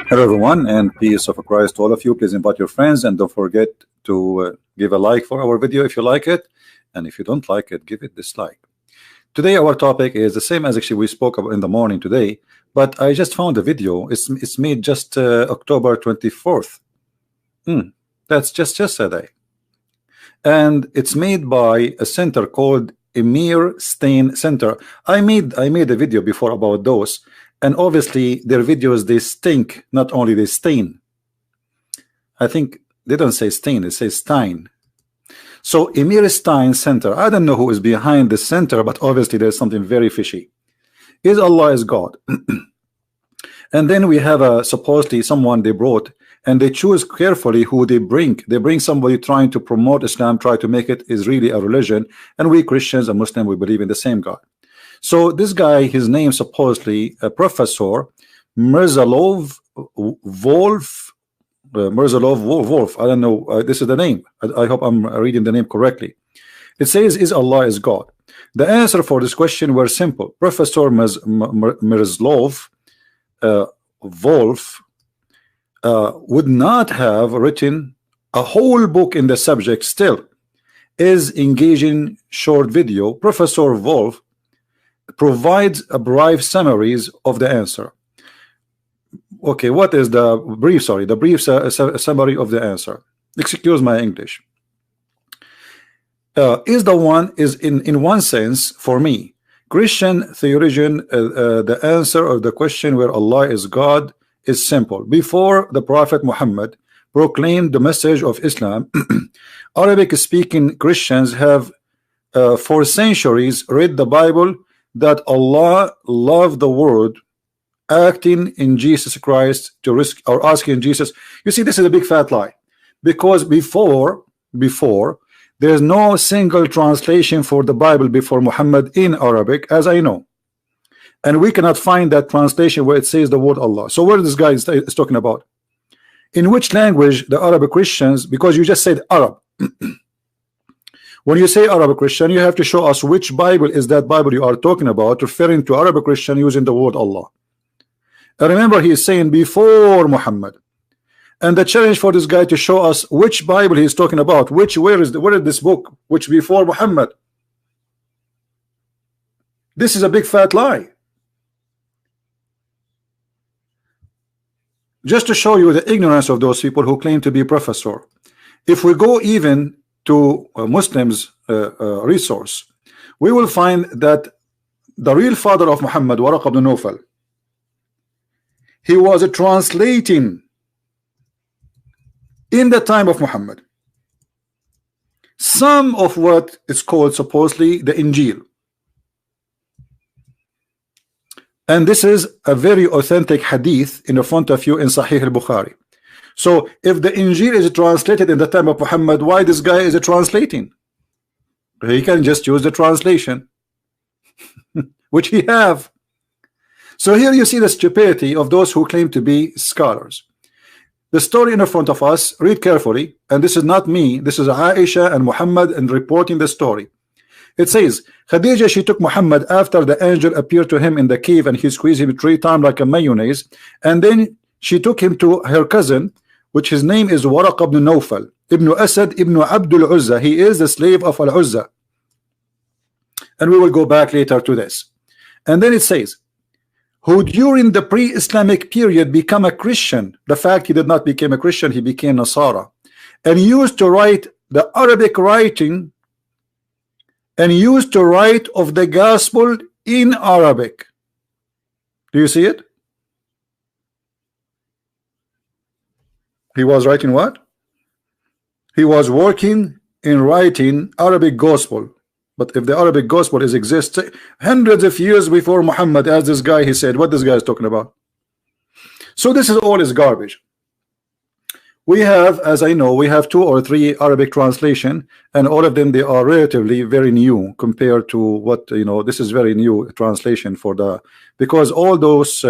Hello everyone, and peace of Christ to all of you. Please invite your friends and don't forget to give a like for our video if you like it, and if you don't like it, give it dislike. Today our topic is the same as actually we spoke about in the morning today, but I just found a video. It's made just October 24th. That's just yesterday, and it's made by a center called Emir Stain Center. I made a video before about those. And obviously their videos, they stink. Not only they stain, I think they don't say stain, they say Stein. So Emir Stein Center, I don't know who is behind the center, but obviously there's something very fishy. Is Allah is God? And then we have supposedly someone they brought, and they choose carefully who they bring. They bring somebody trying to promote Islam, try to make it is really a religion, and we Christians and Muslims, we believe in the same God. So this guy, his name supposedly Professor Miroslav Volf, Wolf. I don't know. This is the name. I hope I'm reading the name correctly. It says, "Is Allah is God?" The answer for this question were simple. Professor Miroslav Volf would not have written a whole book in the subject. Still, is engaging short video. Professor Volf provides a brief summaries of the answer. Okay, what is the brief? Sorry, the brief summary of the answer. Excuse my English. Is in one sense for me, Christian theologian. The answer of the question where Allah is God is simple. Before the Prophet Muhammad proclaimed the message of Islam, Arabic-speaking Christians have for centuries read the Bible that Allah loved the world, acting in Jesus Christ to risk or asking Jesus. You see, this is a big fat lie, because before there's no single translation for the Bible before Muhammad in Arabic, as I know, and we cannot find that translation where it says the word Allah. So where this guy is talking about? In which language the Arabic Christians? Because you just said Arab. When you say Arabic Christian, you have to show us which Bible is that Bible you are talking about, referring to Arabic Christian using the word Allah. And remember, he is saying before Muhammad. And the challenge for this guy to show us which Bible he is talking about, where is this book, which before Muhammad. This is a big fat lie. Just to show you the ignorance of those people who claim to be professor. If we go even to Muslims resource, we will find that the real father of Muhammad, Waraq ibn Nawfal, he was translating in the time of Muhammad some of what is called supposedly the Injil, and this is a very authentic hadith in the front of you in Sahih al-Bukhari. So if the Injil is translated in the time of Muhammad, why this guy is translating? He can just use the translation which he have. So here you see the stupidity of those who claim to be scholars. The story in the front of us, read carefully, and this is not me, this is Aisha and Muhammad and reporting the story. It says, Khadija, she took Muhammad after the angel appeared to him in the cave, and he squeezed him 3 times like a mayonnaise, and then she took him to her cousin, which his name is Waraq ibn Nawfal ibn Asad ibn Abdul Uzza. He is the slave of Al-Uzza, and we will go back later to this. And then it says, who during the pre-Islamic period become a Christian. The fact he did not become a Christian, he became Nasara, and used to write the Arabic writing, and used to write of the gospel in Arabic. Do you see it? He was writing what? He was working in writing Arabic gospel. But if the Arabic gospel exists hundreds of years before Muhammad, as this guy he said, what this guy is talking about? So this is all is garbage. We have, as I know, we have 2 or 3 Arabic translation, and all of them, they are relatively very new compared to what, you know, this is very new translation for the, because all those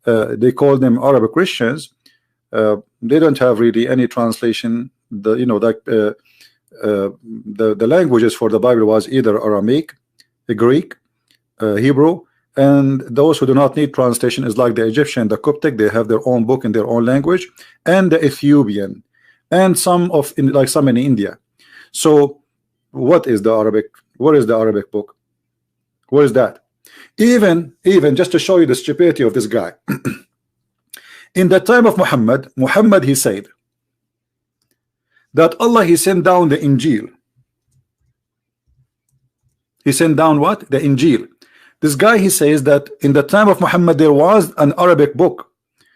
they call them Arabic Christians, they don't have really any translation. The, you know, like the languages for the Bible was either Aramaic, Greek, Hebrew, and those who do not need translation is like the Egyptian, the Coptic, they have their own book in their own language, and the Ethiopian, and some in India. So what is the Arabic? What is the Arabic book? What is that? Even just to show you the stupidity of this guy. In the time of Muhammad he said that Allah he sent down the Injil. He sent down what? The Injil. This guy he says that in the time of Muhammad there was an Arabic book.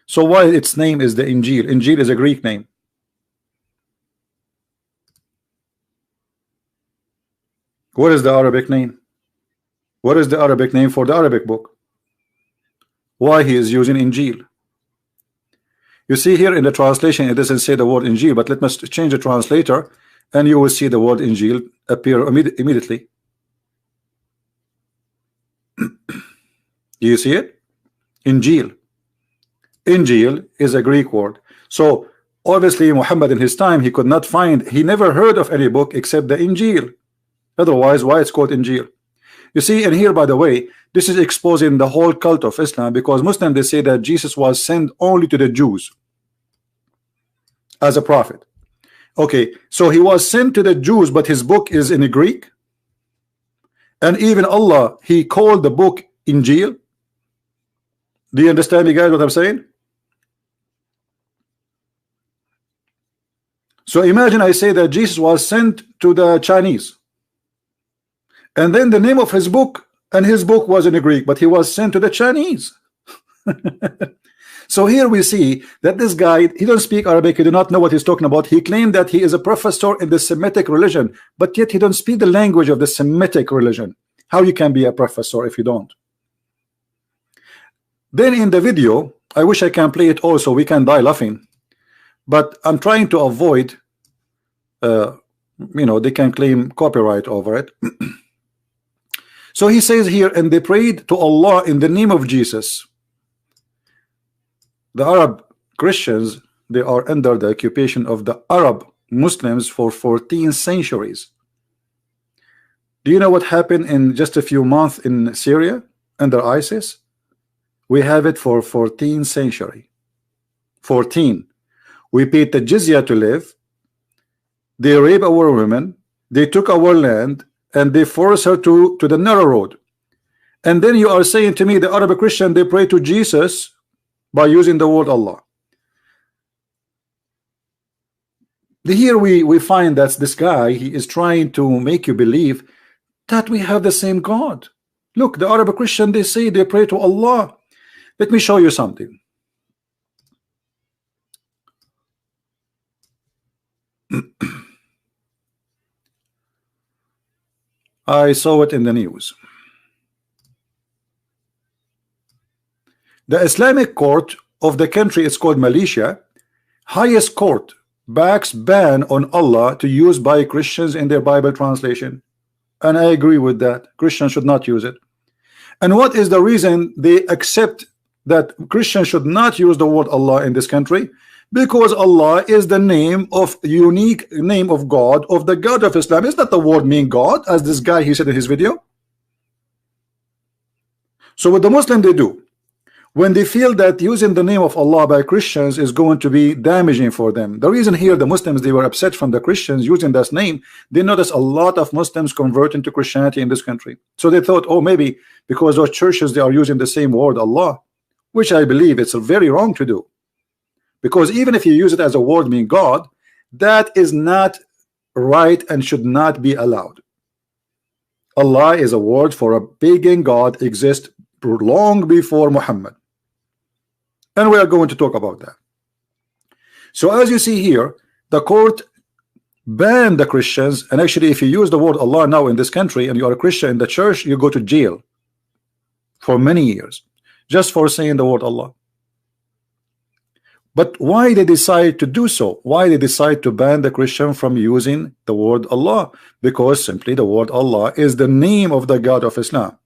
So why its name is the Injil? Injil is a Greek name. What is the Arabic name? What is the Arabic name for the Arabic book? Why he is using Injil? You see here in the translation it doesn't say the word Injil, but let us change the translator and you will see the word Injil appear immediately. Do you see it? Injil. Injil is a Greek word. So obviously Muhammad in his time he could not find, he never heard of any book except the Injil. Otherwise why it's called Injil? You see, and here by the way, this is exposing the whole cult of Islam, because Muslims they say that Jesus was sent only to the Jews as a prophet. Okay, so he was sent to the Jews, but his book is in Greek, and even Allah he called the book Injil. Do you understand me guys what I'm saying? So imagine I say that Jesus was sent to the Chinese, and then the name of his book, and his book was in Greek, but he was sent to the Chinese. So here we see that this guy, he don't speak Arabic, he do not know what he's talking about. He claimed that he is a professor in the Semitic religion, but yet he don't speak the language of the Semitic religion. How you can be a professor if you don't? Then in the video, I wish I can play it also, we can die laughing, but I'm trying to avoid you know, they can claim copyright over it. So he says here, and they prayed to Allah in the name of Jesus. The Arab Christians, they are under the occupation of the Arab Muslims for 14 centuries. Do you know what happened in just a few months in Syria under ISIS? We have it for 14 centuries. 14. We paid the jizya to live. They rape our women. They took our land, and they force her to the narrow road. And then you are saying to me the Arab Christian they pray to Jesus by using the word Allah. Here we find that this guy he is trying to make you believe that we have the same God. Look, the Arab Christian they say they pray to Allah. Let me show you something. I saw it in the news. The Islamic court of the country is called Malaysia. Highest court backs ban on Allah to use by Christians in their Bible translation. And I agree with that. Christians should not use it. And what is the reason they accept that Christians should not use the word Allah in this country? Because Allah is the name of unique name of God, of the God of Islam. Is not the word mean God, as this guy he said in his video? So what the Muslim they do, when they feel that using the name of Allah by Christians is going to be damaging for them. The reason here the Muslims they were upset from the Christians using this name, they notice a lot of Muslims convert into Christianity in this country. So they thought, oh, maybe because those churches they are using the same word Allah, which I believe it's very wrong to do. Because even if you use it as a word mean God, that is not right and should not be allowed. Allah is a word for a pagan God, exists long before Muhammad. And we are going to talk about that. So as you see here, the court banned the Christians, and actually if you use the word Allah now in this country and you are a Christian in the church, you go to jail for many years just for saying the word Allah. But why they decide to do so? Why they decide to ban the Christian from using the word Allah? Because simply the word Allah is the name of the God of Islam.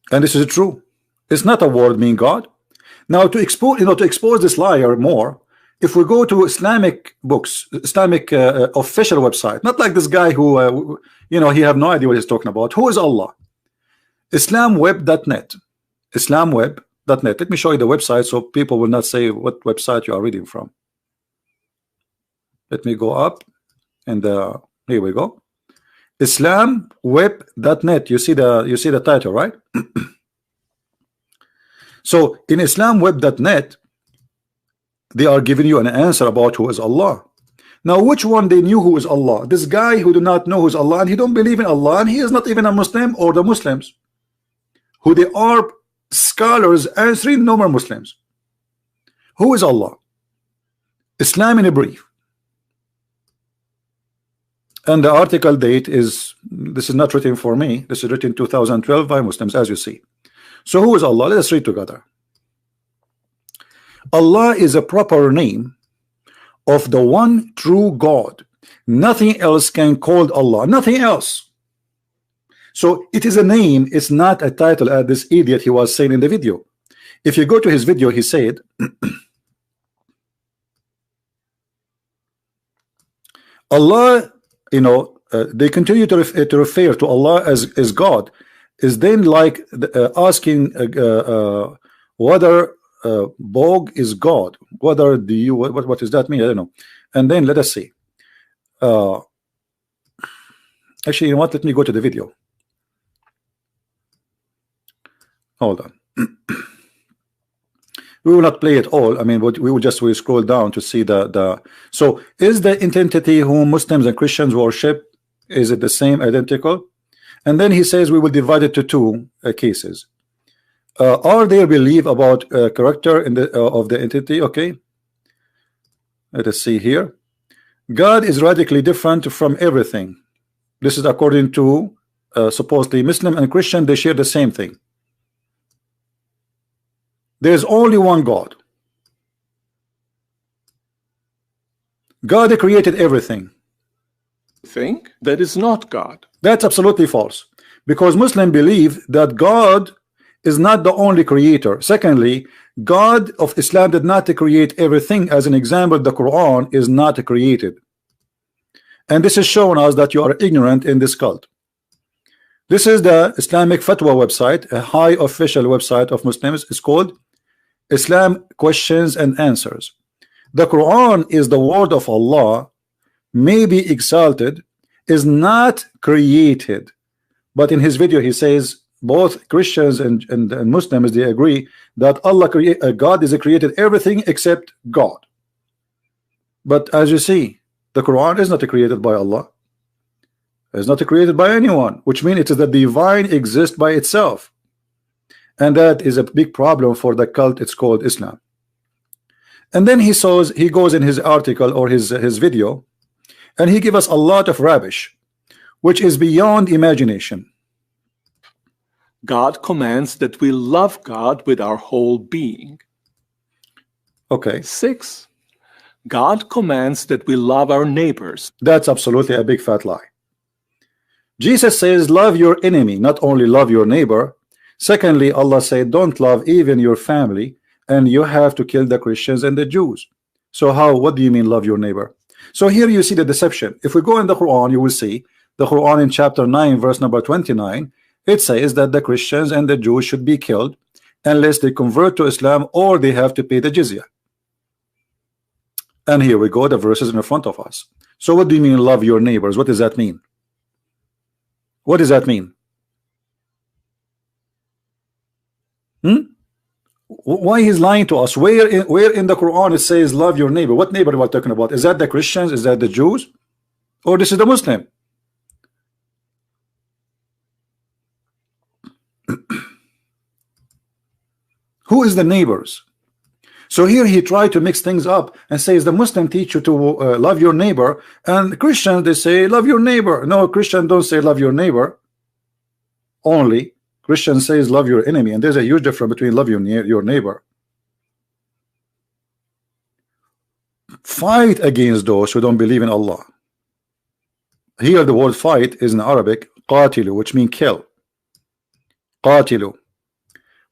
And this is true. It's not a word mean God. Now to expose, to expose this liar more, if we go to Islamic books, Islamic official website, not like this guy who you know, he have no idea what he's talking about. Who is Allah? Islamweb.net. Islamweb.net. Let me show you the website so people will not say what website you are reading from. Let me go up, and here we go. Islamweb.net. You see the title, right? So in Islamweb.net, they are giving you an answer about who is Allah. Now, which one they knew who is Allah? This guy who do not know who is Allah, and he don't believe in Allah, and he is not even a Muslim, or the Muslims who they are scholars answering normal Muslims. Who is Allah? Islam in a brief. And the article date is, this is not written for me, this is written 2012 by Muslims, as you see. So who is Allah? Let us read together. Allah is a proper name of the one true God. Nothing else can call Allah, nothing else. So it is a name, it's not a title, as this idiot he was saying in the video. If you go to his video, he said Allah, you know, they continue to refer to Allah as God, is then like asking whether Bog is God. Whether do you, what does that mean? I don't know. And then let us see. Actually, you know what? Let me go to the video. Hold on. We will not play it all. I mean, we will scroll down to see the. So, is the entity whom Muslims and Christians worship, is it the same, identical? And then he says we will divide it to two cases. Are there belief about character in the of the entity? Okay. Let us see here. God is radically different from everything. This is according to supposedly Muslim and Christian. They share the same thing. There's only one God. God created everything. Think that is not God. That's absolutely false, because Muslims believe that God is not the only creator. Secondly, God of Islam did not create everything. As an example, the Quran is not created, and this is showing us that you are ignorant in this cult. This is the Islamic Fatwa website, a high official website of Muslims. It's called Islam Questions and Answers. The Quran is the word of Allah, may be exalted, is not created. But in his video he says both Christians and Muslims, they agree that Allah God is created everything except God. But as you see, the Quran is not created by Allah. It's not created by anyone, which means it is the divine exists by itself. And that is a big problem for the cult. It's called Islam. And then he goes in his article or his video, and he gives us a lot of rubbish, which is beyond imagination. God commands that we love God with our whole being. Okay. 6. God commands that we love our neighbors. That's absolutely a big fat lie. Jesus says love your enemy, not only love your neighbor. Secondly, Allah said don't love even your family, and you have to kill the Christians and the Jews. So what do you mean love your neighbor? So here you see the deception. If we go in the Quran, you will see the Quran in chapter 9 verse number 29. It says that the Christians and the Jews should be killed unless they convert to Islam, or they have to pay the jizya. And here we go, the verses in front of us. So what do you mean love your neighbors? What does that mean? What does that mean? Why he's lying to us? Where in the Quran it says love your neighbor? What neighbor are we talking about? Is that the Christians? Is that the Jews? Or this is the Muslim? Who is the neighbors? So here he tried to mix things up and says the Muslim teach you to love your neighbor, and Christians they say love your neighbor. No, Christians don't say love your neighbor. Only Christian says love your enemy, and there's a huge difference between love your neighbor. Fight against those who don't believe in Allah. Here the word fight is in Arabic qatilu, which means kill. Qatilu.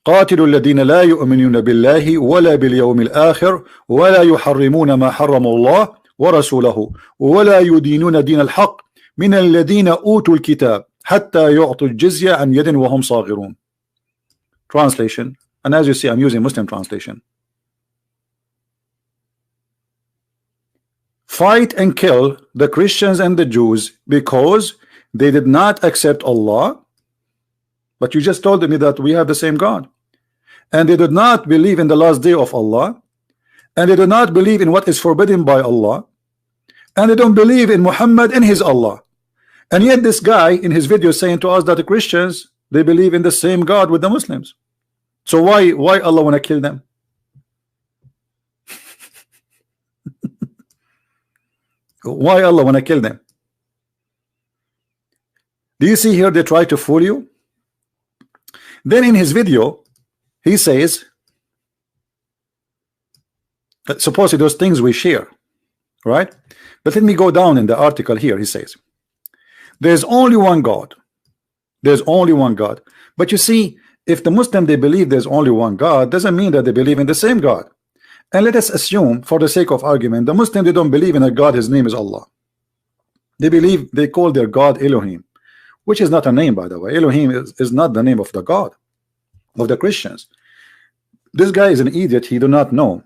قاتلوا الذين لا يؤمنون بالله ولا باليوم الآخر ولا يحرمون ما حرم الله ورسوله ولا يدينون دين الحق من الذين أوتوا الكتاب حتى يعطوا الجزية عن يد وهم صاغرون. Translation, and as you see I'm using Muslim translation. Fight and kill the Christians and the Jews because they did not accept Allah. But you just told me that we have the same God, and they did not believe in the last day of Allah, and they do not believe in what is forbidden by Allah, and they don't believe in Muhammad and his Allah. And yet this guy in his video saying to us that the Christians, they believe in the same God with the Muslims. So why Allah want to kill them? Why Allah want to kill them? Do you see here they try to fool you? Then in his video he says, supposedly those things we share, right? But let me go down in the article here. He says there's only one God, there's only one God. But you see, if the Muslim they believe there's only one God, doesn't mean that they believe in the same God. And let us assume for the sake of argument the Muslim they don't believe in a God, his name is Allah. They believe, they call their God Elohim, which is not a name, by the way. Elohim is not the name of the God of the Christians. This guy is an idiot. He do not know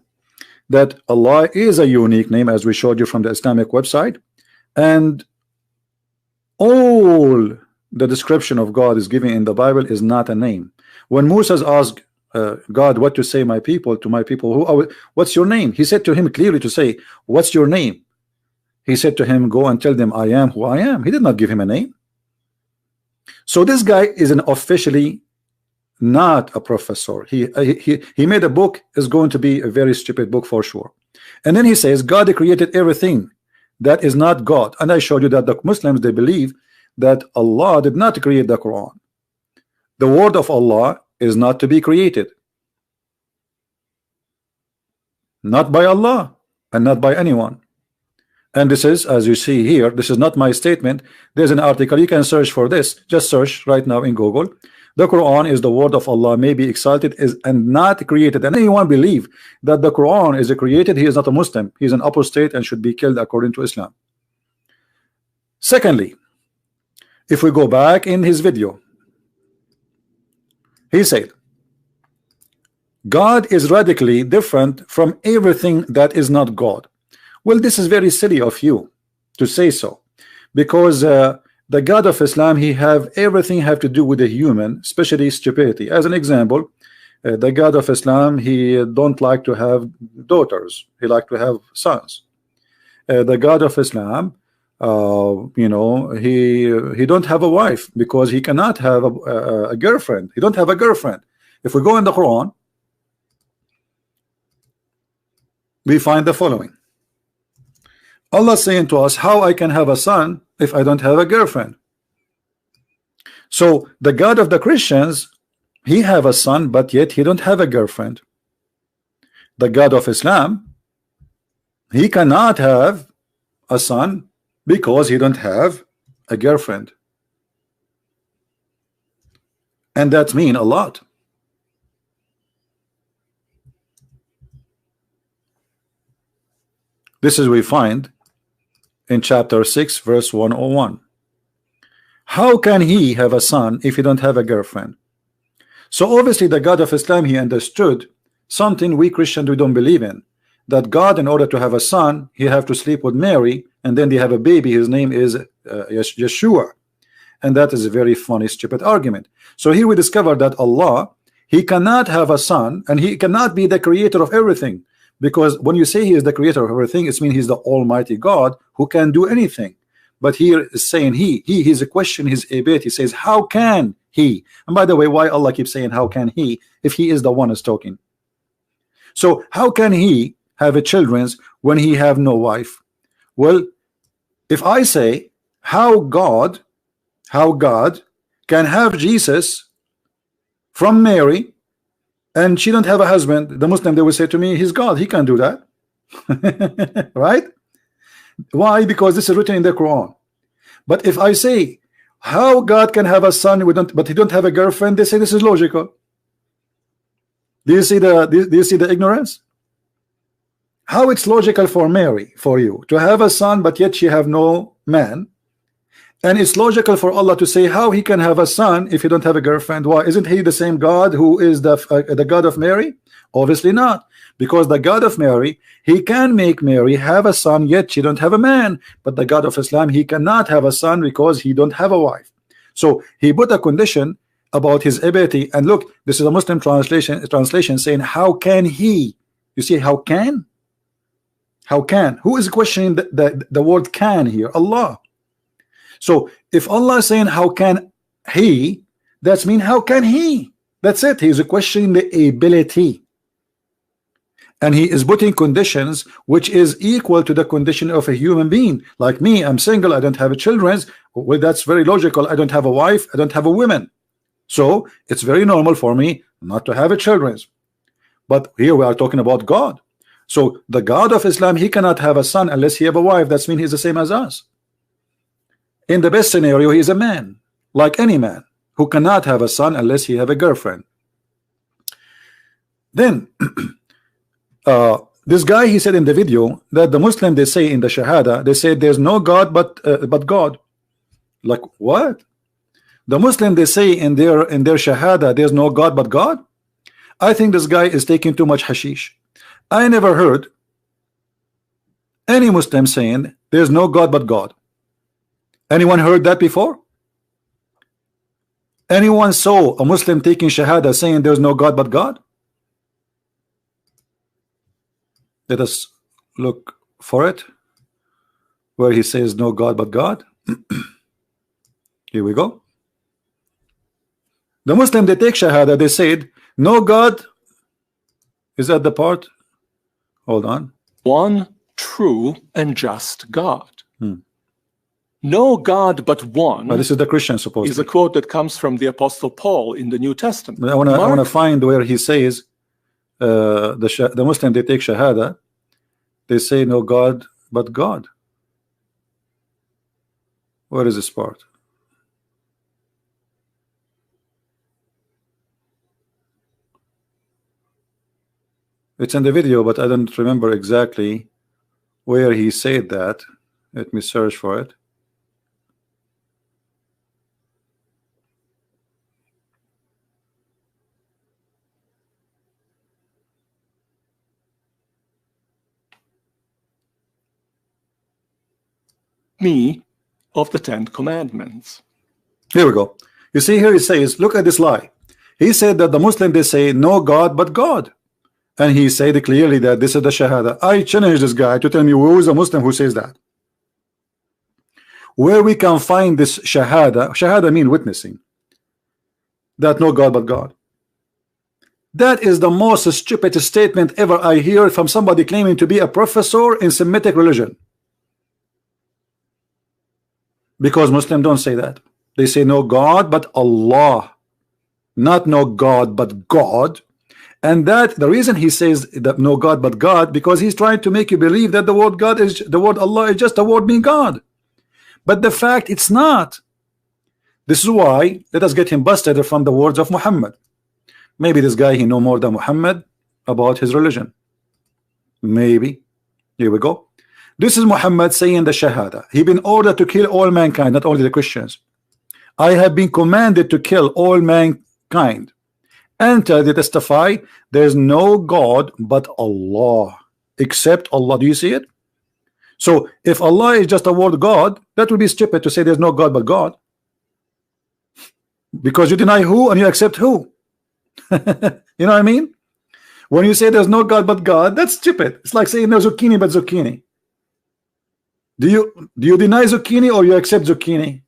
that Allah is a unique name, as we showed you from the Islamic website, and all the description of God is given in the Bible is not a name. When Moses asked God what to say my people to my people, what's your name? He said to him clearly to say, what's your name? He said to him, go and tell them I am who I am. He did not give him a name. So this guy is an officially not a professor. He made a book, is going to be a very stupid book for sure. And then he says God created everything that is not God. And I showed you that the Muslims they believe that Allah did not create the Quran. The word of Allah is not to be created, not by Allah and not by anyone. And this is, as you see here, this is not my statement. There's an article, you can search for this. Just search right now in Google. The Quran is the word of Allah, may be exalted is and not created. And anyone believe that the Quran is created, he is not a Muslim. He is an apostate and should be killed according to Islam. Secondly, if we go back in his video, he said God is radically different from everything that is not God. Well, this is very silly of you to say so, because the God of Islam, he have everything have to do with the human, especially stupidity. As an example, the God of Islam, he don't like to have daughters, he like to have sons. The God of Islam, you know, he don't have a wife because he cannot have a girlfriend. He don't have a girlfriend. If we go in the Quran, we find the following. Allah saying to us, how I can have a son if I don't have a girlfriend? So the God of the Christians, he have a son, but yet he don't have a girlfriend. The God of Islam, he cannot have a son because he don't have a girlfriend. And that means a lot. This is we find in chapter 6 verse 101. How can he have a son if he don't have a girlfriend? So obviously the God of Islam, he understood something we Christians we don't believe in, that God, in order to have a son, he have to sleep with Mary, and then they have a baby, his name is Yeshua. And that is a very funny stupid argument. So here we discover that Allah, he cannot have a son, and he cannot be the creator of everything. Because when you say he is the creator of everything, it means he's the almighty God who can do anything. But here is saying he's a question his ability. He says, how can he? And by the way, why Allah keeps saying how can he if he is the one who's talking? So how can he have a children when he have no wife? Well, if I say how God can have Jesus from Mary and she don't have a husband, the Muslim, they will say to me, he's God, he can do that. Right? Why? Because this is written in the Quran. But if I say how God can have a son but he don't have a girlfriend, they say this is logical. Do you see the ignorance? How it's logical for Mary, for you to have a son, but yet she have no man, and it's logical for Allah to say how he can have a son if he don't have a girlfriend. Why? Isn't he the same God who is the God of Mary? Obviously not, because the God of Mary, he can make Mary have a son, yet she don't have a man. But the God of Islam, he cannot have a son because he don't have a wife. So he put a condition about his ability. And look, this is a Muslim translation saying, how can he? You see, how can? How can? Who is questioning the word can here? Allah. So if Allah is saying how can he, that's mean how can he? That's it. He is questioning the ability. And he is putting conditions which is equal to the condition of a human being. Like me, I'm single, I don't have children. Well, that's very logical. I don't have a wife, I don't have a woman. So it's very normal for me not to have a children. But here we are talking about God. So the God of Islam, he cannot have a son unless he have a wife. That means he's the same as us. In the best scenario, he is a man, like any man, who cannot have a son unless he have a girlfriend. Then this guy, he said in the video that the Muslim, they say in the Shahada, they say there's no God but God. Like what? The Muslim, they say in their Shahada there's no God but God. I think this guy is taking too much hashish. I never heard any Muslim saying there's no God but God. Anyone heard that before? Anyone saw a Muslim taking Shahada saying there's no God but God? Let us look for it where he says no God but God. Here we go. The Muslim, they take Shahada, they said no God. Is that the part? Hold on. One true and just God. No God but one. This is the Christian, supposedly. Is a quote that comes from the Apostle Paul in the New Testament. But I want to find where he says the Muslim, they take Shahada, they say no God but God. Where is this part? It's in the video, but I don't remember exactly where he said that. Let me search for it. Me of the Ten Commandments. Here we go. You see here he says, look at this lie. He said that the Muslim, they say no God but God. And he said clearly that this is the Shahada. I challenge this guy to tell me who is a Muslim who says that. Where we can find this Shahada. Shahada mean witnessing. That no God but God. That is the most stupid statement ever I hear from somebody claiming to be a professor in Semitic religion. Because Muslims don't say that. They say no God but Allah. Not no God but God. And that the reason he says that no God but God, because he's trying to make you believe that the word God is the word Allah is just a word mean God. But the fact it's not. This is why let us get him busted from the words of Muhammad. Maybe this guy he know more than Muhammad about his religion. Maybe. Here we go. This is Muhammad saying the Shahada. He been ordered to kill all mankind, not only the Christians. I have been commanded to kill all mankind. And they testify there's no God but Allah, except Allah. Do you see it? So if Allah is just a word God, that would be stupid to say there's no God but God, because you deny who and you accept who. You know what I mean? When you say there's no God but God, that's stupid. It's like saying no zucchini but zucchini. Do you deny zucchini or you accept zucchini?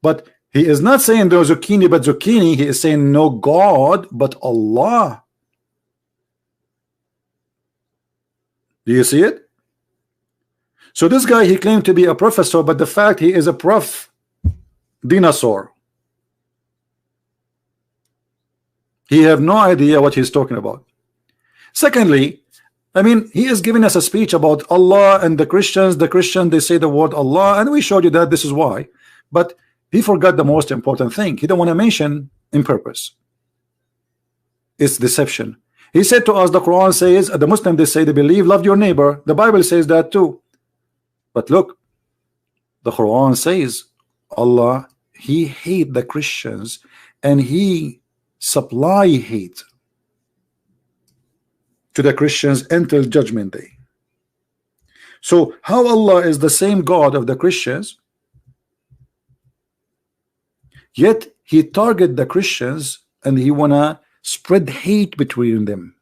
But he is not saying no zucchini but zucchini. He is saying no God but Allah. Do you see it? So this guy, he claimed to be a professor, but the fact he is a prof dinosaur. He have no idea what he's talking about. Secondly, I mean, he is giving us a speech about Allah and the Christians. The Christians, they say the word Allah, and we showed you that this is why. But he forgot the most important thing. He don't want to mention in purpose. It's deception. He said to us, the Quran says, the Muslims, they say they believe, love your neighbor. The Bible says that too. But look, the Quran says Allah, He hate the Christians and He supply hate to the Christians until judgment day. So how Allah is the same God of the Christians, yet He target the Christians and He wanna spread hate between them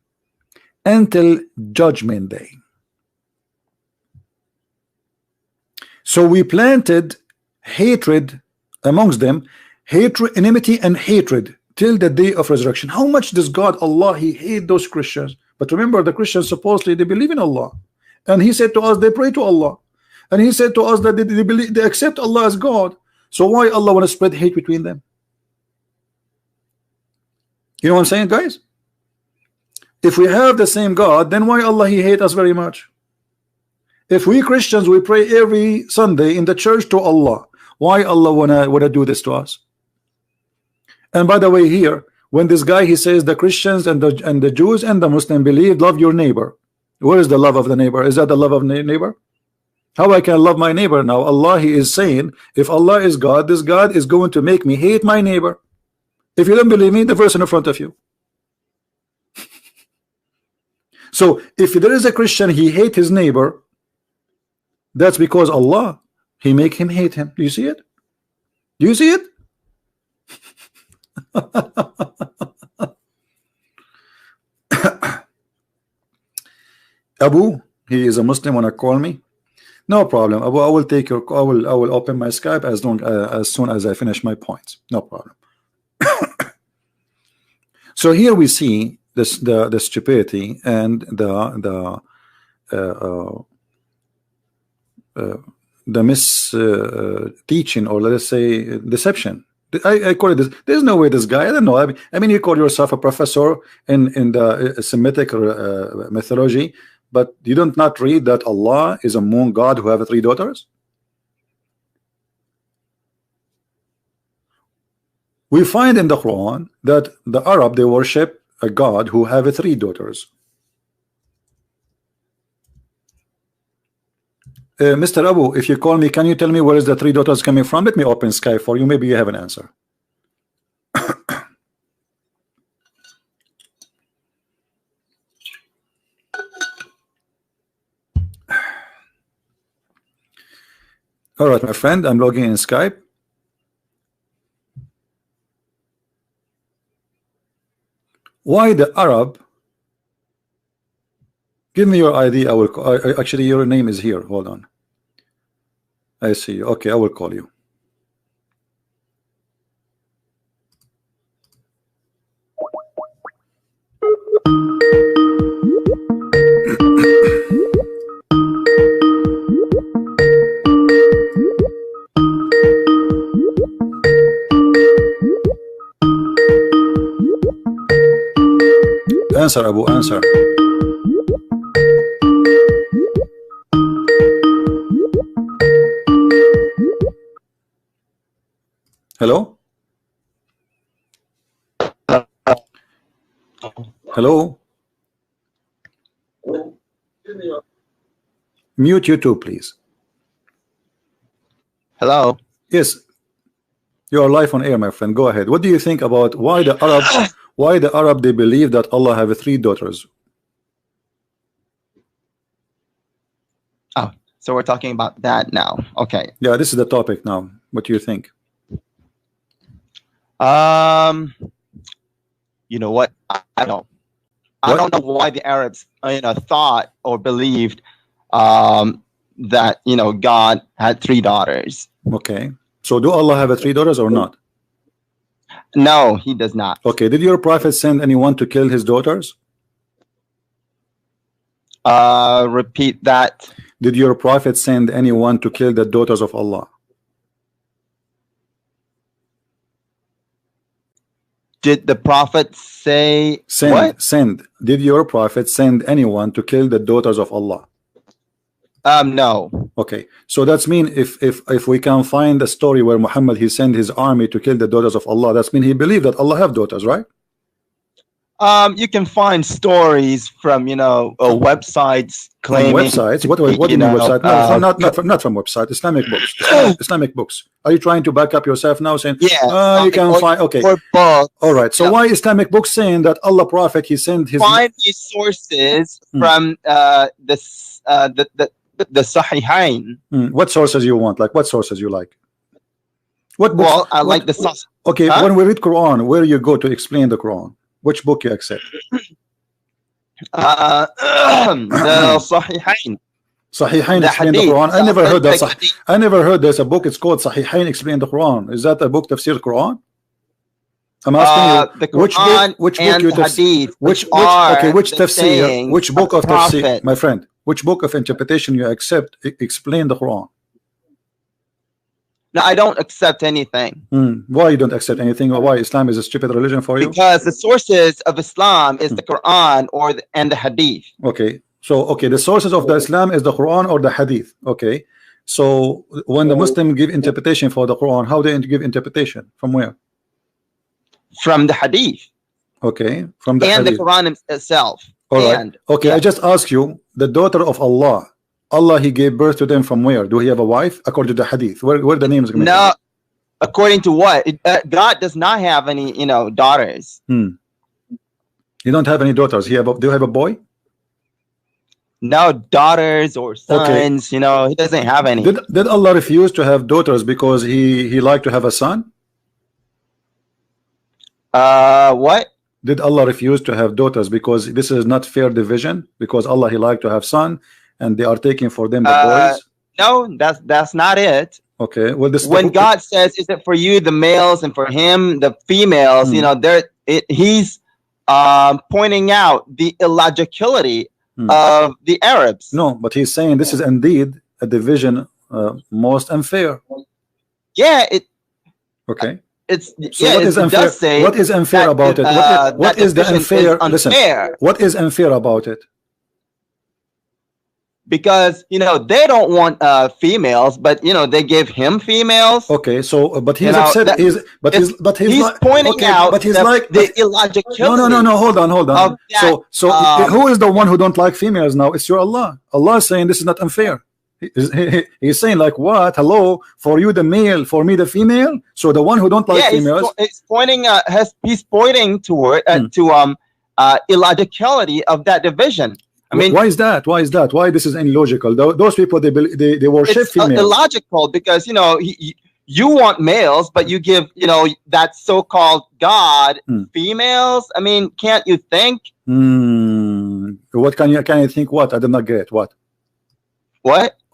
until judgment day. So we planted hatred amongst them, hatred, enmity and hatred till the day of resurrection. How much does God Allah, He hate those Christians? But remember, the Christians supposedly they believe in Allah, and He said to us they pray to Allah, and He said to us that they accept Allah as God. So why Allah want to spread hate between them? You know what I'm saying, guys? If we have the same God, then why Allah He hate us very much? If we Christians we pray every Sunday in the church to Allah, why Allah wanna do this to us? And by the way, here when this guy he says the Christians and the Jews and the Muslim believe love your neighbor, where is the love of the neighbor? Is that the love of neighbor? How I can love my neighbor? Now Allah He is saying if Allah is God, this God is going to make me hate my neighbor. If you don't believe me, the person in front of you. So if there is a Christian he hate his neighbor, that's because Allah He make him hate him. Do you see it? Do you see it? Abu, he is a Muslim. Wanna call me? No problem, Abu. I will take your call. I will open my Skype as soon as I finish my points. No problem. So here we see this the stupidity and the teaching, or let us say deception. I call it this. There's no way this guy, I don't know. I mean you call yourself a professor in the Semitic mythology, but you don't not read that Allah is a moon god who have 3 daughters. We find in the Quran that the Arab they worship a god who have 3 daughters. Mr. Abu, if you call me, can you tell me where is the 3 daughters coming from? Let me open Skype for you. Maybe you have an answer. All right, my friend, I'm logging in Skype. Why the Arab? Give me your ID. I will actually your name is here. Hold on. I see you. Okay, I will call you. Answer, Abu, answer. Hello? Hello? Mute YouTube, please. Hello? Yes. You are live on air, my friend. Go ahead. What do you think about why the Arab they believe that Allah have 3 daughters? Oh, so we're talking about that now. Okay. Yeah, this is the topic now. What do you think? You know what? I don't know why the Arabs, thought or believed that God had 3 daughters. Okay. So do Allah have 3 daughters or not? No, He does not. Okay. Did your prophet send anyone to kill his daughters? Repeat that. Did your prophet send anyone to kill the daughters of Allah? Did the prophet say what? Send. Did your prophet send anyone to kill the daughters of Allah? No. Okay, so that's mean if we can find a story where Muhammad he sent his army to kill the daughters of Allah, that's mean he believed that Allah have daughters, right? You can find stories from websites claiming websites. What do you mean website? No, not from website. Islamic books. Islamic books. Are you trying to back up yourself now, saying you can find all right? So why Islamic books saying that Allah Prophet he sent his find these sources from the Sahihain? What sources you want? Like what sources you like? What books? Well, I like the source. Okay, when we read Quran, where you go to explain the Quran? Which book you accept? The Sahihain. Sahihain explain the Quran. I never heard that. I never heard there's a book. It's called Sahihain explain the Quran. Is that a book tafsir Quran? I'm asking you the Quran which book you Hadith, which tafsir, which book of tafsir, my friend, which book of interpretation you accept explain the Quran? No, I don't accept anything. Why you don't accept anything, or why Islam is a stupid religion for you? Because the sources of Islam is the Quran and the Hadith. Okay, so the sources of the Islam is the Quran or the Hadith. Okay, so when the Muslim give interpretation for the Quran, how they give interpretation? From where? From the Hadith. Okay, from the and Hadith. the Quran itself. All right. Okay, I just ask you, the daughter of Allah, he gave birth to them from where? Do he have a wife? According to the Hadith, where the name is going to No, according to what? God does not have any, daughters. You don't have any daughters. Do you have a boy? No daughters or sons. Okay. He doesn't have any. Did Allah refuse to have daughters because he liked to have a son? What? Did Allah refuse to have daughters because this is not fair division? Because Allah he liked to have son, and they are taking for them the boys? No, that's not it. Okay. Well, when God says, "Is it for you the males and for him the females?" He's pointing out the illogicality of the Arabs. No, but he's saying this is indeed a division most unfair. Yeah. Okay. What is unfair? What is unfair about it? What is the unfair? Listen. What is unfair about it? Because they don't want females, but they give him females. Okay, so but he's upset. He's pointing out. But he's like the illogicality. No. Hold on. So who is the one who don't like females now? It's your Allah. Allah is saying this is not unfair. He's saying like what? Hello, for you the male, for me the female. So the one who don't like females. He's pointing toward to illogicality of that division. I mean, why is that? Why this is illogical? Those people they worship females. It's illogical because you want males, but you give that so-called God females. I mean, can't you think? What can you think? What I did not get. What?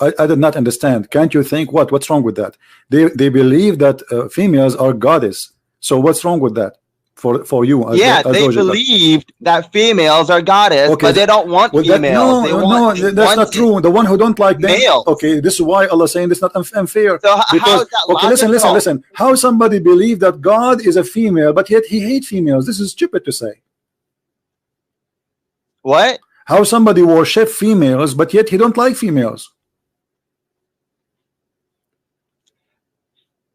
I did not understand. Can't you think? What's wrong with that? They believe that females are goddess. So what's wrong with that? For you, they believed that females are goddess, but they don't want females. That's not true. The one who don't like them, males. Okay, this is why Allah is saying this is not unfair. So how is that logical? Listen. How somebody believe that God is a female, but yet he hates females? This is stupid to say. What? How somebody worship females, but yet he don't like females?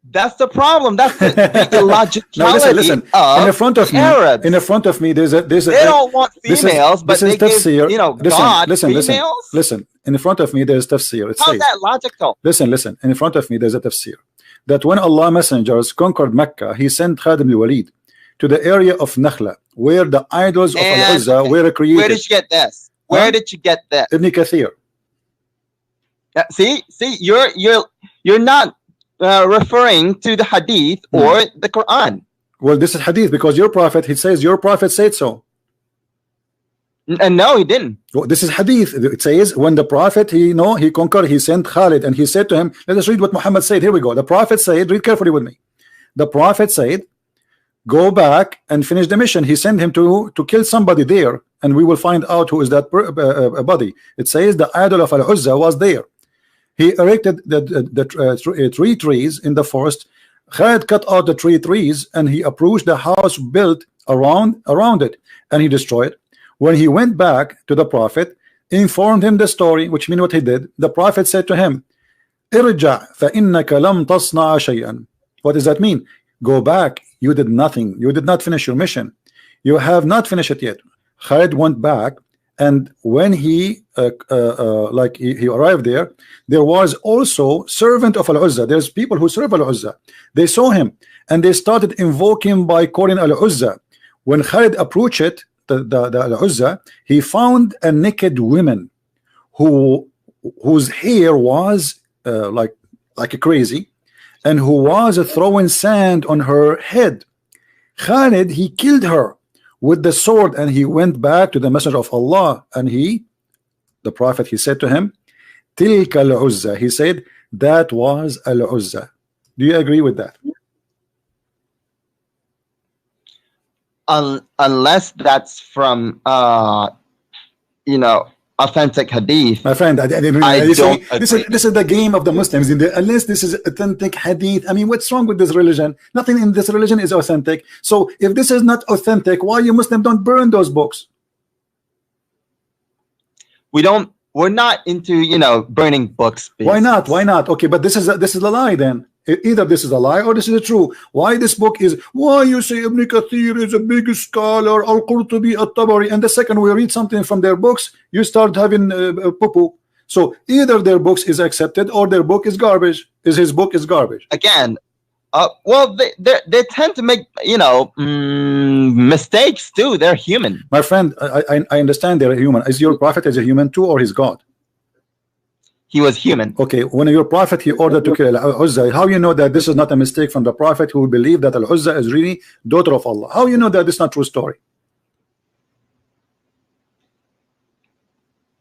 That's the problem. That's the illogicality. Now listen. In the front of me, Arabs. In the front of me, there's a. They don't want females, but they give God females. Listen. In the front of me, there's tafsir. How's that logical? Listen. In front of me, there's a tafsir that when Allah messengers conquered Mecca, He sent Khadim al-Walid to the area of Nakhla, where the idols of Al-Uzza were created. Where did you get this? Where did you get that? Ibn Kathir. See, you're not referring to the Hadith or the Quran. Well, this is Hadith because your prophet, he says your prophet said so. And no, he didn't. Well, this is Hadith. It says when the prophet he conquered, he sent Khalid and he said to him, let us read what Muhammad said. Here we go. The prophet said, read carefully with me. The prophet said, go back and finish the mission. He sent him to kill somebody there, and we will find out who is that body. It says the idol of Al-Uzza was there. He erected the three trees in the forest. Khalid cut out the trees and he approached the house built around it, and he destroyed it. When he went back to the prophet, informed him the story, which means what he did. The prophet said to him, "Irja' fa innaka lam tasna'a shay'an." What does that mean? Go back. You did nothing. You did not finish your mission. You have not finished it yet. Khalid went back, and when he he arrived there, there was also servant of Al-Uzza. There's people who serve Al-Uzza. They saw him and they started invoking by calling Al-Uzza. When Khalid approached it, the Al-Uzza, he found a naked woman whose hair was like crazy, and who was throwing sand on her head. Khalid, he killed her with the sword, and he went back to the Messenger of Allah, and the Prophet, he said to him, Tilka al-Uzza. He said, that was al-Uzza. Do you agree with that? Unless that's from authentic hadith. My friend, I don't agree. This is the game of the Muslims. Unless this is authentic hadith, I mean, what's wrong with this religion? Nothing in this religion is authentic. So if this is not authentic, why you Muslims don't burn those books? We're not into burning books. Why not? Why not? Okay, but this is a lie then. Either this is a lie or this is true. Why this book is, why you say Ibn Kathir is a big scholar, Al-Qurtubi, At-Tabari, and the second we read something from their books, you start having poo-poo. So either their books is accepted or their book is garbage. His book is garbage. Again, well, they tend to make mistakes too. They're human. My friend, I understand they're human. Is your prophet is a human too, or his God? He was human. Okay, when your prophet he ordered to kill Al-Uzza, how you know that this is not a mistake from the prophet who believed that Al-Uzza is really daughter of Allah? How you know that this is not true story?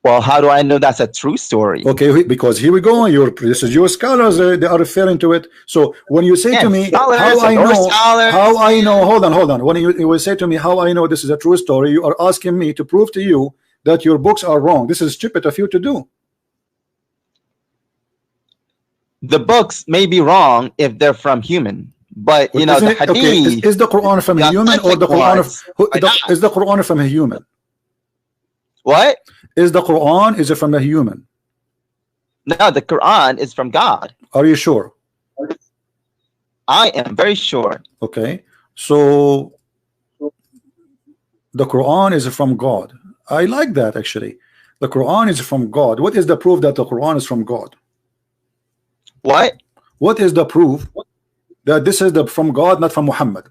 Well, how do I know that's a true story? Okay, because here we go. This is your scholars. They are referring to it. So when you say to me, how I know, hold on. When you will say to me how I know this is a true story, you are asking me to prove to you that your books are wrong. This is stupid of you to do. The books may be wrong if they're from human, but the hadith. Okay. Is the Quran from a human, or the Quran is the Quran from a human? What? Is the Quran from a human? No, the Quran is from God. Are you sure? I am very sure. Okay, so the Quran is from God. I like that actually. The Quran is from God. What is the proof that the Quran is from God? What? What is the proof that this is from God, not from Muhammad?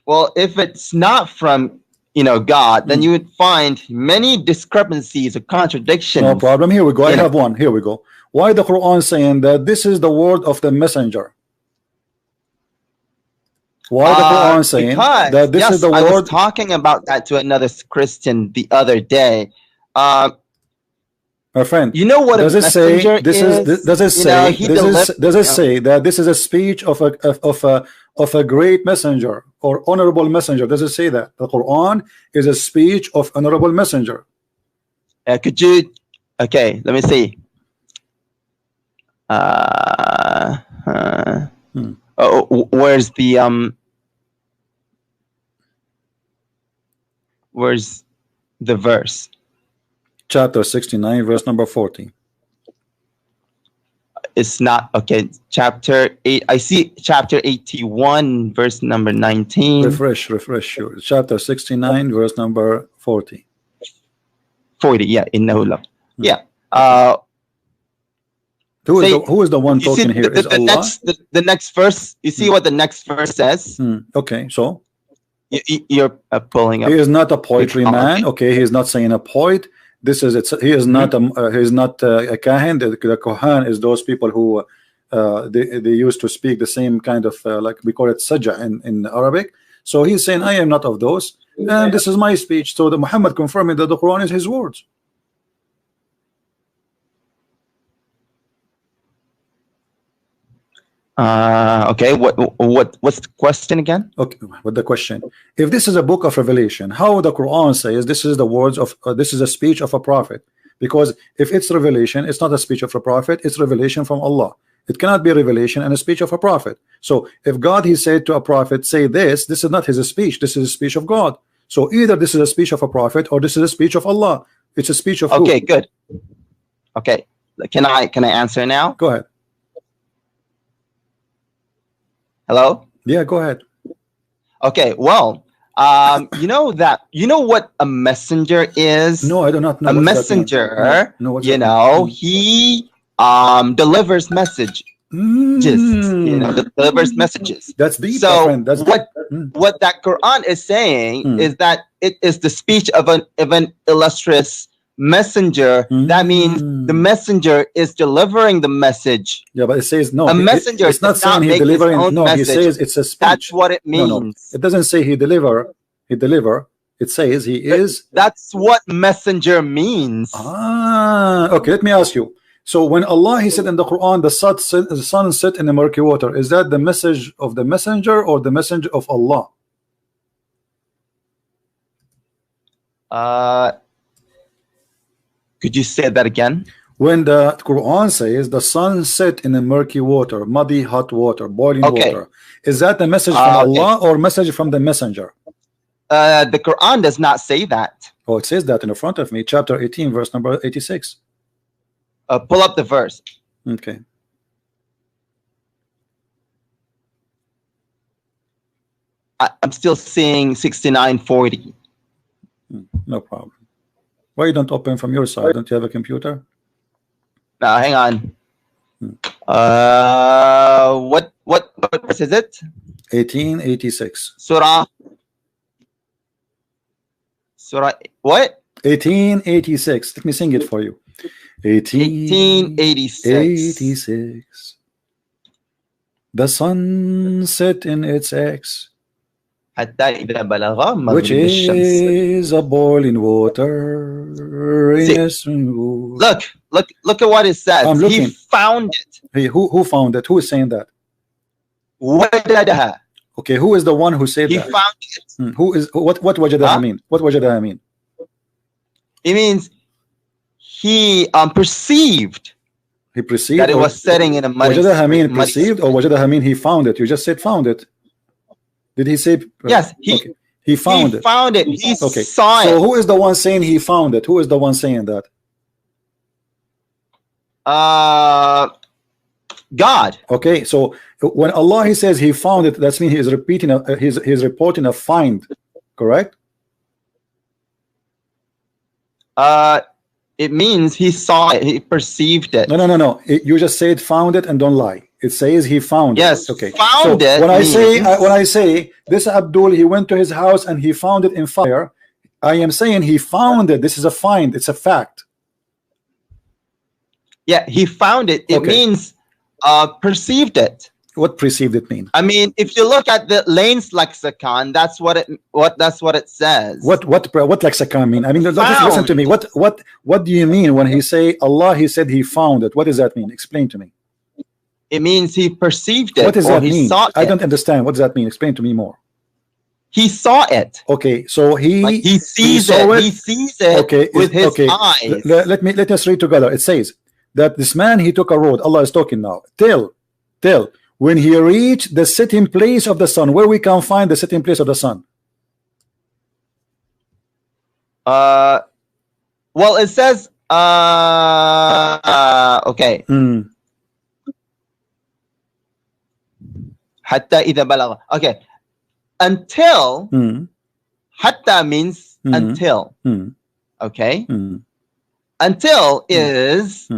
Well, if it's not from God, then you would find many discrepancies or contradictions. No problem. Here we go. I have one. Here we go. Why the Quran saying that this is the word of the messenger? Why the Quran saying that this is the word? I was talking about that to another Christian the other day. My friend, you know what does it say this is? Does it say does it say that this is a speech of a great messenger or honorable messenger? Does it say that the Quran is a speech of honorable messenger? Could you? Okay, let me see. Where's the verse? Chapter 69, verse number 40. It's not okay. Chapter 8. I see chapter 81, verse number 19. Refresh. Sure. Chapter 69, verse number 40. 40. Yeah. Innahu. Yeah. Who is the one talking here? Is Allah? The next verse. You see what the next verse says? Okay. So you're pulling up. He is not a poetry man. Okay. He is not saying a poet. This is he is not a kahin. The kohan is those people who they used to speak the same kind of like we call it sajja in Arabic. So he's saying I am not of those, and this is my speech. So the Muhammad confirming that the Quran is his words. Okay, what's the question again? Okay, what the question? If this is a book of revelation, how the Quran says this is the words of this is a speech of a prophet? Because if it's revelation, it's not a speech of a prophet, it's revelation from Allah. It cannot be a revelation and a speech of a prophet. So if God he said to a prophet, say this is not his speech, this is a speech of God. So either this is a speech of a prophet or this is a speech of Allah. It's a speech of okay, who? Good. Okay, can I answer now? Go ahead. Hello? Yeah, go ahead. Okay, well, You know what a messenger is? No, I do not know. A what that messenger, means. No, he delivers messages. Delivers messages. That's deep, so my friend. That's what that Quran is saying is that it is the speech of an illustrious messenger. That means the messenger is delivering the message. Yeah, but it says no. A messenger it's not saying he delivering. No, he says it's a speech. That's what it means. No. It doesn't say he deliver. He deliver. It says he is. That's what messenger means. Okay, let me ask you. So when Allah, he said in the Quran, the sun set in the murky water, is that the message of the messenger or the messenger of Allah? Could you say that again? When the Quran says the sun set in the murky water, muddy hot water, boiling water, is that the message from Allah or message from the messenger? The Quran does not say that. Oh, it says that in the front of me, chapter 18, verse number 86. Pull up the verse. Okay. I'm still seeing 6940. No problem. Why you don't open from your side? Don't you have a computer? No, hang on. What verse is it? 1886. Surah what? 1886. Let me sing it for you. 1886. The sun set in its X, which is a boiling water. Look at what it says. I'm looking. He found it. Hey, who found it? Who is saying that? Wajadaha. Okay, who is the one who said he that? He found it. Who is what wajadaha mean? What wajadaha mean? It means he perceived. He perceived that it was setting in a muddy. Wajadaha mean perceived or wajadaha mean he found it? You just said found it. Did he say? Yes, he found it. Found it. He saw it. So who is the one saying he found it? Who is the one saying that? God. Okay, so when Allah he says he found it, that means he is repeating he's reporting a find, correct? It means he saw it, he perceived it. No. You just said found it and don't lie. It says he found it. Okay. Found it. When I say this Abdul, he went to his house and he found it in fire, I am saying he found it. This is a find. It's a fact. Yeah, he found it. It means perceived it. What perceived it mean? I mean, if you look at the Lane's lexicon, that's what it says. What lexicon mean? I mean, listen to me. What do you mean when he say Allah? He said he found it. What does that mean? Explain to me. It means he perceived it. What does that mean? Saw it. I don't understand. What does that mean? Explain to me more. He saw it. Okay, so he sees it. He sees it with his eyes. Let us read together. It says that this man he took a road. Allah is talking now. Till when he reached the sitting place of the sun, where we can find the sitting place of the sun. Well, it says okay. Hatta idha balagha. Okay. Until hatta means until. Okay. Until is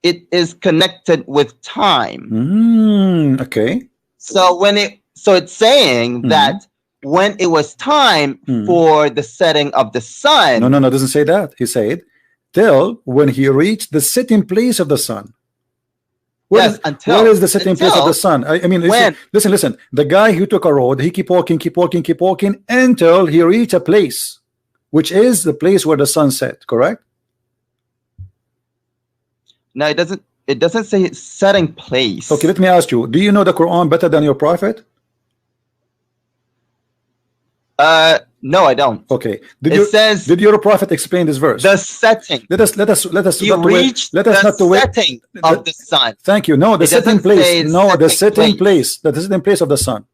it is connected with time. Okay. So it's saying that when it was time for the setting of the sun. No, it doesn't say that. He said till when he reached the sitting place of the sun. Where is the sitting place of the sun? I mean, listen. The guy who took a road, he keep walking until he reached a place, which is the place where the sun set. Correct? No, it doesn't. It doesn't say setting place. Okay, let me ask you. Do you know the Quran better than your prophet? No, I don't. Okay. Did your prophet explain this verse? The setting. Let us you reach the setting of the sun. Thank you. No, the setting place. No, the setting place. The setting place of the sun.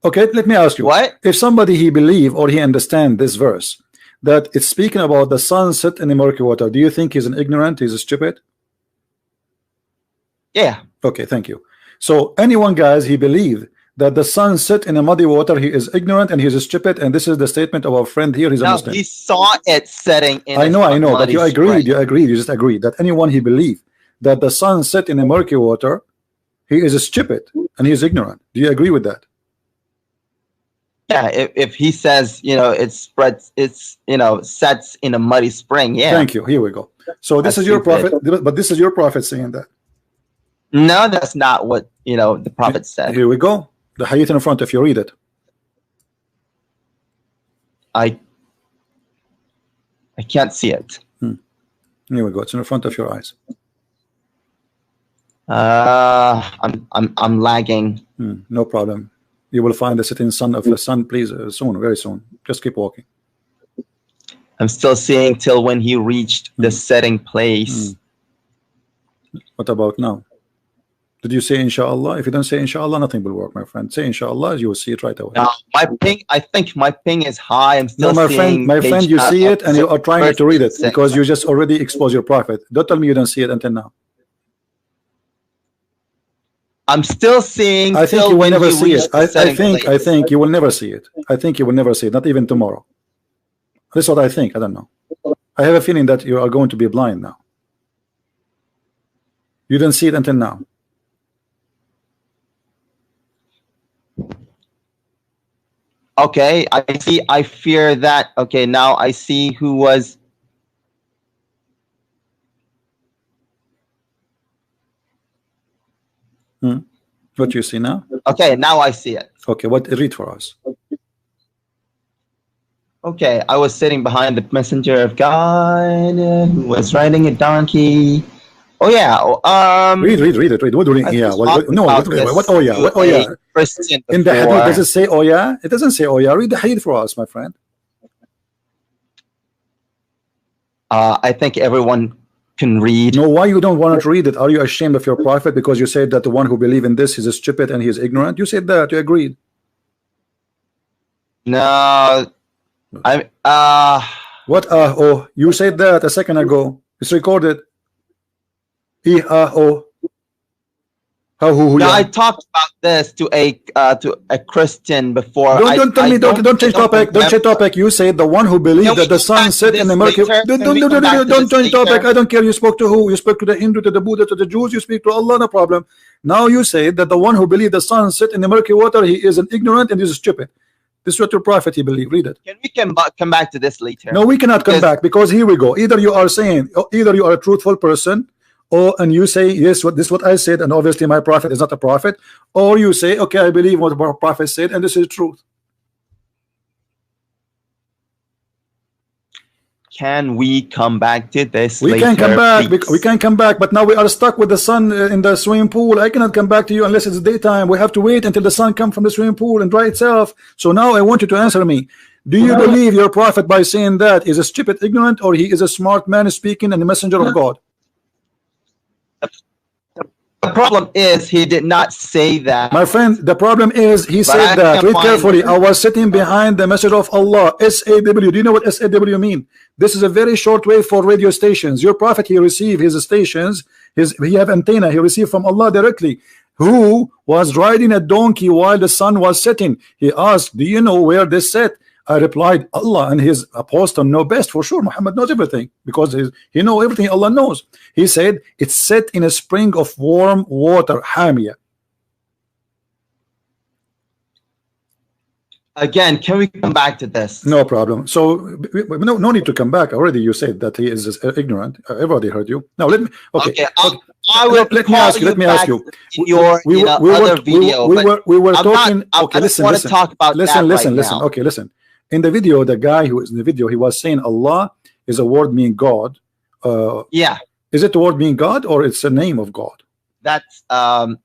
Okay, let me ask you. What? If somebody he believe or he understand this verse that it's speaking about the sun set in the murky water, do you think he's an ignorant? He's a stupid? Yeah. Okay, thank you. So anyone, guys, he believe that the sun set in a muddy water, he is ignorant and he is stupid, and this is the statement of our friend here. He's a Muslim. He saw it setting in I know, but you agreed, you just agreed that anyone he believed that the sun set in a murky water, he is stupid and he is ignorant. Do you agree with that? Yeah, if he says, you know, it spreads, it's, you know, sets in a muddy spring. Yeah. Thank you. Here we go. So this is your prophet, but this is your prophet saying that. No, that's not what, you know, the prophet said. Here we go. The hadith in front of you. Read it. I can't see it. Here we go. It's in front of your eyes. I'm lagging. No problem. You will find the setting sun of the sun, please, soon, very soon. Just keep walking. I'm still seeing till when he reached the setting place. What about now? Did you say inshallah? If you don't say inshallah, nothing will work, my friend. Say inshallah, you will see it right away. My ping, I think my ping is high. I'm still seeing my friend, you see it and you are trying to read it because you just already exposed your prophet. Don't tell me you don't see it until now. I'm still seeing. I think you will never see it. I think you will never see it. I think you will never see it, not even tomorrow. That's what I think. I don't know. I have a feeling that you are going to be blind now. You didn't see it until now. Okay, I see. I fear that. Okay, now I see who was. What do you see now? Okay, now I see it. Okay, what read for us? Okay, I was sitting behind the messenger of God who was riding a donkey. Oh yeah. Read it. What do you? Yeah. What? No. What? Oh yeah. What? Oh yeah. In the hadith, does it say oh yeah? It doesn't say oh yeah. Read the hadith for us, my friend. I think everyone can read. No, why you don't want to read it? Are you ashamed of your prophet because you said that the one who believes in this is a stupid and he is ignorant? You said that. You agreed. No. I'm What? Oh, you said that a second ago. It's recorded. Oh. No, I talked about this to a Christian before. Don't tell me. Don't change topic. Don't change topic. You said the one who believed that the sun set in the mercury. Don't change topic. I don't care. You spoke to who? You spoke to the Hindu, to the Buddha, to the Jews. You speak to Allah. No problem. Now you say that the one who believed the sun set in the murky water, he is an ignorant and he is stupid. This is what your prophet he believed. Read it. Can we come back to this later? No, we cannot come back because here we go. Either you are saying, either you are a truthful person. And you say yes, this is what I said, and obviously my prophet is not a prophet, or you say okay, I believe what the prophet said, and this is truth. Can we come back to this? We can come back. We can come back, but now we are stuck with the sun in the swimming pool. I cannot come back to you unless it's daytime. We have to wait until the sun comes from the swimming pool and dry itself. So now I want you to answer me. Do you believe your prophet by saying that is a stupid, ignorant, or he is a smart man speaking and the messenger of God? The problem is he did not say that. My friend, the problem is he said that. Read carefully. I was sitting behind the message of Allah. SAW. Do you know what SAW mean? This is a very short way for radio stations. Your prophet, he received his stations, he have antenna, he received from Allah directly. Who was riding a donkey while the sun was setting? He asked, do you know where this set? I replied, Allah and his apostle know best. For sure, Muhammad knows everything because he knows everything Allah knows. He said, it's set in a spring of warm water, Hamia. Again, can we come back to this? No problem. So no need to come back. Already you said that he is ignorant. Everybody heard you. Now let me. Okay. I will. Let me ask you. Let me ask you. We were talking. Okay, listen. Listen. Okay, listen. In the video, the guy who is in the video, he was saying Allah is a word meaning God. Yeah. Is it the word meaning God or it's a name of God? That's the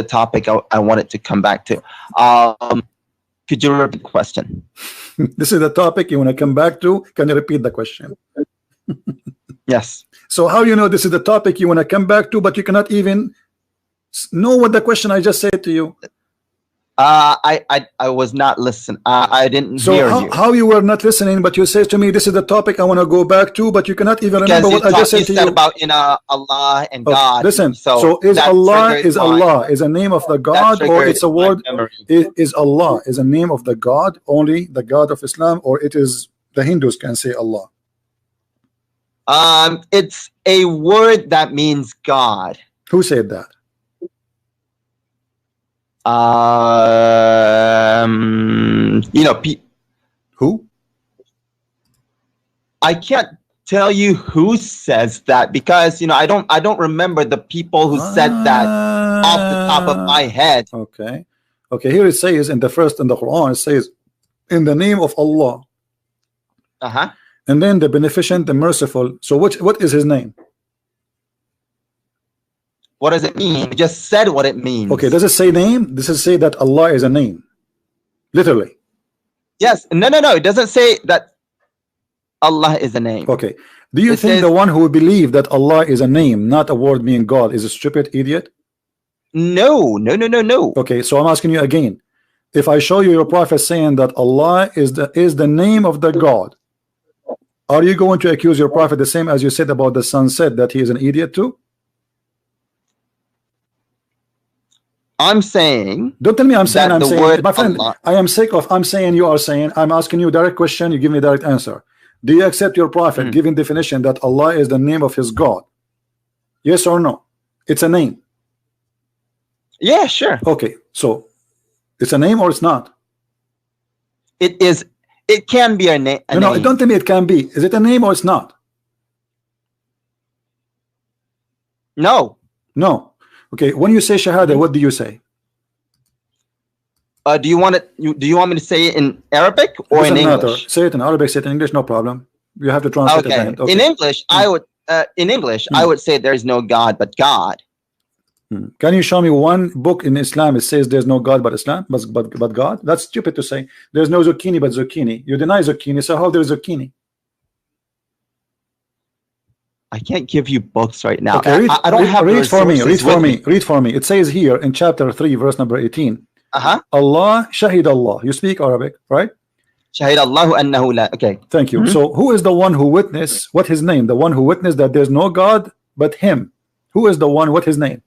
topic I wanted to come back to. Could you repeat the question? This is the topic you want to come back to. Can you repeat the question? Yes. So how you know this is the topic you want to come back to, but you cannot even know what the question I just said to you? I was not listening. I didn't hear you. How you were not listening, but you say to me, this is the topic I want to go back to, but you cannot even remember what I just said to you. About Allah and God. Listen, so is Allah is a name of the God, or it's a word? Is Allah is a name of the God, only the God of Islam, or it is the Hindus can say Allah? It's a word that means God. Who said that? You know, who? I can't tell you who says that, because you know I don't remember the people who said that off the top of my head. Okay, here it says in the Quran, it says in the name of Allah. And then the beneficent, the merciful. So what is his name? What does it mean? You just said what it means. Okay, does it say name? Does it say that Allah is a name? Literally. Yes. No. It doesn't say that Allah is a name. Okay. Do you think the one who believe that Allah is a name, not a word meaning God, is a stupid idiot? No. Okay, so I'm asking you again. If I show you your prophet saying that Allah is the name of the God, are you going to accuse your prophet the same as you said about the sunset, that he is an idiot too? I'm saying. Don't tell me I'm saying. I'm saying, my friend. Allah. I am sick of. I'm saying you are saying. I'm asking you a direct question. You give me a direct answer. Do you accept your prophet giving definition that Allah is the name of his God? Yes or no? It's a name. Yeah, sure. Okay, so it's a name or it's not? It is. It can be a name. No, don't tell me it can be. Is it a name or it's not? No. Okay, when you say shahada, what do you say? Do you want me to say it in Arabic or in English? Matter. Say it in Arabic, say it in English, no problem. You have to translate it. Okay. In English, I would say there is no God but God. Can you show me one book in Islam it says there's no God but Islam, but God? That's stupid to say. There's no zucchini but zucchini. You deny zucchini, so how there is zucchini? I can't give you books right now. Okay, I don't have. Read for me. It says here in chapter 3, verse number 18. Allah, Shahid Allah. You speak Arabic, right? Shahid Allahu annahu la. Okay. Thank you. So who is the one who witnessed? What his name? The one who witnessed that there's no God but him. Who is the one? What his name?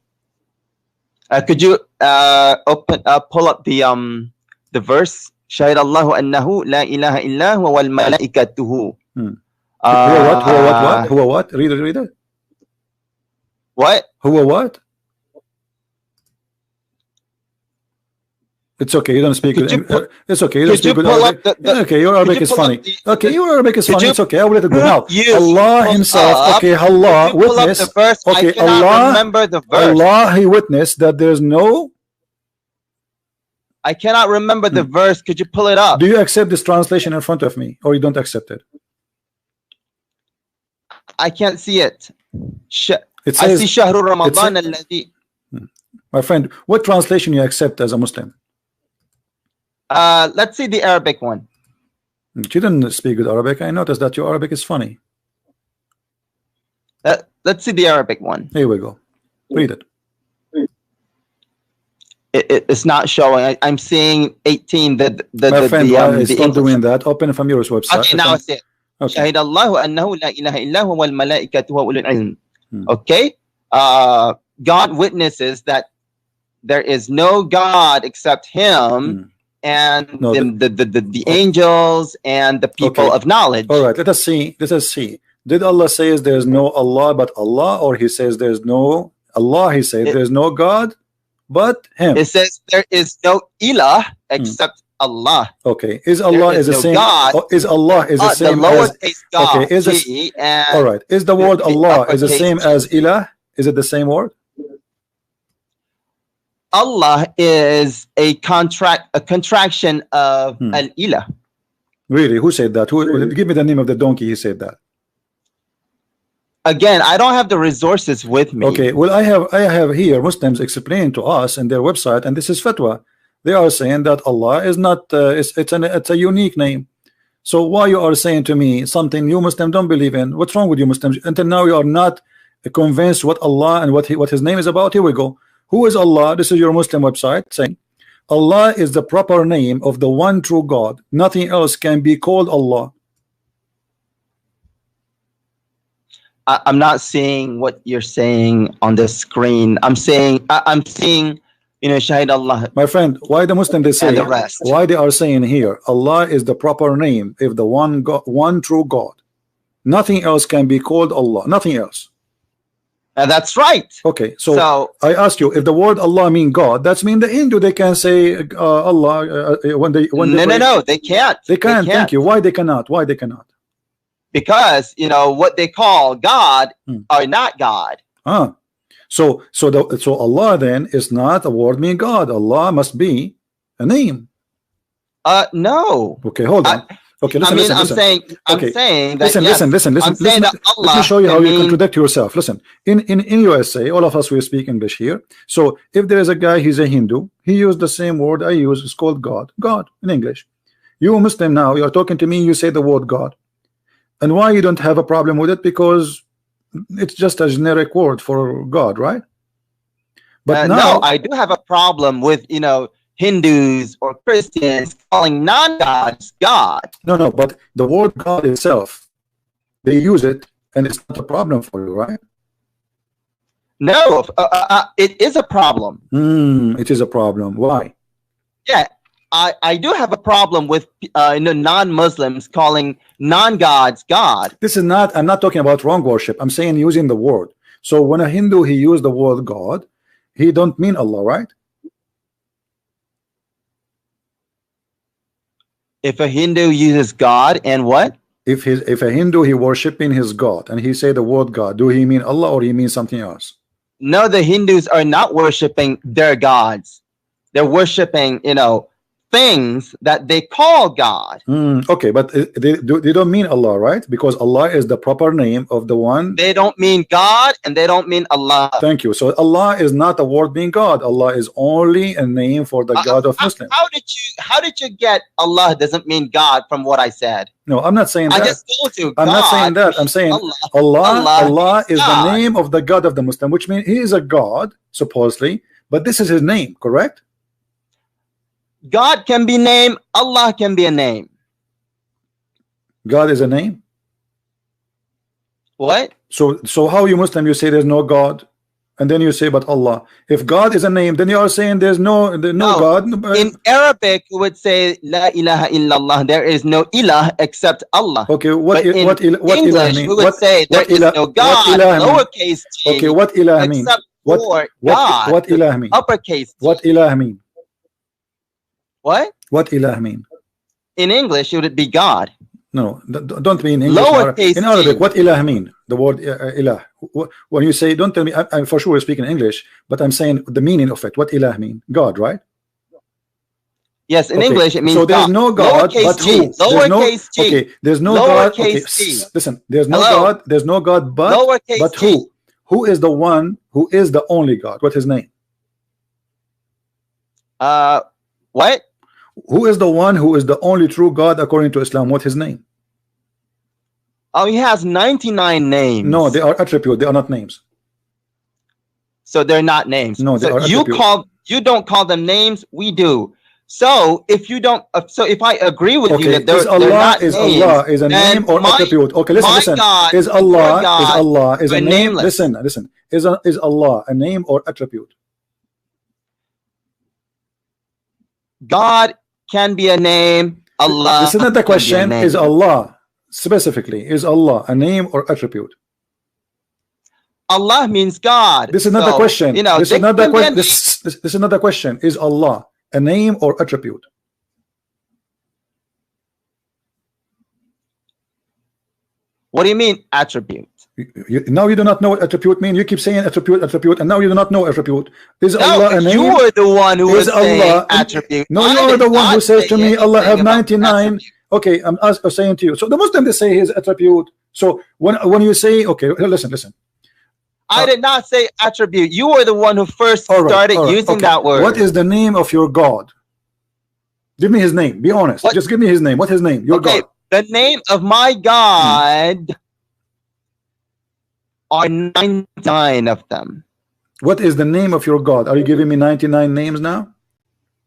Could you pull up the verse? Shahid Allahu annahu la ilaha illa huwa wal malaikatuhu. Who what? Read it. What? Who what? It's okay. You don't speak. It's okay. You don't speak with Arabic. Okay, your Arabic is funny. Okay, your Arabic is funny. It's okay. I will let it go now. Allah Himself. Okay, Allah witnessed. Okay, Allah. Remember the verse. Allah, He witnessed that there's no. I cannot remember the verse. Could you pull it up? Do you accept this translation in front of me, or you don't accept it? I can't see it. It says, I see Shahru Ramadan alladhi. My friend, what translation you accept as a Muslim? Let's see the Arabic one. You didn't speak good Arabic. I noticed that your Arabic is funny. Let's see the Arabic one. Here we go. Read it. It's not showing. I'm seeing 18. My friend, stop doing that. Open from your website. Okay, now I see it. شهد الله أنه لا إله إلا هو والملائكة وأولو العلم. Okay, God witnesses that there is no God except Him, and the angels and the people of knowledge. All right, let us see. Did Allah say there's no Allah but Allah, or He says there's no Allah? He says there's no God but Him. It says there is no ilah except Allah. Okay, is Allah is the same? God, is Allah is the same as God? Okay, all right. Is the word Allah is the same as ilah? Is it the same word? Allah is a contraction of al-ilah. Really? Who said that? Who? Give me the name of the donkey. He said that. Again, I don't have the resources with me. Okay. Well, I have here Muslims explain to us in their website, and this is fatwa. They are saying that Allah is not. It's a unique name. So why you are saying to me something you Muslims don't believe in? What's wrong with you Muslims? Until now you are not convinced what Allah and what His name is about. Here we go. Who is Allah? This is your Muslim website saying, Allah is the proper name of the one true God. Nothing else can be called Allah. I'm not seeing what you're saying on the screen. I'm seeing, you know, Shahid Allah. My friend, why the Muslim they say, and the rest. why they are saying here, Allah is the proper name of the one God, one true God. Nothing else can be called Allah. Nothing else. That's right. Okay, so I ask you, if the word Allah mean God, that's mean the Hindu they can say Allah when they no, they can't. They can't. Thank you. Why they cannot? Why they cannot? Because you know what they call God are not God. So Allah then is not a word mean God. Allah must be a name. No. Okay, hold on. Okay, listen, listen. I'm saying that. Listen. Let me show you how you contradict yourself. Listen, in USA, all of us we speak English here. So if there is a guy, he's a Hindu, he used the same word I use. It's called God. God in English. You Muslim now, you're talking to me. You say the word God, and why you don't have a problem with it? Because it's just a generic word for God, right? But now, no, I do have a problem with Hindus or Christians calling non-gods God. No, but the word God itself, they use it, and it's not a problem for you, right? No, it is a problem. It is a problem. Why? Yeah, I do have a problem with non-Muslims calling non-gods God. This is not. I'm not talking about wrong worship. I'm saying using the word. So when a Hindu he used the word God, he don't mean Allah, right? If a Hindu uses God and what? If a Hindu he worshiping his God and he say the word God, do he mean Allah or he means something else? No, the Hindus are not worshiping their gods. They're worshiping, things that they call God. Okay, but they don't mean Allah, right? Because Allah is the proper name of the one. They don't mean God and they don't mean Allah. Thank you. So Allah is not a word mean God. Allah is only a name for the God of Muslims. How did you get Allah doesn't mean God from what I said? No, I'm not saying that. I just told you. I'm not saying that. I'm saying Allah is the name of the God of the Muslim, which means he is a God supposedly, but this is his name, correct? God can be named, Allah can be a name. God is a name? What? So how you Muslim, you say there's no God, and then you say but Allah. If God is a name, then you are saying there's no God. In Arabic, we would say La ilaha illallah. There is no ilah except Allah. Okay, what English, ilah mean? We would say there is no God, lowercase g. Okay, what ilah mean? What ilah mean? Uppercase g. What ilah mean? What? What ilah mean? In English, it would be God. No, don't mean in English. Lowercase in Arabic, what ilah mean? The word ilah. When you say, don't tell me, I'm for sure speaking English, but I'm saying the meaning of it. What ilah mean? God, right? Yes, in English it means so there's no God, lowercase but who? Lowercase g. Okay, there's no God. Okay, listen, there's no God. There's no God, but who? Who is the one who is the only God? What's his name? What? Who is the one who is the only true God according to Islam? What's his name? Oh, he has 99 names. No, they are attributes. They are not names. So they're not names. No, they are attributes. You don't call them names. We do. So if you don't, if I agree with you that they're not names, Allah is a name or attribute. Okay, listen. Is Allah is a name? Listen. Is Allah a name or attribute? God can be a name. Allah. This is not the question. Is Allah specifically? Is Allah a name or attribute? Allah means God. This is not the question. This is not the question. This is not the question. Is Allah a name or attribute? What do you mean attribute? Now you do not know what attribute mean. You keep saying attribute, and now you do not know attribute. Is Allah a name? You were the one who was saying attribute. No, you are the one who says to me, Allah have 99. Okay, I'm saying to you. So the Muslim they say his attribute. So when you say, okay, listen. I did not say attribute. You were the one who first started using that word. What is the name of your God? Give me his name. Be honest. Just give me his name. What's his name? Your God. The name of my God are 99 of them. What is the name of your God? Are you giving me 99 names now?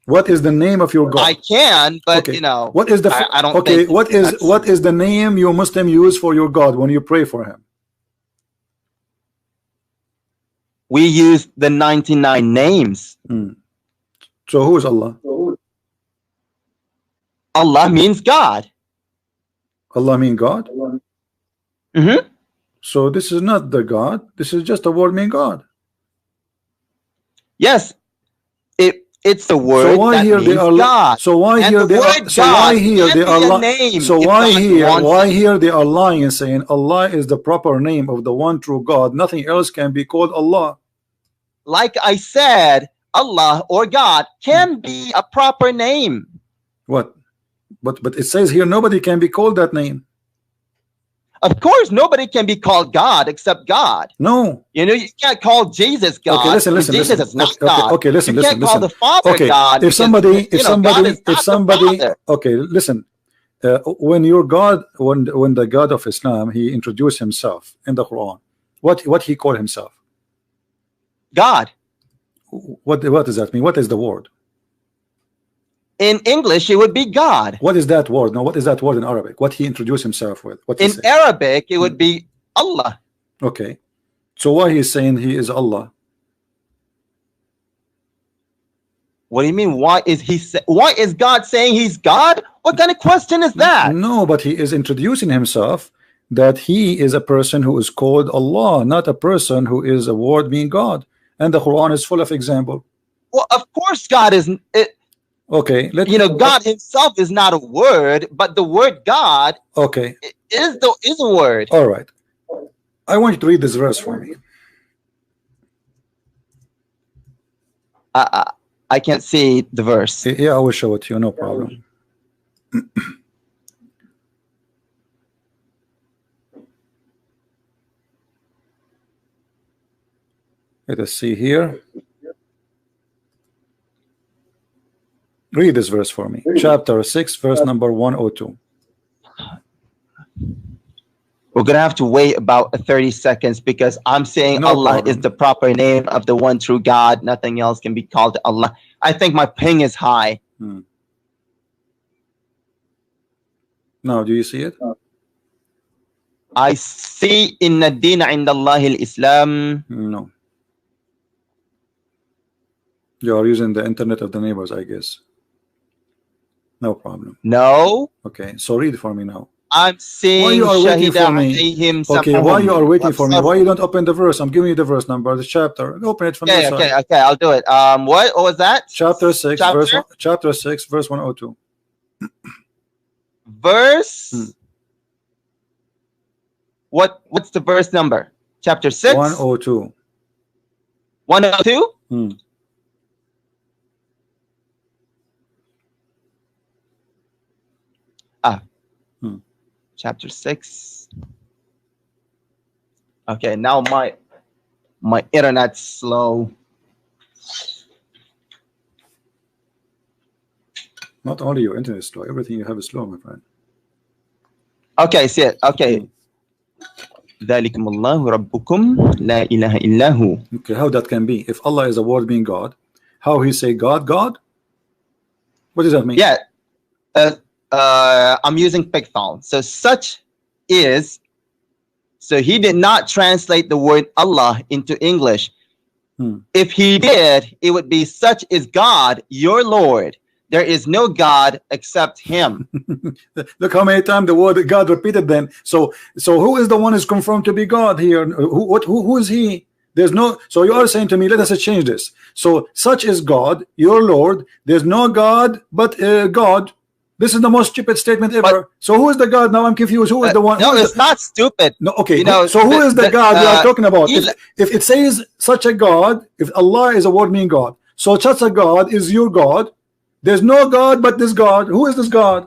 What is the name of your God? I can, but okay. you know, what is the I don't. Okay, think what is the name you Muslim use for your God when you pray for him? We use the 99 names. So who is Allah? Allah means God. Allah means God? So this is not the God. This is just a word meaning God. Yes, it's the word. So why that here they means are? God. So why And here the they word are? So why God here they can are? be a name So if why God here? wants Why it. here they are lying and saying Allah is the proper name of the one true God? Nothing else can be called Allah. Like I said, Allah or God can be a proper name. What? But it says here nobody can be called that name. Of course, nobody can be called God except God. No. You know, you can't call Jesus God. Okay, listen. Jesus is not okay, God. Okay, listen. You can't call the Father okay, God. If somebody, God okay, listen. When your God, when the God of Islam, he introduced himself in the Quran, what he called himself? God. What does that mean? What is the word? In English, it would be God. What is that word? No, what is that word in Arabic? What he introduced himself with? What in Arabic, it would be Allah. Okay, so why he's saying he is Allah? What do you mean? Why is God saying he's God? What kind of question is that? No, but he is introducing himself that he is a person who is called Allah, not a person who is a word meaning God. And the Quran is full of example. Well, of course, God is. Okay, God himself is not a word, but the word God is a word. All right. I want you to read this verse for me. I can't see the verse. Yeah, I will show it to you, no problem. Let us see here. Read this verse for me. Chapter 6, verse number 102. We're going to have to wait about 30 seconds because I'm saying Allah is the proper name of the one true God. Nothing else can be called Allah. I think my ping is high. Now, do you see it? I see inna dina indallahi al-Islam. No. You are using the internet of the neighbors, I guess. No problem. No. Okay, so read for me now. I'm saying why you are waiting for me? Okay, why you are waiting for me? Why you don't open the verse? I'm giving you the verse number, the chapter. Open it from the side. Okay, I'll do it. What was that? Chapter 6, chapter 6, verse 102. Verse. What's the verse number? Chapter 6. 102. 102. Chapter 6. Okay, now my internet's slow. Not only your internet is slow, everything you have is slow, my friend. Okay, see it. Okay. ذَلِكُمُ اللَّهُ رَبُّكُمْ لَا إِلَهَ إِلَّا هُ. Okay, how that can be? If Allah is a word being God, how he say God? What does that mean? Yeah. I'm using Picthon. So such is. So he did not translate the word Allah into English. If he did, it would be such is God, your Lord. There is no God except him. Look how many times the word God repeated then. So who is the one who's confirmed to be God here? Who is he? There's no. So you are saying to me, let us change this. So such is God, your Lord. There's no God but God. This is the most stupid statement ever. So who is the God? Now I'm confused. Who is the one? No, it's not stupid. No, okay. So who is the God we are talking about? If it says such a God, if Allah is a word meaning God, so such a God is your God. There's no God but this God. Who is this God?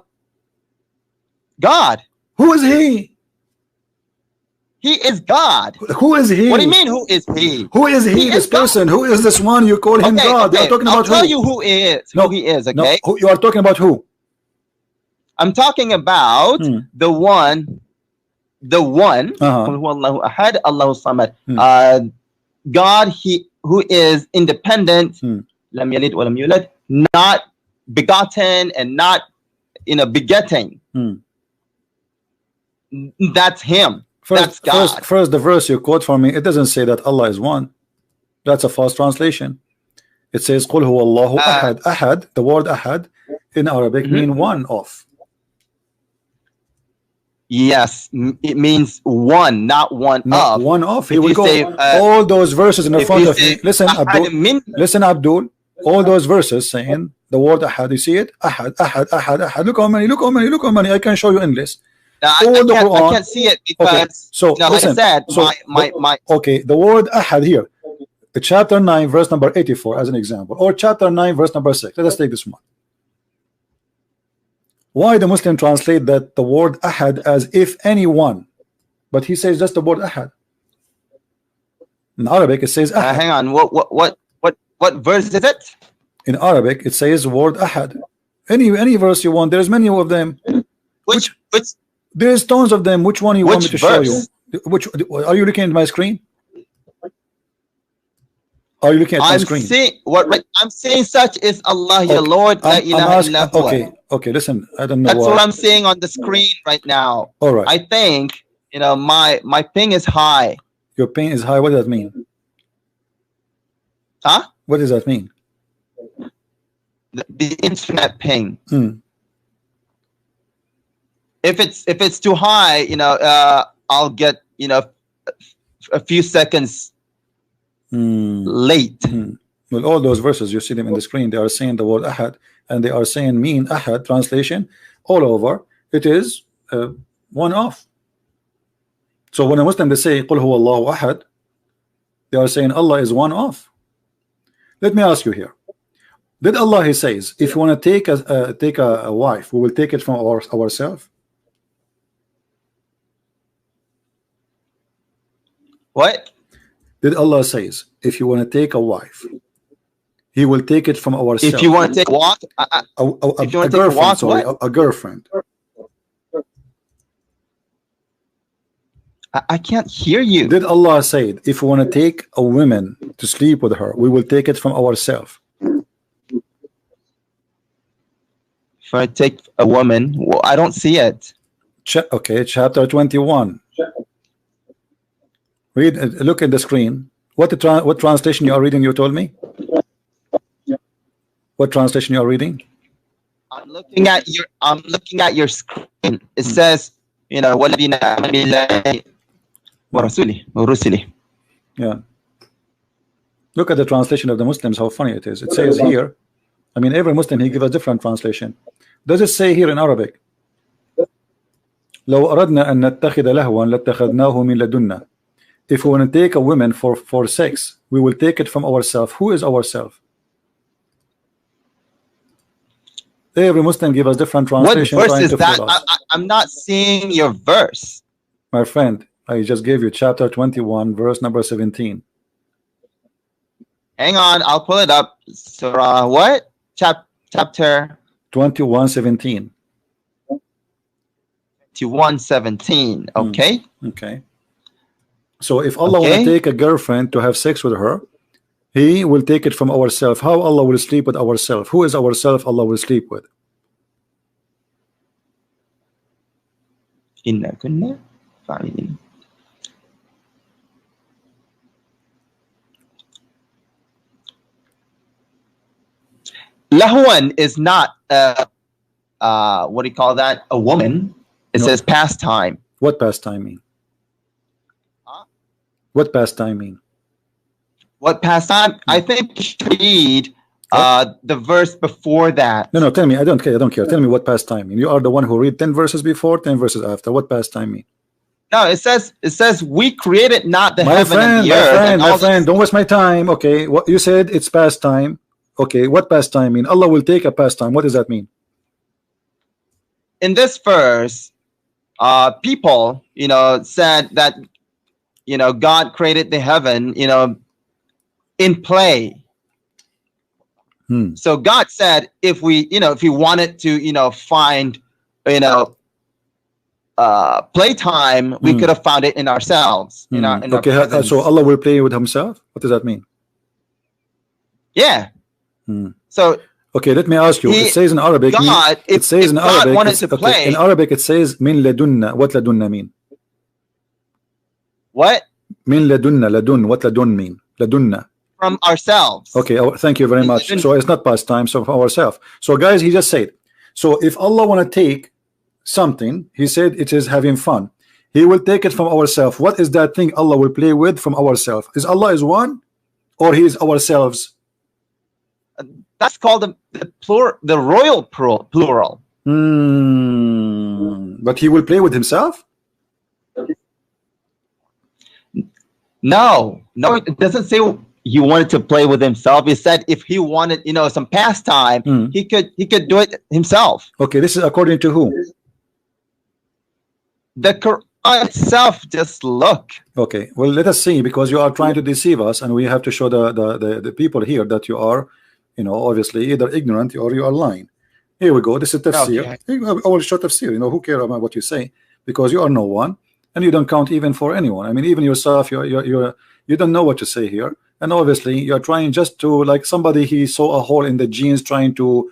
God. Who is he? He is God. Who is he? What do you mean, who is he? Who is he, this person? Who is this one you call him God? Okay. You are talking about I'll tell you who is. No, who he is, okay? No, you are talking about who? I'm talking about the one. God, he who is independent, lam yalid wa lam yulad, not begotten and not, begetting. That's him. That's God. First, the verse you quote for me, it doesn't say that Allah is one. That's a false translation. It says قُلْ هُوَ اللَّهُ أَحَدٌ. Ahad, the word ahad in Arabic mean one of. Yes, it means one, not one not of. One of. He will go say, all those verses in the front of me. Listen, Abdul. Listen, Abdul. All those verses saying the word ahad. You see it? Ahad, ahad, ahad, ahad. Look how many. Look how many. Look how many. I can show you endless. I can't see it because, okay. So listen, like I said, okay, the word ahad here, chapter 9, verse number 84, as an example, or chapter 9, verse number 6. Let us take this one. Why the Muslim translate that the word ahad as if anyone, but he says just the word ahad. In Arabic, it says ahad. Hang on, what verse is it? In Arabic, it says word ahad. Any verse you want. There's many of them. Which there's tons of them. Which one you want me to show you? Which are you looking at my screen? Are you looking at my screen? I'm saying such is Allah, your Lord. Okay, listen. I don't know. That's what I'm saying on the screen right now. All right. I think my ping is high. Your ping is high. What does that mean? Huh? What does that mean? The internet ping. If it's too high, I'll get a few seconds late. Well, all those verses you see them in the screen, they are saying the word ahad, and they are saying mean ahad translation all over. It is one of. So when a Muslim they say قُلْ هُوَ اللَّهُ أَحَدٌ, they are saying Allah is one of. Let me ask you here. Did Allah, he says, if you want to take a wife, we will take it from ourselves? What? Did Allah says, if you want to take a wife, He will take it from ourselves. If you want to take a walk, a girlfriend. I can't hear you. Did Allah say, if we want to take a woman to sleep with her, we will take it from ourselves? If I take a woman, well, I don't see it. Okay, chapter 21. Read. Look at the screen. What translation you are reading? You told me. What translation you are reading? I'm looking at your screen. It says, وَالَّذِينَ آمَنُوا بِاللَّهِ وَرُسُلِهِ. Yeah. Look at the translation of the Muslims. How funny it is. It says here. I mean, every Muslim he gives a different translation. Does it say here in Arabic? لو أردنا أن نتخذ لهوا لاتخذناه من لدنا. If we want to take a woman for sex, we will take it from ourselves. Who is ourselves? Every Muslim give us different translation. What verse is that? I'm not seeing your verse. My friend, I just gave you chapter 21, verse number 17. Hang on, I'll pull it up. Surah what? Chapter 21:17. 21:17. Okay. Okay. So if Allah want to take a girlfriend to have sex with her, He will take it from ourselves. How Allah will sleep with ourselves? Who is ourselves Allah will sleep with? Inna kunna fa'ilin. Lahwan is not what do you call that? A woman. It says pastime. What pastime mean? Huh? What pastime mean? What pastime? I think you should read the verse before that. No, tell me. I don't care. Tell me what pastime mean. You are the one who read 10 verses before, 10 verses after. What pastime mean? No, it says we created not the heaven and the earth. My friend, don't waste my time. Okay, what you said it's pastime. Okay, what pastime mean? Allah will take a pastime. What does that mean? In this verse, people, said that, God created the heaven, in play. So God said, if we wanted to, find, playtime, we could have found it in ourselves. Okay, so Allah will play with Himself. What does that mean? Yeah. So Okay, let me ask you. It says in Arabic. God, it says in God Arabic. wanted to play. In Arabic, it says min ladunna. What ladunna mean? What? Min ladunna. Ladun. What ladun mean? Ladunna. From ourselves. Okay. Oh, thank you very much. So it's not past time. So from ourselves. So guys, he just said. So if Allah want to take something, he said it is having fun. He will take it from ourselves. What is that thing Allah will play with from ourselves? Is Allah is one, or He is ourselves? That's called the royal plural. But He will play with Himself? No, it doesn't say He wanted to play with Himself. He said if He wanted, some pastime, He could do it Himself. Okay, this is according to who? The Quran itself. Just look. Okay, well, let us see, because you are trying to deceive us, and we have to show the people here that you are, obviously either ignorant or you are lying. Here we go. This is tafsir. Okay. I will show tafsir. Who cares about what you say, because you are no one, and you don't count even for anyone. I mean, even yourself, you don't know what to say here, and obviously you are trying just to, like somebody, he saw a hole in the jeans, trying to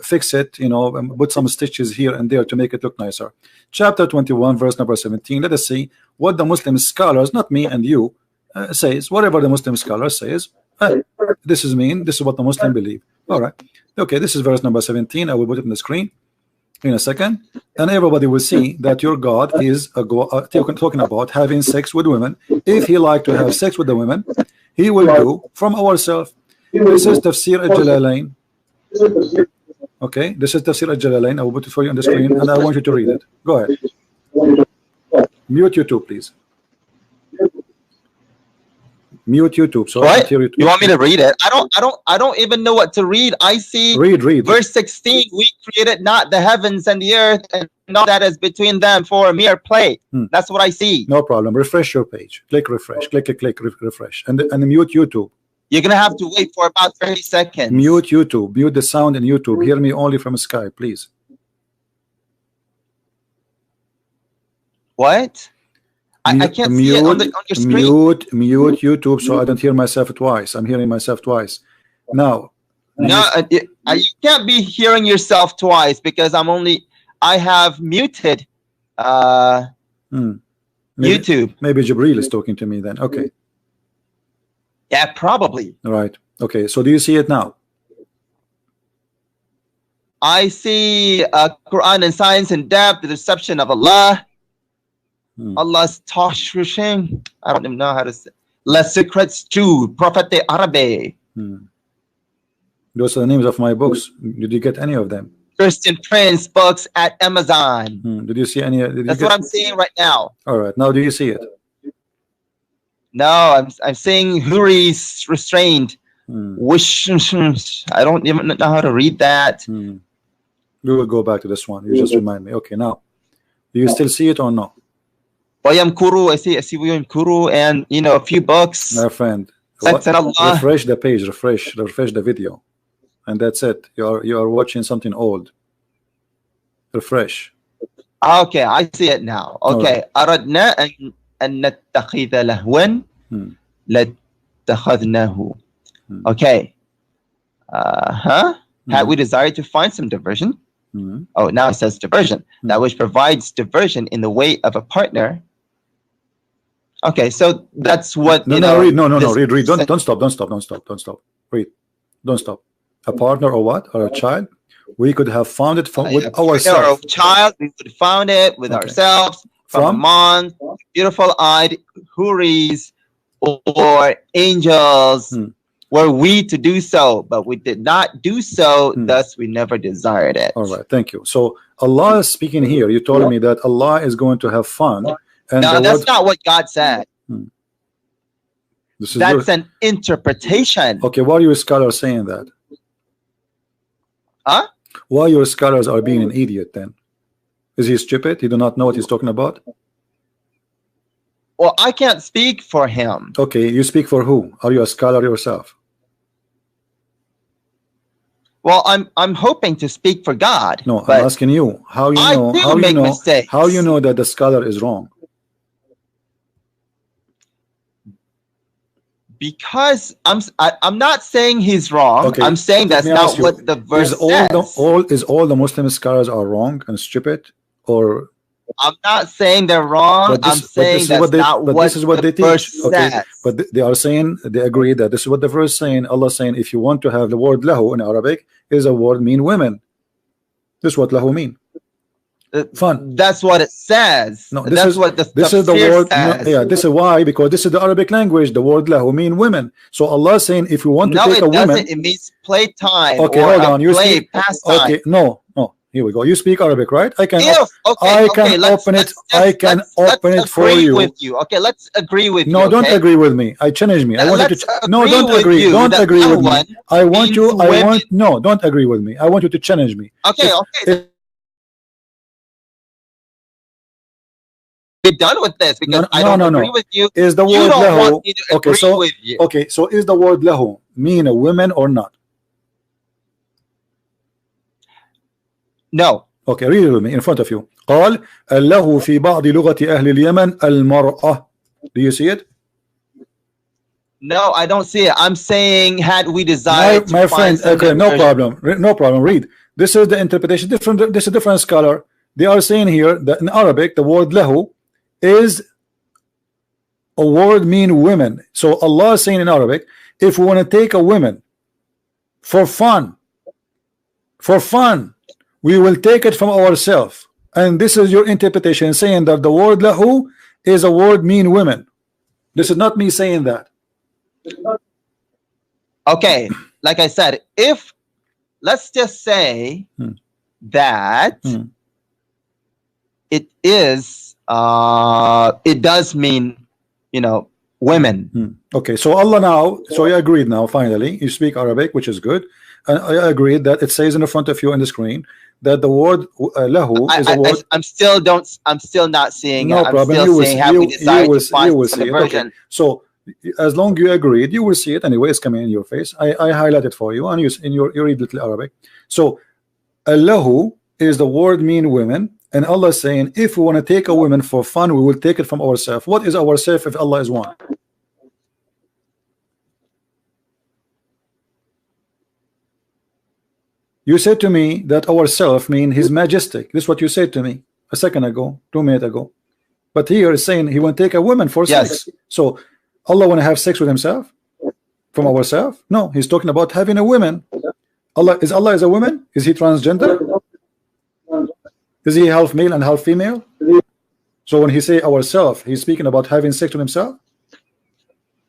fix it, and put some stitches here and there to make it look nicer. Chapter 21, verse number 17. Let us see what the Muslim scholars, not me and you, says. Whatever the Muslim scholar says, this is what the Muslim believe. All right. Okay, this is verse number 17. I will put it on the screen in a second, and everybody will see that your God is talking about having sex with women. If He like to have sex with the women, He will do from ourselves. This is Tafsir al-Jalalain. Okay, this is Tafsir al-Jalalain. I will put it for you on the screen, and I want you to read it. Go ahead. Mute YouTube, please. Mute YouTube. So what? You want me to read it? I don't even know what to read. I see. Read. Verse 16. We created not the heavens and the earth, and all that is between them for a mere play. That's what I see. No problem. Refresh your page. Click refresh. Click refresh, and mute YouTube. You're gonna have to wait for about 30 seconds. Mute YouTube. Mute the sound in YouTube. Hear me only from Skype, please. What? I can't see it on your screen. Mute YouTube, so I don't hear myself twice. I'm hearing myself twice. Now. No, you can't be hearing yourself twice, because I have muted YouTube. Maybe Jibreel is talking to me then. Okay. Yeah, probably. All right. Okay. So do you see it now? I see Quran and science in depth, the deception of Allah. Allah's Tashrishin. I don't even know how to say. Les Secrets Jude, Prophet Arabe. Those are the names of my books. Did you get any of them? Christian Prince books at Amazon. Did you see any? That's what I'm seeing right now. All right. Now do you see it? No, I'm seeing Huri's restrained. I don't even know how to read that. We will go back to this one. You just remind me. Okay, now do you still see it or no? Wayam Kuru, I see Wayam Kuru, and a few books. My friend, refresh the page, refresh the video, and that's it. You are watching something old. Refresh. Okay, I see it now. Okay, Aradna and nattakhidha lahwan latakhadnahu. Okay. Had we desired to find some diversion? Oh, now it says diversion. That which provides diversion in the way of a partner. Okay, so that's what read. Read. Don't stop. Read. Don't stop. A partner or what? Or a child? We could have found it with ourselves. Or a child, we could have found it with ourselves from among beautiful-eyed Huris or angels. Were we to do so, but we did not do so, thus we never desired it. All right, thank you. So Allah is speaking here. You told me that Allah is going to have fun. And no, that's not what God said. That's an interpretation. Okay, why are your scholars saying that? Huh? Why your scholars are being an idiot then? Is he stupid? He do not know what he's talking about? Well, I can't speak for him. Okay, you speak for who? Are you a scholar yourself? Well, I'm hoping to speak for God. No, I'm asking you. How you know that the scholar is wrong? Because I'm not saying he's wrong. Okay. I'm saying that's not what the verse says. Is all the Muslim scholars are wrong and stupid, or? I'm not saying they're wrong. I'm saying that's not what the verse says. But they are saying, they agree that this is what the verse saying. Allah saying, if you want to have the word lahu in Arabic, is a word mean women. This is what lahu mean. Fun. That's what it says. No, this is what this is the word. No, yeah, this is why, because this is the Arabic language. The word lahu mean women. So Allah is saying, if you want to take a woman, it means playtime. Okay, or hold on. You speak. pastime. Okay, no. Here we go. You speak Arabic, right? I can. I can open it. I can open it for you. Okay, let's agree with you. No, don't agree with me. I challenge me. I want you to. No, don't agree. Don't agree with me. I want you. I want. No, don't agree with me. I want you to challenge me. Okay. We're done with this because I don't agree with you. Is the word lahu? Okay, so is the word lahu mean a women or not? No. Okay, read it with me in front of you. قال له في بعض لغة أهل اليمن المرأة. Do you see it? No, I don't see it. I'm saying, had we desired my friend, okay, no problem. Read. This is the interpretation. This is a different scholar. They are saying here that in Arabic the word lahu is a word mean women. So Allah is saying in Arabic, if we want to take a woman for fun, we will take it from ourselves. And this is your interpretation, saying that the word lahu is a word mean women. This is not me saying that. Okay, like I said, if let's just say that it is it does mean, you know, women. Okay, so Allah now, so you agreed now, finally you speak Arabic, which is good, and I agreed that it says in the front of you on the screen that the word lahu is a word. I'm still not seeing no it. I'm problem. still saying how we decide to find the version. Okay. So as long you agreed, you will see it anyway. It's coming in your face. I highlight it for you, and you read little Arabic. So lahu is the word mean women, and Allah is saying, if we want to take a woman for fun, we will take it from ourselves. What is ourself if Allah is one? You said to me that ourself mean His Majestic. This is what you said to me a second ago, 2 minutes ago. But here is saying He want to take a woman for sex. So Allah want to have sex with Himself from ourselves? No, He's talking about having a woman. Allah is a woman? Is He transgender? Is He half male and half female? So when He say ourself, He's speaking about having sex with Himself?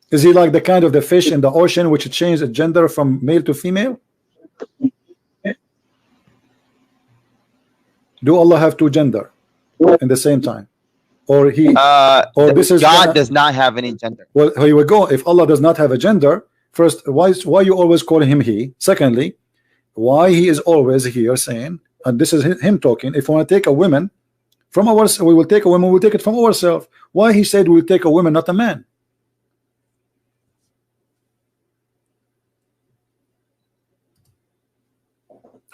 Is He like the kind of the fish in the ocean which changed the gender from male to female? Do Allah have two gender in the same time, or He, or this is God does not have any gender? Well, here we go. If Allah does not have a gender, first, why you always call Him He? Secondly, why He is always here saying, and this is Him talking, if we want to take a woman from ourselves, we will take a woman, we'll take it from ourselves. Why He said we'll take a woman, not a man?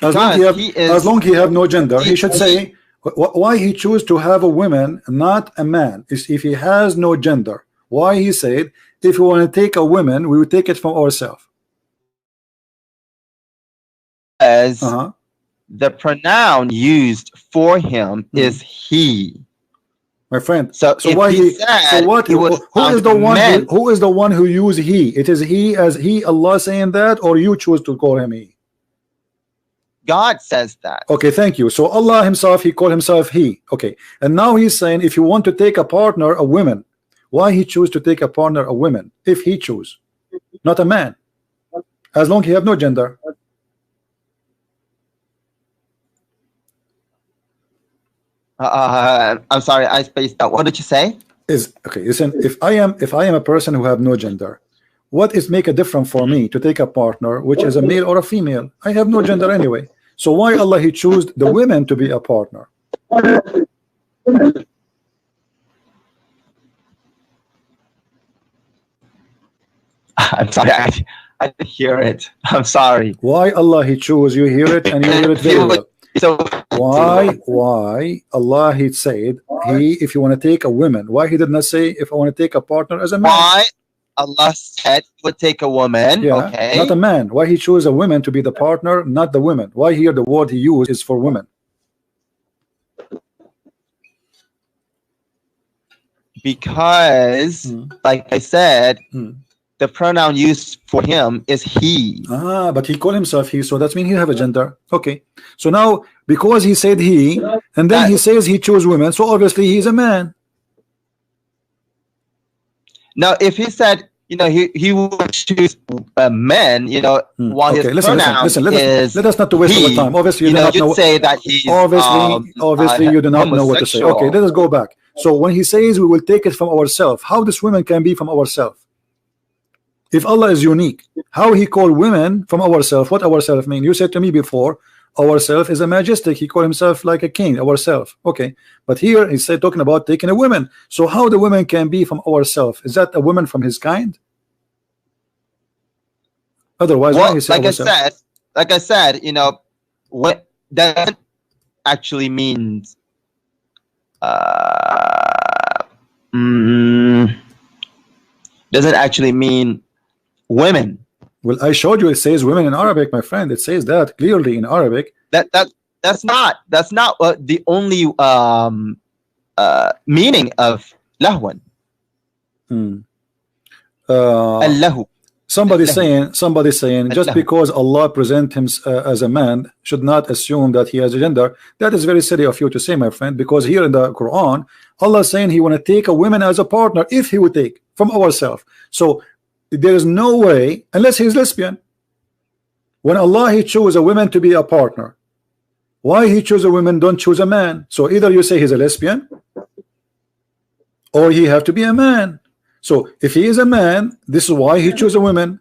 As long he have no gender, he should say why He choose to have a woman, not a man. Is if He has no gender. Why He said if we want to take a woman, we will take it from ourselves. As the pronoun used for Him is He. My friend. So why He? So what? Who is the one? Who is the one who use He? It is He as He. Allah saying that, or you choose to call Him He? God says that. Okay, thank you. So Allah Himself, He called Himself He. Okay, and now He's saying if you want to take a partner, a woman, why He choose to take a partner, a woman, if He choose, not a man, as long He have no gender. I'm sorry, I spaced out. What did you say? Is okay. Listen, if I am a person who have no gender, what is make a difference for me to take a partner which is a male or a female? I have no gender anyway. So why Allah He choose the women to be a partner? I'm sorry, I didn't hear it. I'm sorry. Why Allah He choose? You hear it and you hear it very well. So why Allah He said He if you want to take a woman? Why He did not say if I want to take a partner as a man? Why Allah said he would take a woman. Yeah, okay. not a man. Why he chose a woman to be the partner, not the women? Why here the word he used is for women? Because, like I said, the pronoun used for him is he. Ah, but he called himself he, so that means he have a gender. Okay. So now, because he said he, and then he says he chose women, so obviously he's a man. Now, if he said, you know, he would choose men, you know, while his pronoun is let us not to waste our time. Obviously, you do not know. Say that he's obviously, you do not know what to say. Okay, let us go back. So when he says we will take it from ourselves, how this women can be from ourselves? If Allah is unique, how he called women from ourselves? What ourselves mean? You said to me before, ourself is a majestic. He called himself like a king, ourself. Okay, but here he said talking about taking a woman. So how the woman can be from ourself? Is that a woman from his kind? Otherwise, well, why he said like I said, you know, what that actually means. Doesn't actually mean women. Well, I showed you it says women in Arabic, my friend. It says that clearly in Arabic. That's not the only meaning of lahwan. Allahu. Somebody saying just because Allah present him as a man should not assume that he has a gender. That is very silly of you to say, my friend, because here in the Quran, Allah is saying he want to take a woman as a partner if he would take from ourselves. So there is no way, unless he is lesbian. When Allah he chose a woman to be a partner, why he chose a woman, don't choose a man? So either you say he's a lesbian, or he have to be a man. So if he is a man, this is why he chose a woman.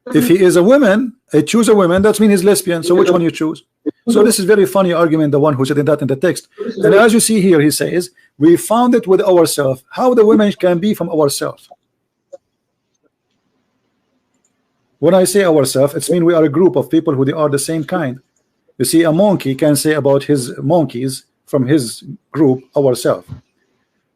If he is a woman, he choose a woman, that means he's lesbian. So which one you choose? So this is very funny argument, the one who said that in the text. And as you see here, he says, we found it with ourselves. How the women can be from ourselves? When I say ourselves, it means we are a group of people who they are the same kind. You see, a monkey can say about his monkeys from his group ourselves,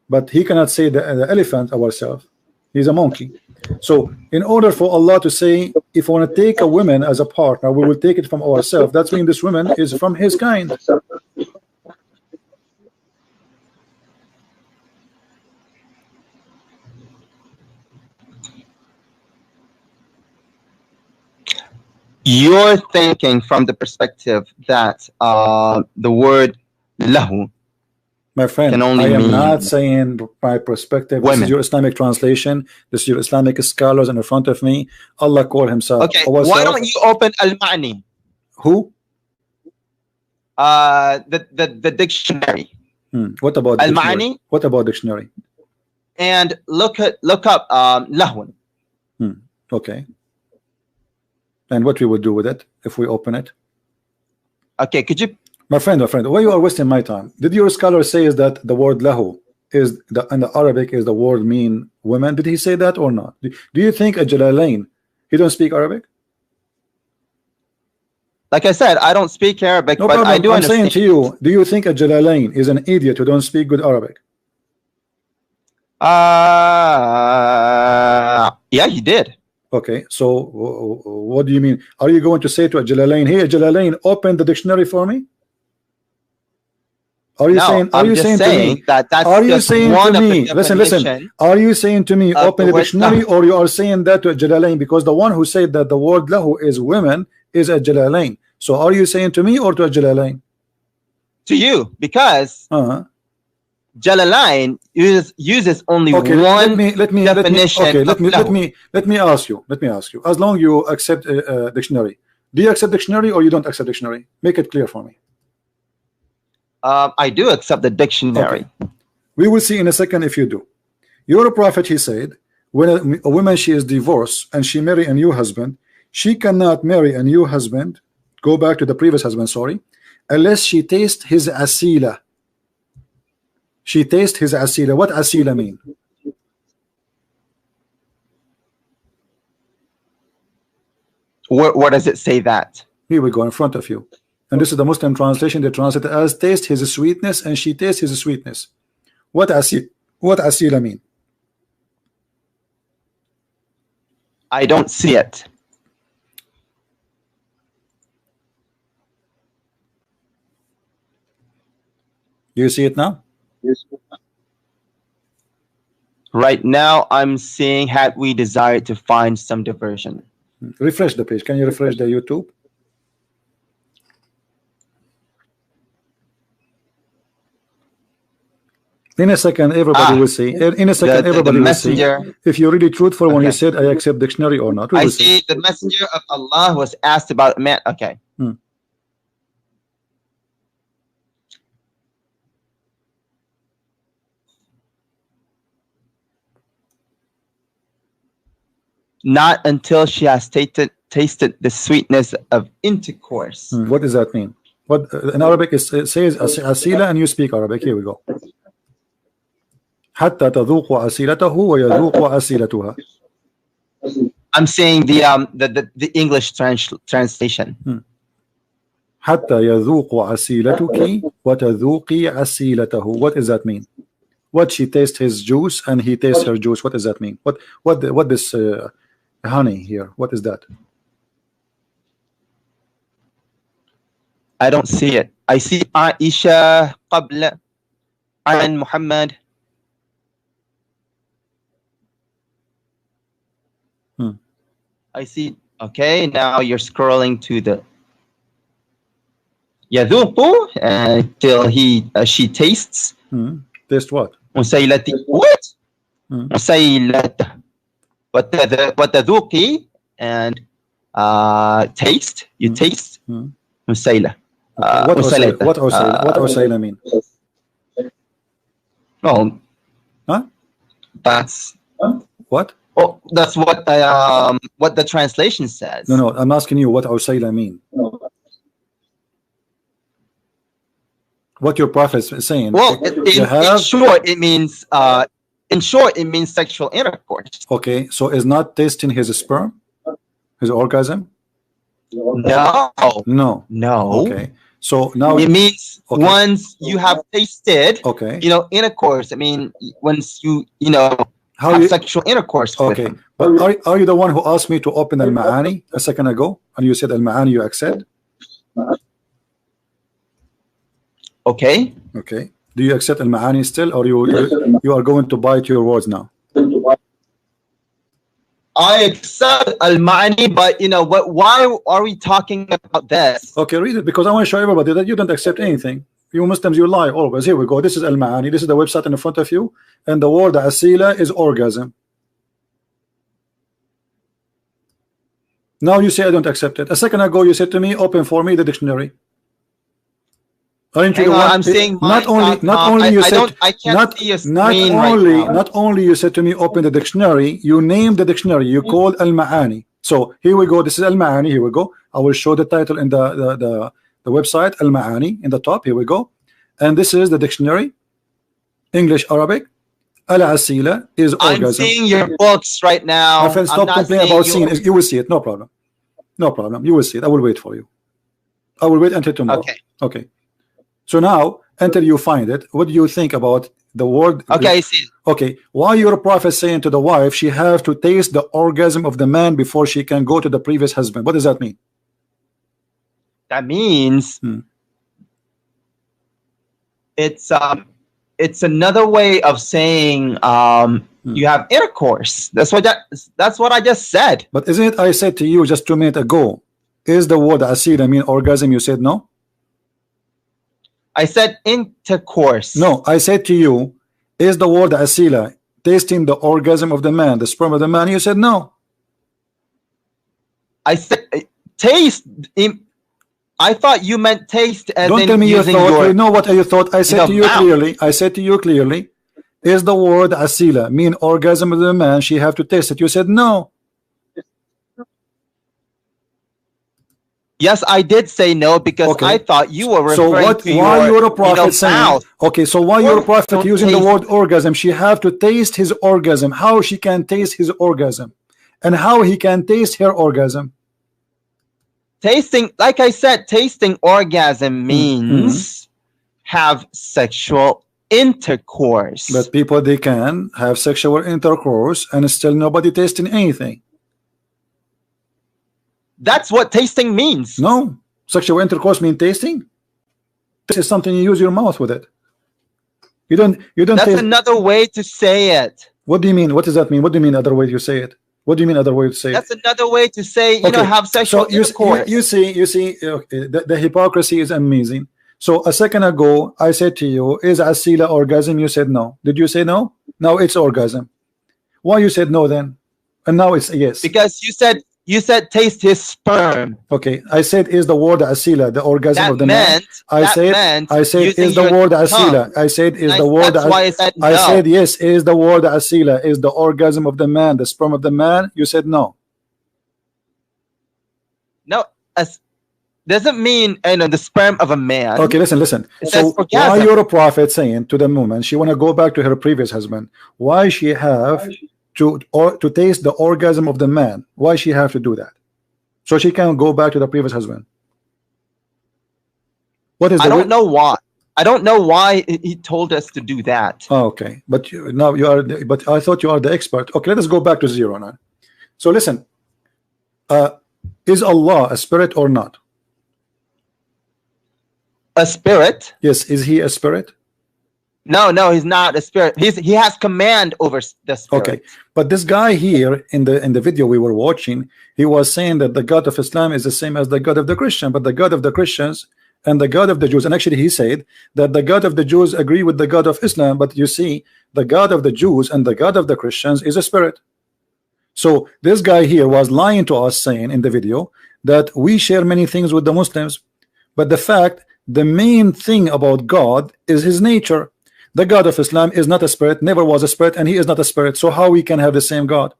but he cannot say the elephant ourselves. He's a monkey. So in order for Allah to say, if we want to take a woman as a partner, we will take it from ourselves. That means this woman is from his kind. You're thinking from the perspective that the word lahu, my friend, I am not saying my perspective. Women. This is your Islamic translation. This is your Islamic scholars in front of me. Allah called himself. Okay, why don't you open al-ma'ni? Who? The dictionary. What about al-ma'ni? What about dictionary? And look up lahun. Okay. And what we would do with it if we open it? Okay, could you? My friend, why you are wasting my time? Did your scholar say is that the word lahu is in the Arabic is the word mean women? Did he say that or not? Do you think a Jalalain, he don't speak Arabic? Like I said, I don't speak Arabic, no but problem. I do understand. I'm saying to you, do you think a Jalalain is an idiot who don't speak good Arabic? Yeah, he did. Okay, so what do you mean? Are you going to say to a Jalalain, hey, Jalalain, open the dictionary for me? Are you saying? Are you saying to me? Are you saying to me? Listen. Are you saying to me, open the dictionary, or you are saying that to a Jalalain? Because the one who said that the word lahu is women is a Jalalain. So are you saying to me or to a Jalalain? To you, because Jalalain uses only one definition. Okay, let me ask you. As long you accept dictionary, do you accept dictionary or you don't accept dictionary? Make it clear for me. I do accept the dictionary. Okay. We will see in a second if you do. Your prophet, he said, when a woman she is divorced and she marry a new husband, she cannot marry a new husband, go back to the previous husband, sorry, unless she tastes his asila. She tastes his asila. What asila mean? Where does it say that? Here we go in front of you. And this is the Muslim translation. They translate it as taste his sweetness, and she tastes his sweetness. What asila mean? I don't see it. You see it now? Right now, I'm seeing had we desired to find some diversion. Refresh the page. Can you refresh the YouTube? In a second, everybody will see. In a second, everybody will see if you're really truthful when you said, I accept dictionary or not. I see the messenger of Allah was asked about man. Okay. Not until she has tasted the sweetness of intercourse. What does that mean? What in Arabic it says asila, and you speak Arabic. Here we go. حتى تذوق عسيلته ويذوق عسيلتها. I'm saying the English translation. حتى يذوق عسيلتك وتذوقي عسيلته. What does that mean? What she tastes his juice and he tastes her juice. What does that mean? What this honey here? What is that? I don't see it. I see Aisha قبل عن Muhammad. I see. Okay, now you're scrolling to the يذوق until she tastes. Taste what? مسيلتي. What? مسيلته. وتذوقي and taste. You taste. مسيلة. What usayla mean? Oh, huh? That's what? Oh, that's what the translation says. No, I'm asking you what usayla mean. What your prophet is saying. Well, in short, it means sexual intercourse. Okay, so is not tasting his sperm, his orgasm? No. Okay, so now it means once you have tasted, intercourse. I mean, once you have sexual intercourse with him. But are you the one who asked me to open al-Ma'ani a second ago, and you said al-Ma'ani you accept? Okay. Do you accept al-Ma'ani still, or you are going to bite your words now? I accept al-Ma'ani, but why are we talking about this? Okay, read it, because I want to show everybody that you don't accept anything. You Muslims, you lie always. Here we go. This is al-Ma'ani. This is the website in front of you, and the word asila is orgasm. Now you say I don't accept it. A second ago you said to me, open for me the dictionary. Aren't you the one? I'm saying not only you said to me open the dictionary, you named the dictionary, you called al-Ma'ani. So here we go. This is al-Ma'ani. Here we go. I will show the title in the website, al-Ma'ani, in the top. Here we go. And this is the dictionary, English, Arabic. Al-Asila is orgasm. I'm seeing your books right now. My friend, stop complaining about seeing it. You will see it. No problem. You will see it. I will wait for you. I will wait until tomorrow. Okay. So now, until you find it, what do you think about the word? Okay, I see it. Okay. Why your prophet saying to the wife she have to taste the orgasm of the man before she can go to the previous husband? What does that mean? That means it's another way of saying you have intercourse. That's what I just said. But isn't it I said to you just 2 minutes ago, is the word asila mean orgasm? You said no. I said intercourse. No, I said to you, is the word asila tasting the orgasm of the man, the sperm of the man? You said no. I said taste. I thought you meant taste as don't in tell me you thought. You know what you thought? I said to you mouth. clearly. Is the word asila mean orgasm of the man? She have to taste it. You said no. Yes, I did say no because I thought you were referring to your prophet saying, mouth. Okay, so why your prophet using the word orgasm? She have to taste his orgasm. How she can taste his orgasm, and how he can taste her orgasm? Tasting, like I said, tasting orgasm means have sexual intercourse. But people, they can have sexual intercourse and still nobody tasting anything. That's what tasting means. No, sexual intercourse means tasting. This is something you use your mouth with it. You don't. That's taste. another way to say it. What do you mean? What does that mean? What do you mean other way you say it? What do you mean other way to say That's it? another way to say, you know, have sexual intercourse. You see, okay, the hypocrisy is amazing. So a second ago, I said to you, is asila orgasm? You said no. Did you say no? Now it's orgasm. Why you said no then? And now it's yes. Because you said taste his sperm. Okay, I said is the word asila, the orgasm That of the man. I said is the word asila. I said is the word. That's why I said no. I said yes, is the word asila, is the orgasm of the man, the sperm of the man. You said no. No, doesn't mean, you know, the sperm of a man. Okay, listen. So why you're a prophet saying to the woman she want to go back to her previous husband? Why she have to taste the orgasm of the man? Why she have to do that? So she can go back to the previous husband. What is? I don't know why. I don't know why he told us to do that. Oh, okay, but now you are. But I thought you are the expert. Okay, let us go back to zero now. So listen, is Allah a spirit or not? A spirit? Yes. Is he a spirit? No, he's not a spirit. He has command over the spirit. Okay, but this guy here in the video we were watching, he was saying that the God of Islam is the same as the God of the Christian, but the God of the Christians and the God of the Jews, and actually he said that the God of the Jews agree with the God of Islam, but you see, the God of the Jews and the God of the Christians is a spirit. So this guy here was lying to us, saying in the video that we share many things with the Muslims, but the fact, the main thing about God is his nature. The God of Islam is not a spirit, never was a spirit, and he is not a spirit. So how we can have the same God?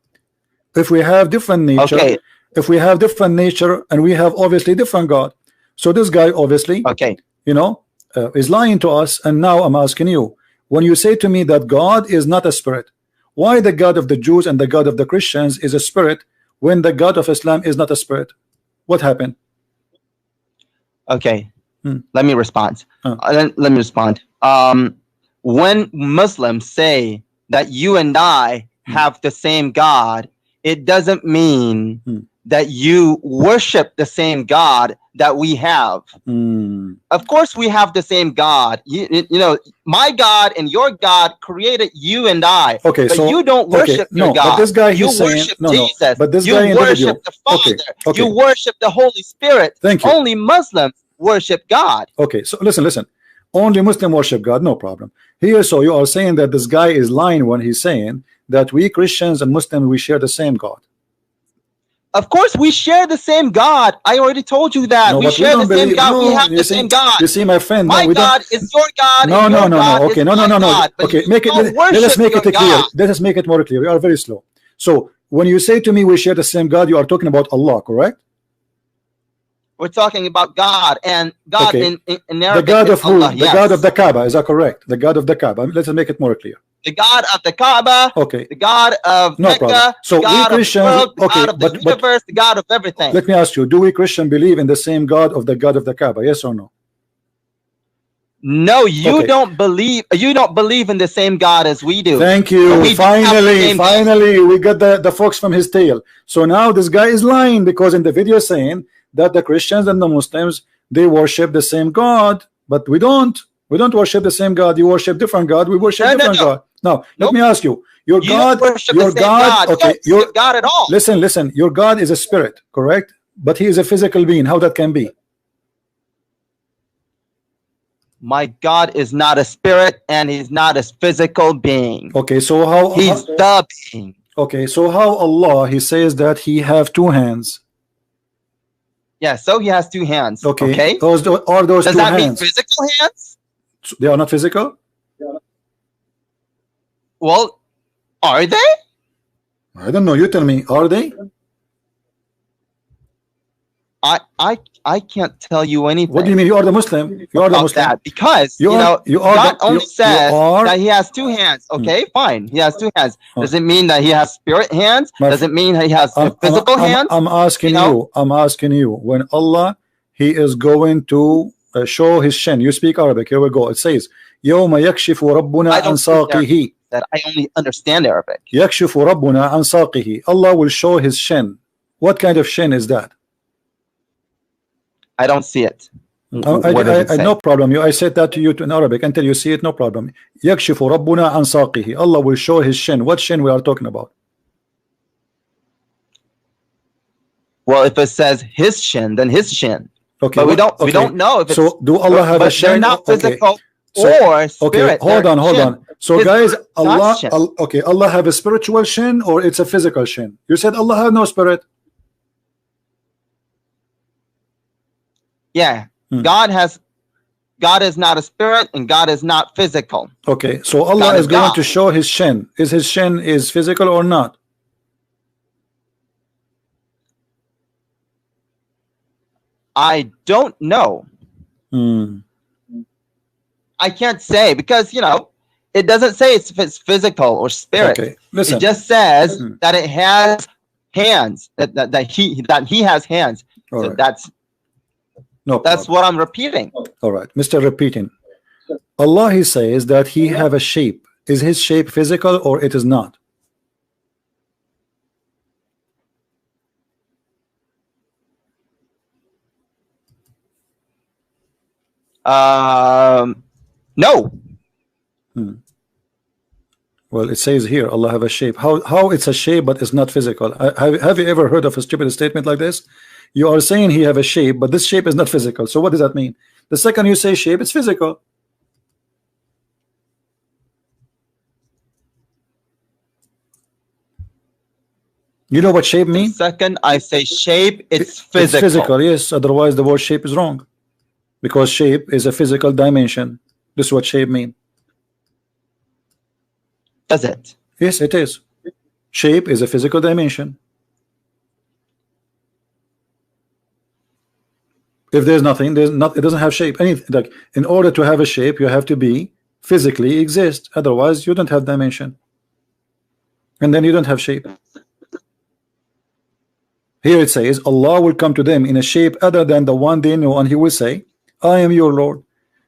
If we have different nature, okay. If we have different nature and we have obviously different God. So this guy obviously, okay, you know, is lying to us. And now I'm asking you, when you say to me that God is not a spirit, why the God of the Jews and the God of the Christians is a spirit when the God of Islam is not a spirit? What happened? Okay. Let me respond. Let me respond. When Muslims say that you and I have the same God, it doesn't mean that you worship the same God that we have. Of course, we have the same God. You know, my God and your God created you and I. Okay, but so you don't worship your God. But this guy you he's worship saying, Jesus. But this you guy in worship the the video. Father. You worship the Holy Spirit. Thank you. Only Muslims worship God. Okay, so listen. Only Muslim worship God, no problem. Here, so you are saying that this guy is lying when he's saying that we Christians and Muslims, we share the same God. Of course, we share the same God. I already told you that. No, we share the same God. No, we have the same God. You see, my friend. My God is your God. No. Okay, no. God, okay, let us make it clear. Let us make it more clear. You are very slow. So when you say to me we share the same God, you are talking about Allah, correct? We're talking about God, and God in Arabic, the God of who? Allah, the God of the Kaaba, is that correct? The God of the Kaaba. Let's make it more clear. The God of the Kaaba, okay. The God of no Mecca, problem. So the God we Christians, of the world, the okay, God of the universe, the God of everything. Let me ask you, do we Christian believe in the same God of the Kaaba? Yes or no? No, you don't believe. You don't believe in the same God as we do. Thank you. Finally, we got the fox from his tail. So now this guy is lying because in the video saying that the Christians and the Muslims, they worship the same God, but we don't. We don't worship the same God. You worship different God. We worship different God. Now, let me ask you. Your God, okay, your God at all. Listen. Your God is a spirit, correct? But he is a physical being. How that can be? My God is not a spirit and he's not a physical being. Okay, so how he's the being. Okay, so how Allah, he says that he have two hands. Yeah, so he has two hands. Okay. Are those Does two hands? Does that mean physical hands? They are not physical? Well, are they? I don't know. You tell me. Are they? I can't tell you anything. What do you mean? You are the Muslim. You are the Muslim. That because God only says that he has two hands. Okay, fine. He has two hands. Does it mean that he has spirit hands? Does it mean that he has physical hands? I'm asking you. I'm asking you. When Allah, he is going to show his shin. You speak Arabic. Here we go. It says, يوم يكشف ربنا عن ساقه. That I only understand Arabic. يكشف ربنا عن ساقه. Allah will show his shin. What kind of shin is that? I don't see it. No problem. I said that to you in Arabic until you see it. No problem. يكشف ربنا عن ساقه. Allah will show his shin. What shin we are talking about? Well, if it says his shin, then his shin. Okay, but we don't know if it's, so do Allah have a shin? They're not physical or spirit. Okay, hold on. So guys, Allah have a spiritual shin or it's a physical shin? You said Allah have no spirit. Yeah. God is not a spirit and God is not physical. Okay, so Allah is going to show his shin. Is his shin is physical or not? I don't know. I can't say because it doesn't say if it's physical or spirit. Okay, listen. It just says that it has hands. That he has hands. All so right. That's what I'm repeating. All right, Mr. Repeating. Allah, he says that he have a shape. Is his shape physical or it is not? No. Well, it says here Allah have a shape. How it's a shape but it's not physical? Have you ever heard of a stupid statement like this? You are saying he have a shape, but this shape is not physical. So what does that mean? The second you say shape, it's physical. You know what shape means? Second I say shape, it's physical. It's physical, yes. Otherwise the word shape is wrong. Because shape is a physical dimension. This is what shape means. Does it? Yes, it is. Shape is a physical dimension. If there's nothing, it doesn't have shape. Anything like in order to have a shape, you have to be physically exist. Otherwise, you don't have dimension. And then you don't have shape. Here it says, Allah will come to them in a shape other than the one they know, and he will say, I am your Lord.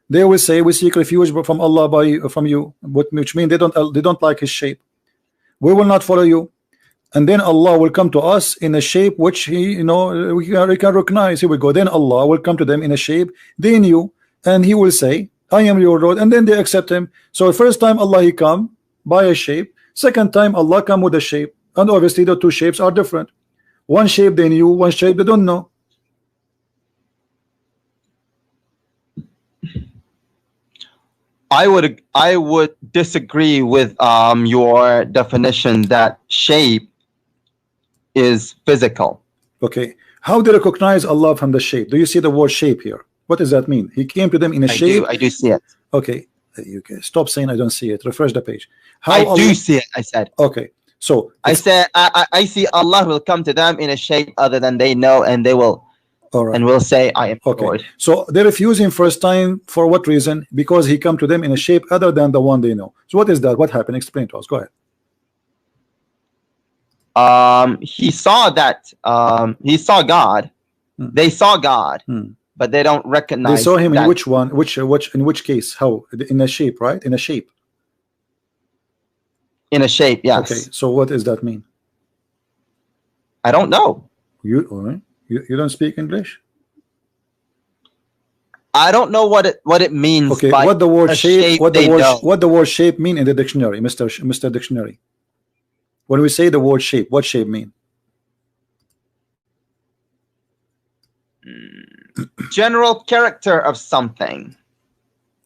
They will say, we seek refuge from Allah from you, which means they don't like his shape. We will not follow you. And then Allah will come to us in a shape which we can recognize. Here we go. Then Allah will come to them in a shape they knew, and he will say, I am your Lord, and then they accept him. So the first time Allah he come by a shape, second time Allah come with a shape, and obviously the two shapes are different. One shape they knew, one shape they don't know. I would disagree with your definition that shape is physical. Okay, how do you recognize Allah from the shape? Do you see the word shape here? What does that mean? He came to them in a shape. I do see it. Okay, you can stop saying I don't see it. Refresh the page. I do see it. I said. Okay, so I said I see Allah will come to them in a shape other than they know, and they will. All right. And will say, I am Lord. So they refuse him first time for what reason? Because he come to them in a shape other than the one they know. So what is that? What happened? Explain to us. Go ahead. He saw that he saw God. They saw God, but they don't recognize. They saw him in which one? In which case? How? In a shape, right? In a shape. In a shape, yes. Okay. So what does that mean? I don't know. You don't speak English? I don't know what it means. Okay, what the word shape? What the word shape mean in the dictionary, Mr. Dictionary? When we say the word shape, what shape mean? General character of something.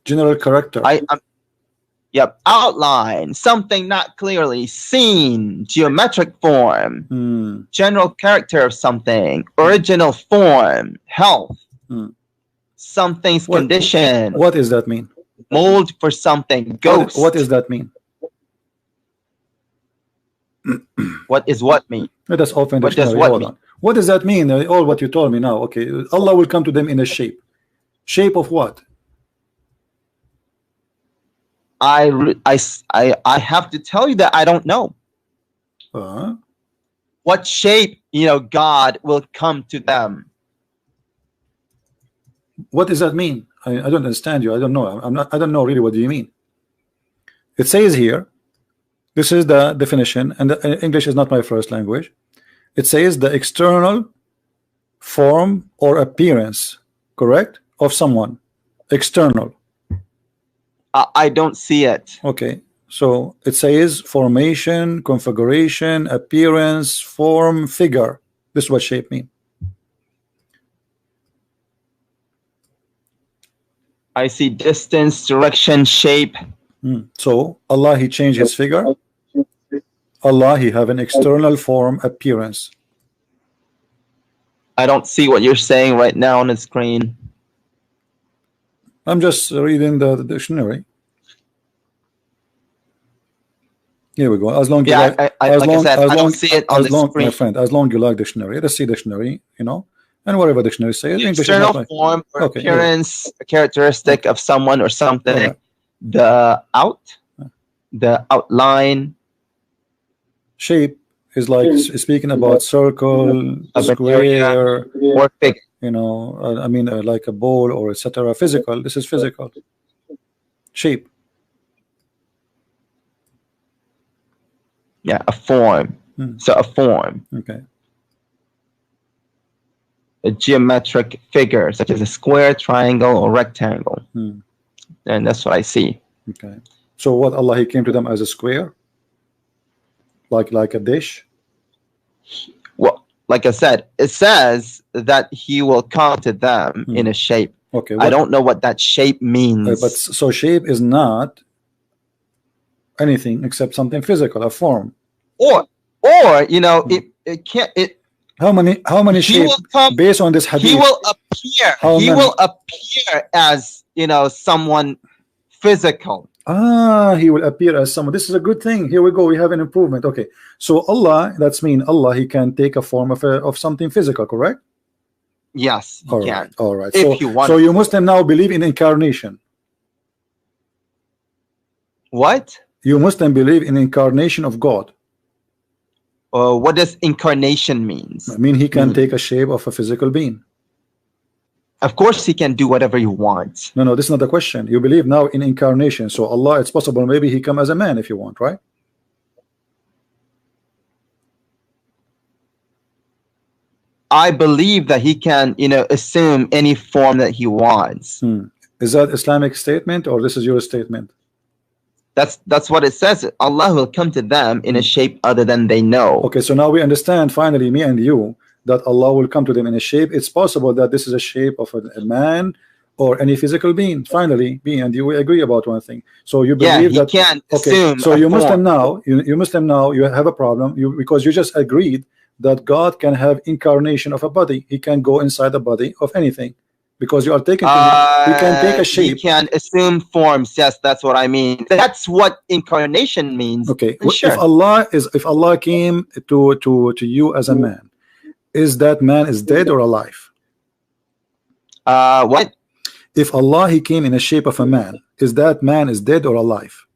General character. Yep. Outline. Something not clearly seen. Geometric form. General character of something. Original form. Health. Something's condition. What does that mean? Mold for something. Ghost. What does that mean? What is what mean? That's often dictionary. Hold on. What does that mean? All what you told me now. Okay. Allah will come to them in a shape. Shape of what? I have to tell you that I don't know. What shape, God will come to them. What does that mean? I don't understand you. I don't know. I don't know really what do you mean. It says here, this is the definition, and English is not my first language. It says the external form or appearance correct? Of someone external. I don't see it. Okay, so it says formation, configuration, appearance, form, figure. This is what shape mean. I see distance, direction, shape. So Allah, he changed his figure. Allah, he have an external form, appearance. I don't see what you're saying right now on the screen. I'm just reading the dictionary. Here we go. As long I don't see it on the screen. My friend, as long you like dictionary, let's see dictionary, you know, and whatever dictionary says. The external form or appearance, a characteristic of someone or something. Right. The outline. Shape is like speaking about circle, square, or figure. You know, I mean, like a ball or etc. Physical. This is physical. Shape. Yeah, a form. So a form. Okay. A geometric figure, such as a square, triangle, or rectangle. And that's what I see. Okay. So what, Allah, he came to them as a square? Like a dish? Well, like I said, it says that he will come to them in a shape. Okay. I don't know what that shape means. But so shape is not anything except something physical, a form. Or you know, it can't. How many shapes based on this hadith? He will appear. He will appear as, you know, someone physical. He will appear as someone. This is a good thing. Here we go. We have an improvement. Okay. So Allah, that's mean Allah, he can take a form of something physical, correct? Yes, he can. All right. If you want. So you Muslim now believe in incarnation. What? You Muslim believe in incarnation of God. What does incarnation means? I mean, he can take a shape of a physical being. Of course, he can do whatever he wants. No, this is not the question. You believe now in incarnation. So Allah, it's possible maybe he come as a man if you want, right? I believe that he can, you know, assume any form that he wants. Is that Islamic statement or this is your statement? That's what it says. Allah will come to them in a shape other than they know. Okay, so now we understand finally, me and you, that Allah will come to them in a shape. It's possible that this is a shape of a man or any physical being. Finally, me and you, we agree about one thing. So you believe that. Can okay, assume so you Muslim now, you Muslim now, you have a problem. Because you just agreed that God can have incarnation of a body. He can go inside the body of anything. Because you are taking, he can take a shape. He can assume forms. Yes, that's what I mean. That's what incarnation means. Okay, sure. If Allah came to you as a man, is that man is dead or alive? What? If Allah, he came in a shape of a man, is that man is dead or alive?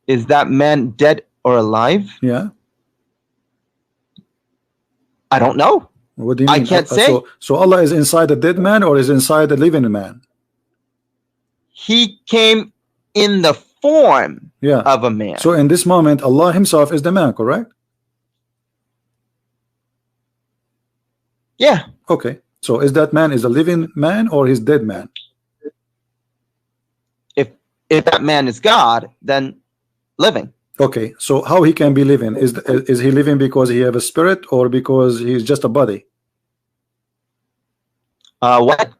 Is that man dead or alive? Yeah. I don't know. What do you mean? I can't say. So Allah is inside a dead man or is inside a living man? He came in the form of a man. So in this moment, Allah himself is the man, correct? Yeah. Okay. So is that man is a living man or is dead man? If that man is God, then living. Okay, so how he can be living? Is he living because he have a spirit or because he's just a body? What?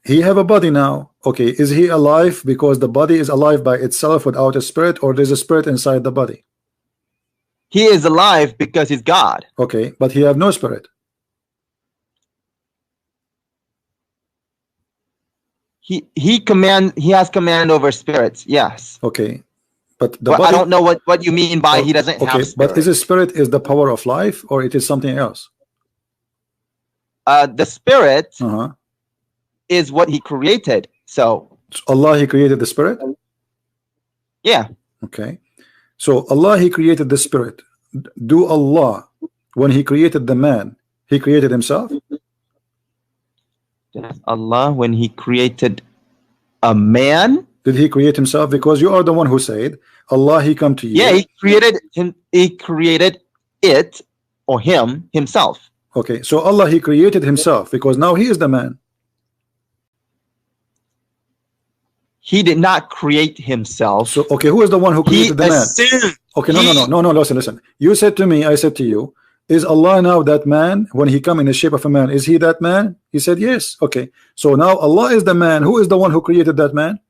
He have a body now. Okay, is he alive because the body is alive by itself without a spirit, or there's a spirit inside the body? He is alive because he's God. Okay, but he have no spirit. He has command over spirits. Yes. Okay. But the body, I don't know what you mean by he doesn't have spirit. But is a spirit is the power of life or it is something else? The spirit is what he created. So Allah, he created the spirit? Yeah. Okay. So Allah, he created the spirit. Do Allah, when he created the man, he created himself? Allah, when he created a man? Did he create himself? Because you are the one who said Allah, he come to you. Yeah, he created him. He created it or himself. Okay, so Allah, he created himself because now he is the man. He did not create himself. So okay, who is the one who created the man? Okay, no, listen. You said to me, I said to you, is Allah now that man when he come in the shape of a man? Is he that man? He said yes. Okay, so now Allah is the man. Who is the one who created that man?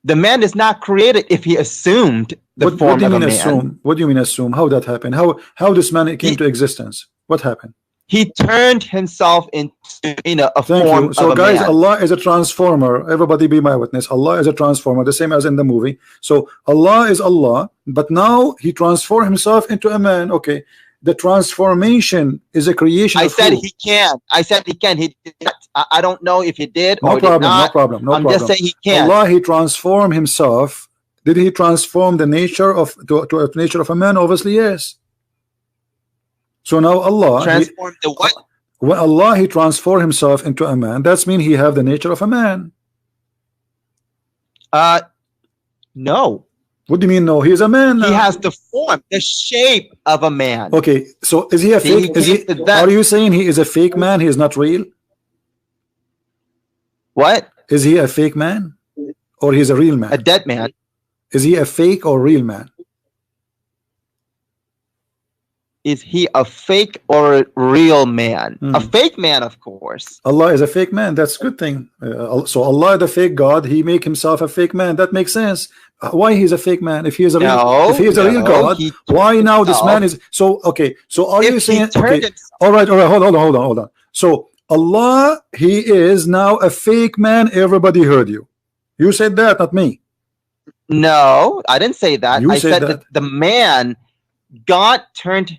The man is not created if he assumed the form what do you of mean a man. assume? What do you mean assume? How that happened? How this man came to existence? What happened? He turned himself into a Thank form you. So of a guys, man. Allah is a transformer. Everybody be my witness. Allah is a transformer, the same as in the movie. So Allah is Allah, but now he transformed himself into a man. Okay, the transformation is a creation. I of said who? he can. I said he can. He did not. I don't know if he did No or problem. did not. No problem. No I'm problem. just saying he can. Allah, he transformed himself. Did he transform the nature of to a nature of a man? Obviously, yes. So now Allah Transformed the what? when Allah he transformed himself into a man, that's mean he have the nature of a man. No. What do you mean no? He is a man now. He has the form, the shape of a man. Okay, so is he a See, fake? Is he? that- Are you saying he is a fake man? He is not real. What? Is he a fake man, or he's a real A man? dead man. Is he a fake or real man? Is he a fake or a real man? Hmm. A fake man, of course. Allah is a fake man. That's a good thing. So Allah, the fake God, he make himself a fake man. That makes sense. Why he's a fake man? If he is a real, No, if he is a real no, God, he why now this himself. man is so? Okay, so are you If saying? he turned Okay, himself, all right. Hold on. So Allah, he is now a fake man. Everybody heard you. You said that, not me. no, I didn't say that. You I said said that. that the man God turned,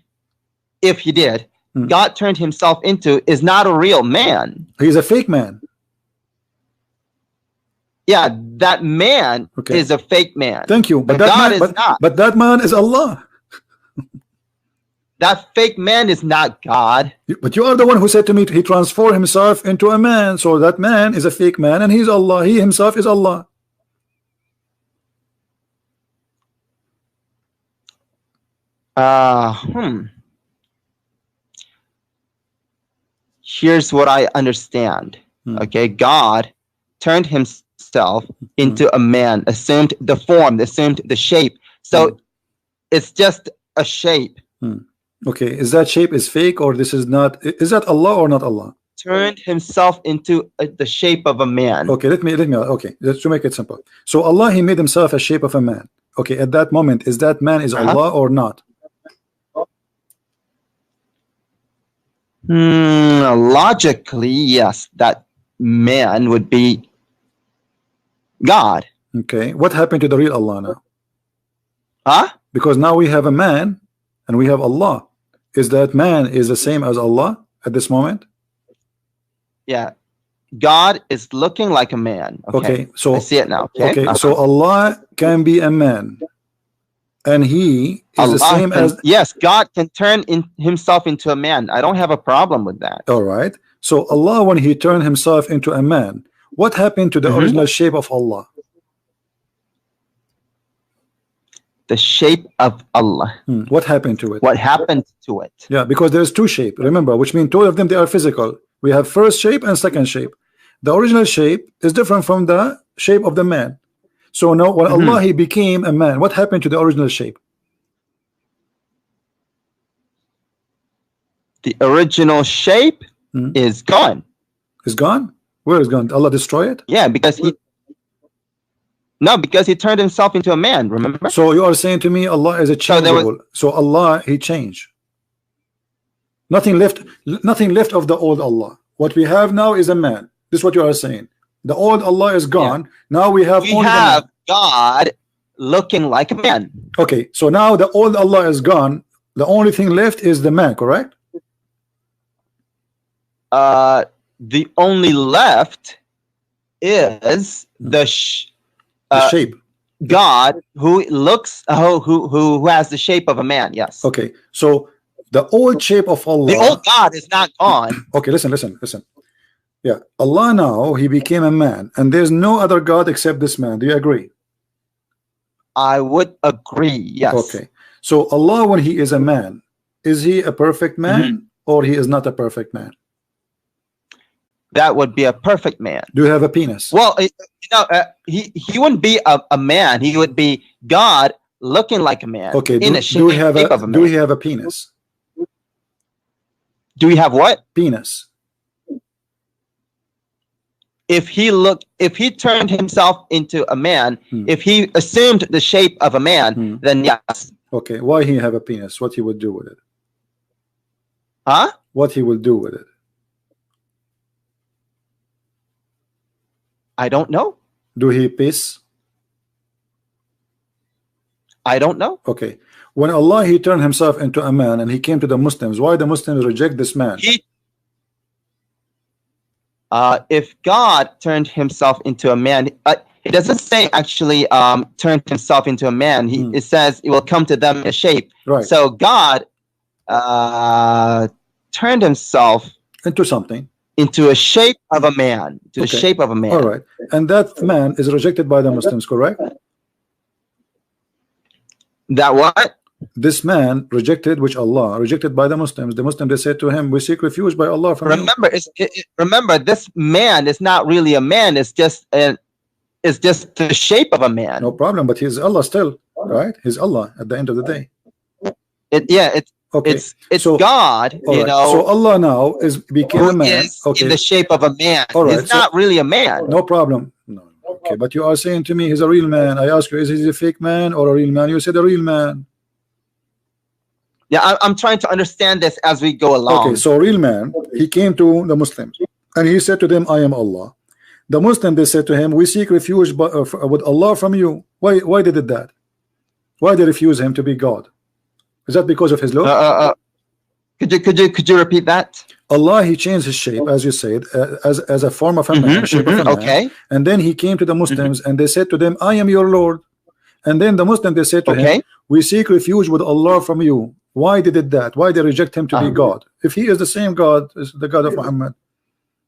if he did, Hmm. God turned himself into is not a real man. He's a fake man. Yeah, that man Okay. is a fake man. Thank you. But But that God man, is not. but that man is Allah. That fake man is not God. But you are the one who said to me he transformed himself into a man. So that man is a fake man, and he's Allah. He himself is Allah. Here's what I understand. Hmm. Okay, God turned himself into a man, assumed the form, assumed the shape. So it's just a shape. Okay, is that shape is fake or this is not? Is that Allah or not Allah? Turned himself into the shape of a man. Okay, let me. Okay, let's to make it simple. So Allah, he made himself a shape of a man. Okay, at that moment, is that man is Allah or not? Logically, yes, that man would be God. Okay, what happened to the real Allah now? Huh? Because now we have a man and we have Allah. Is that man is the same as Allah at this moment? Yeah. God is looking like a man. Okay, so I see it now. Okay. so Allah can be a man, and He is the Allah same can- as. yes, God can turn himself into a man. I don't have a problem with that. All right. So Allah, when He turned Himself into a man, what happened to the original shape of Allah? The shape of Allah. What happened to it? What happened to it? Yeah, because there's two shapes. Remember, which means two of them they are physical. We have first shape and second shape. The original shape is different from the shape of the man. So now, when Allah He became a man, what happened to the original shape? The original shape is gone. Is gone? Where is gone? Allah destroy it? Yeah, because he turned himself into a man. Remember? So you are saying to me Allah is a So there was- changeable. So Allah He changed. Nothing left of the old Allah. What we have now is a man. This is what you are saying. The old Allah is gone. Now we have We only the have man. God looking like a man. Okay, so now the old Allah is gone. The only thing left is the man, correct? The only left is the The shape. God who looks who has the shape of a man. Yes. Okay, so the old shape of Allah. The old God is not gone. Okay, listen. Yeah, Allah now He became a man, and there's no other God except this man. Do you agree? I would agree. Yes. Okay, so Allah, when He is a man, is he a perfect man or he is not a perfect man? That would be a perfect man. Do you have a penis? Well, he wouldn't be a man. He would be God looking like a man. Okay. In a shape of a man. Do we have a penis? Do we have what? Penis. If he turned himself into a man, if he assumed the shape of a man, then yes. Okay. Why he have a penis? What he would do with it? Huh? What he will do with it? I don't know. Do he piss? I don't know. Okay. When Allah he turned himself into a man and he came to the Muslims, why the Muslims reject this man? If God turned himself into a man, it doesn't say actually turned himself into a man. It says it will come to them in a shape. Right. So God turned himself into something. Into a shape of a man. To the shape of a man. All right. And that man is rejected by the Muslims, correct? That what? This man rejected, which Allah rejected by the Muslims. The Muslims, they said to him, we seek refuge by Allah from you. Remember, this man is not really a man. It's just the shape of a man. No problem, but he's Allah still, right? He's Allah at the end of the day. It's God, you know. So Allah now became a man. In the shape of a man. Right. He's not really a man. No problem. No. Okay, but you are saying to me he's a real man. I ask you, is he a fake man or a real man? You said a real man. Yeah, I'm trying to understand this as we go along. Okay, so a real man, he came to the Muslims and he said to them, I am Allah. The Muslims, they said to him, we seek refuge with Allah from you. Why they did that? Why they refuse him to be God? Is that because of his law? Could you repeat that? Allah, he changed his shape, as you said, as a form of a man, shape of a man. Okay. And then he came to the Muslims and they said to them, I am your Lord. And then the Muslims, they said to him, we seek refuge with Allah from you. Why they did that? Why they reject him to be God? If he is the same God as the God of Muhammad,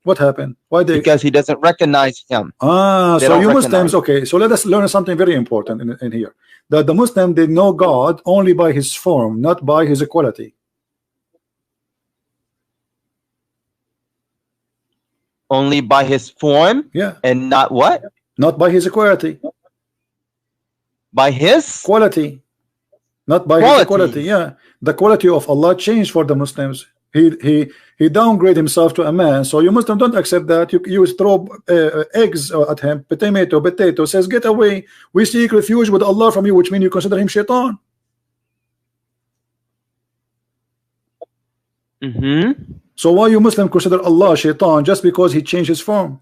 what happened? Why they? Because he doesn't recognize him. So you Muslims, okay. So let us learn something very important in here. That the Muslim, they know God only by his form, not by his equality. Only by his form? Yeah. And not what? Not by his equality. By his quality. Not by his quality. Yeah, the quality of Allah changed for the Muslims. He downgraded himself to a man. So you Muslims don't accept that. You throw eggs at him. Potato says, get away. We seek refuge with Allah from you, which means you consider him shaitan. So why you Muslim consider Allah shaitan just because he changed his form?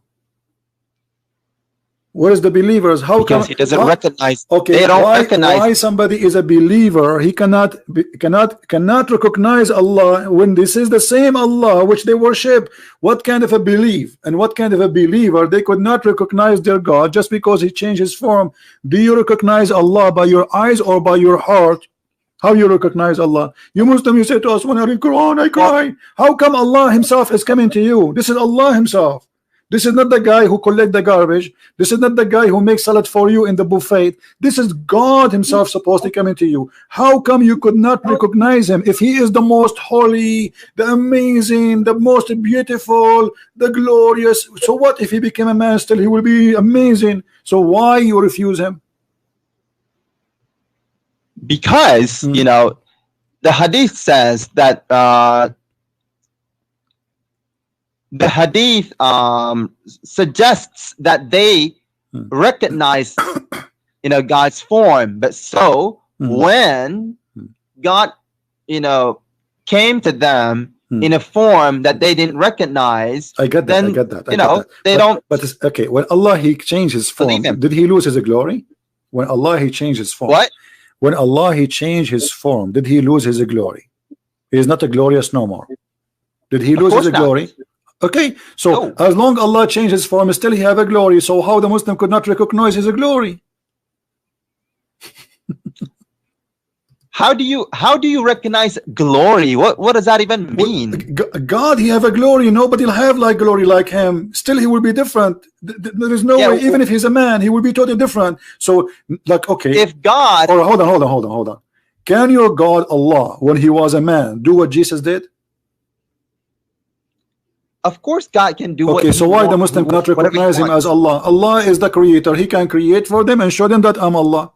Where is the believers? How because he doesn't recognize? Okay, they don't recognize. Why somebody is a believer? He cannot recognize Allah when this is the same Allah which they worship. What kind of a belief and what kind of a believer they could not recognize their God just because he changed his form? Do you recognize Allah by your eyes or by your heart? How you recognize Allah? You Muslim, you say to us, when I read Quran, I cry. How come Allah Himself is coming to you? This is Allah Himself. This is not the guy who collects the garbage. This is not the guy who makes salad for you in the buffet. This is God Himself supposed to come into you. How come you could not recognize Him if He is the most holy, the amazing, the most beautiful, the glorious? So what if He became a man? Still He will be amazing. So why you refuse Him? Because you know the hadith says that the hadith suggests that they recognize God's form, but so when God came to them in a form that they didn't recognize, I get that. then I get that. they don't. But it's, okay, when Allah He changed His form, did He lose His glory? When Allah He changed His form, what? When Allah He changed His form, did He lose His glory? He is not a glorious no more. Did He lose His glory? Okay, so as long Allah changed His form, still He have a glory. So how the Muslim could not recognize His glory? How do you recognize glory? What does that even mean? God, He have a glory. Nobody will have like glory like Him. Still, He will be different. There is no way. Even if He's a man, He will be totally different. So, like, okay, if God, hold on. Can your God Allah, when he was a man, do what Jesus did? Of course God can do what Okay, so why the wants, Muslim cannot whatever he recognize him wants. as Allah? Allah is the creator. He can create for them and show them that I'm Allah.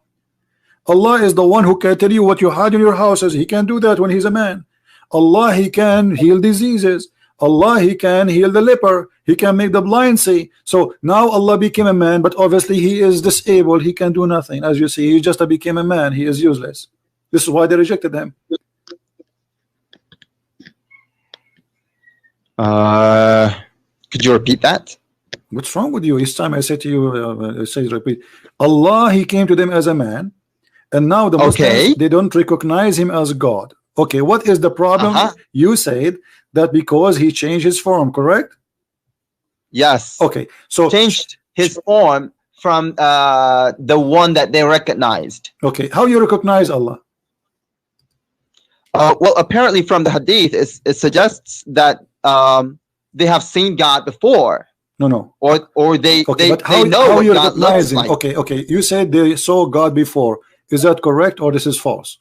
Allah is the one who can tell you what you had in your houses. He can do that when he's a man. Allah, he can heal diseases. Allah, he can heal the leper. He can make the blind see. So now Allah became a man, but obviously he is disabled. He can do nothing. As you see, he just became a man. He is useless. This is why they rejected him. Could you repeat that? What's wrong with you? Each time I say to you, say repeat. Allah, he came to them as a man, and now the Muslims, they don't recognize him as God. Okay, what is the problem? You said that because he changed his form, correct? Yes. Okay, so changed his form from the one that they recognized. Okay, how you recognize Allah? Well, apparently from the hadith, it suggests that they have seen God before. No. Or they but they know how what you God recognize looks him? like. Okay. You said they saw God before. Is that correct or this is false?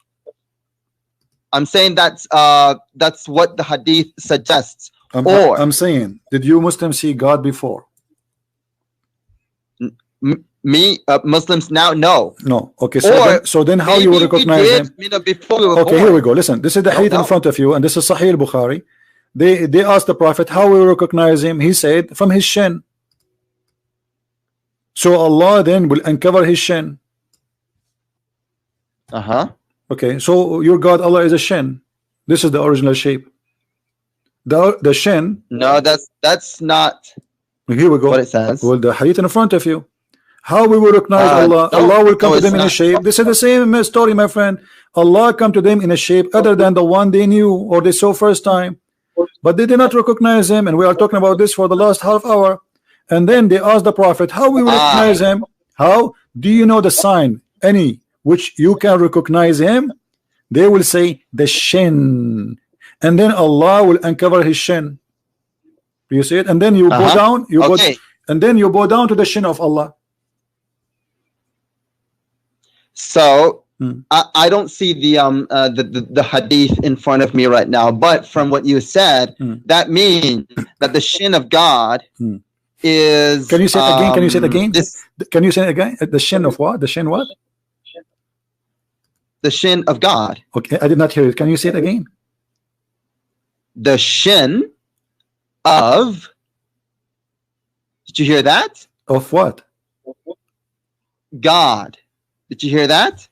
I'm saying that's what the hadith suggests. I'm saying, did you Muslims see God before? Muslims now, no. Okay, so then how you recognize him? Before we were okay, born. here we go. Listen, this is the hadith in front of you, and this is Sahih al-Bukhari. They asked the Prophet how we recognize him. He said from his shin. So Allah then will uncover his shin. Okay, so your God Allah is a shin. This is the original shape. The shin. No, that's not. Here we go. What it says. Well, the hadith in front of you. How we will recognize Allah? Allah will come to them in a shape. This is the same story, my friend. Allah come to them in a shape other than the one they knew or they saw first time. But they did not recognize him, and we are talking about this for the last half hour. And then they asked the Prophet, how we will recognize him? How? Do you know the sign, any, which you can recognize him? They will say, the shin. And then Allah will uncover his shin. You see it? And then you go down, and then you bow down to the shin of Allah. So I don't see the hadith in front of me right now, but from what you said, that means that the shin of God is. Can you say it again? Can you say it again? Can you say it again? The shin of what? The shin what? The shin of God. Okay, I did not hear it. Can you say it again? The shin of. Did you hear that? Of what? God. Did you hear that?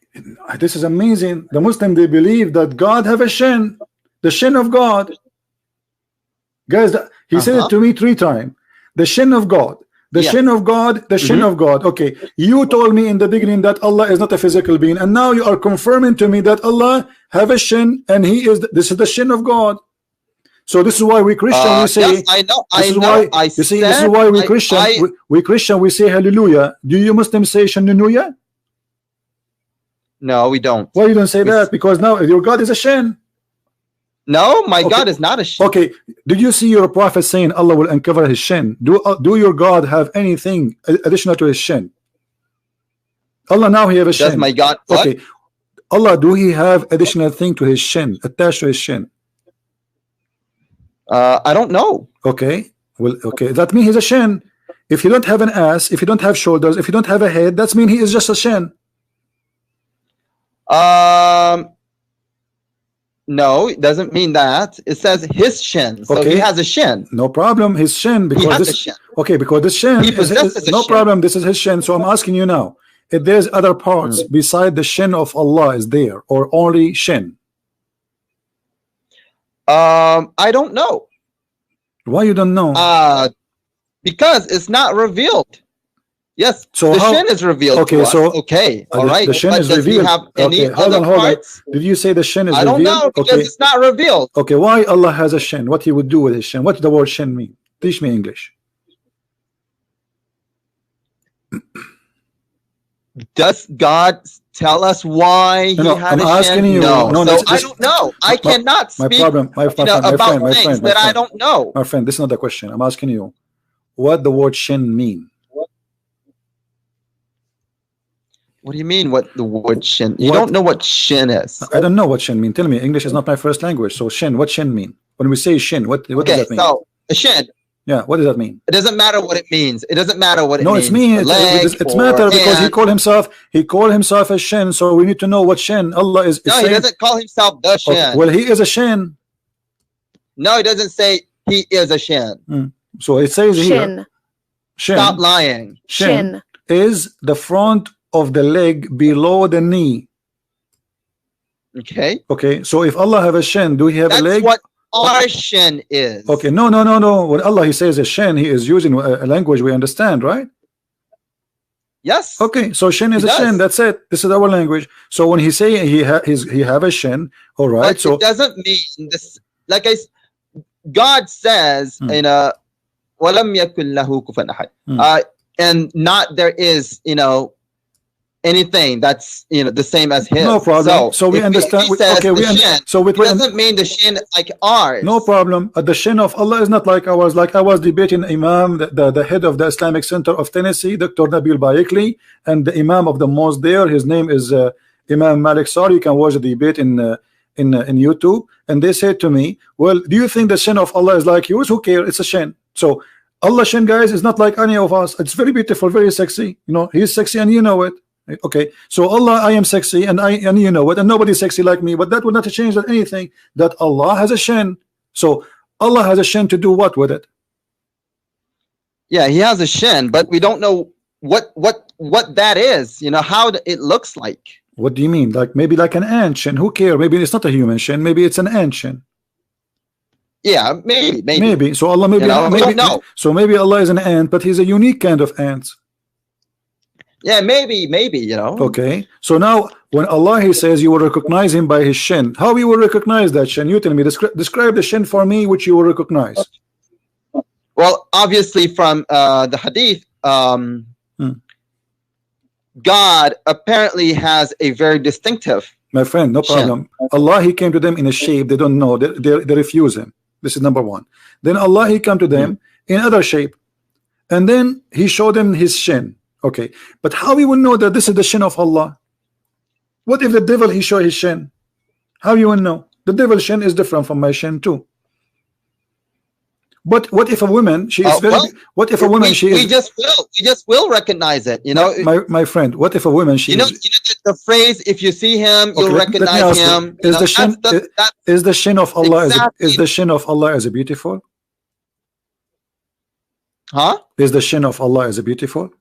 This is amazing. The Muslim, they believe that God have a shin, the shin of God. Guys, he said it to me 3 times. The shin of God, the shin of God, the shin of God. Okay, you told me in the beginning that Allah is not a physical being, and now you are confirming to me that Allah have a shin, and this is the shin of God. So this is why we Christian we say. Yes, I know. This is why we Christian. We Christian we say hallelujah. Do you Muslims say shannuya? No, we don't. Why you don't say that? Because now your God is a shin. No, my God is not a shin. Okay, did you see your prophet saying Allah will uncover his shin? Do your God have anything additional to his shin? Allah now he have a shin. Does my God what? Okay, Allah, do he have additional thing to his shin, attached to his shin? I don't know. Okay, well, okay, that means he's a shin. If you don't have an ass, if you don't have shoulders, if you don't have a head, that's mean he is just a shin. No, it doesn't mean that. It says his shin, so he has a shin. No problem, his shin, because this shin. Okay, because this shin is no problem. This is his shin. So I'm asking you now, if there's other parts beside the shin of Allah is there, or only shin? I don't know. Why you don't know? Because it's not revealed. Yes, so the shin is revealed. Okay, to so us. Okay, all right. The shin is revealed. Have any hold on. parts? Did you say the shin is revealed? I don't know because it's not revealed. Okay, why Allah has a shin? What he would do with his shin? What does the word shin mean? Teach me English. Does God tell us why he had a shin? You. No, so I don't know. I cannot speak about things that I don't know. My friend, this is not the question. I'm asking you what the word shin mean. What do you mean? What the word shin? You What? don't know what shin is. I don't know what shin mean. Tell me. English is not my first language. So shin, what shin mean? When we say shin, what does that mean? So a shin. Yeah, what does that mean? It doesn't matter what it means. It doesn't matter what it No, means. it's me. It's matter because he called himself a shin. So we need to know what shin. Allah is. No, saying, he doesn't call himself the shin. Okay, well, he is a shin. No, he doesn't say he is a shin. So it says Shin. here. Shin. Stop lying. Shin is the front of the leg below the knee. Okay. Okay. So if Allah have a shin, do he have a leg? That's what our shin is. Okay. No. When Allah he says a shin, he is using a language we understand, right? Yes. Okay. So shin is a shin. That's it. This is our language. So when he say he have a shin, all right. But so it doesn't mean this. Like God says in a وَلَمْ يَكُنْ لَهُ كُفُوًا أَحَدٌ. And not there is, anything that's the same as his. No problem. So we understand. So it doesn't mean the shin like ours. No problem. The shin of Allah is not like ours. Like I was debating Imam, the head of the Islamic Center of Tennessee, Dr. Nabil Bayekli, and the Imam of the mosque there. His name is Imam Malik Sari. You can watch the debate in YouTube. And they said to me, well, do you think the shin of Allah is like yours? Who cares? It's a shin. So Allah shin, guys, is not like any of us. It's very beautiful, very sexy. He's sexy and you know it. Okay, so Allah, I am sexy and you know it, and nobody's sexy like me, but that would not change anything that Allah has a shin. So Allah has a shin to do what with it? Yeah, he has a shin, but we don't know what that is, how it looks like. What do you mean? Like maybe like an ant shin? Who cares? Maybe it's not a human shin, maybe it's an ant shin. Yeah, maybe. So Allah maybe don't know. So maybe Allah is an ant, but he's a unique kind of ant. Yeah, maybe, Okay, so now when Allah he says you will recognize him by his shin, how you will recognize that shin? You tell me. Describe the shin for me, which you will recognize. Well, obviously from the hadith, God apparently has a very distinctive. My friend, no problem. Shin. Allah he came to them in a shape they don't know. They refuse him. This is number one. Then Allah he come to them in other shape, and then he showed them his shin. Okay, but how we will know that this is the shin of Allah? What if the devil he show his shin? How you will know? The devil shin is different from my shin too. But what if a woman she is very? What if a woman she is? We just will recognize it. My friend. What if a woman she? The phrase "if you see him, you'll recognize him." Is the shin? Is the shin of Allah? Is the shin of Allah as a beautiful? Huh? Is the shin of Allah as a beautiful?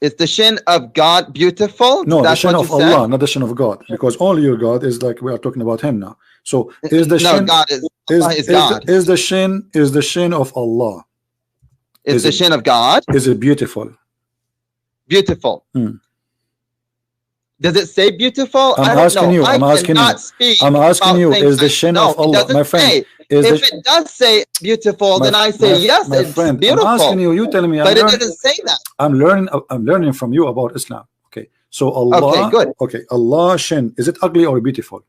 Is the shin of God beautiful? No, the shin of Allah, not the shin of God, because only your God is like we are talking about him now. So is the shin? God is God. Is the shin of Allah? Is the shin of God? Is it beautiful? Beautiful. Does it say beautiful? I'm asking you. I'm asking you. Is the shin of Allah, my friend? If it does say beautiful, then I say yes, it's beautiful. I'm asking you. You tell me. But it doesn't say that. I'm learning from you about Islam. Okay. So Allah. Okay, good. Okay. Allah shin. Is it ugly or beautiful?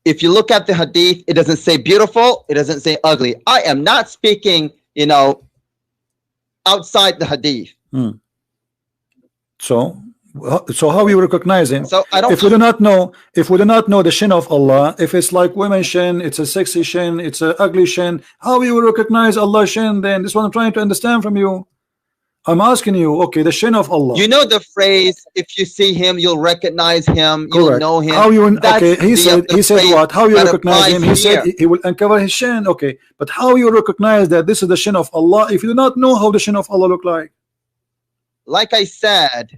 If you look at the hadith, it doesn't say beautiful. It doesn't say ugly. I am not speaking, outside the hadith. So how we recognize him? So I don't. If we do not know the shin of Allah, if it's like women shin, it's a sexy shin, it's a ugly shin, how we will recognize Allah shin? Then this is what I'm trying to understand from you. I'm asking you. Okay, the shin of Allah. You know the phrase, "If you see him, you'll recognize him. Correct. You'll know him." How you? Okay, he said what? How you recognize him? He said he will uncover his shin. Okay, but how you recognize that this is the shin of Allah if you do not know how the shin of Allah look like? Like I said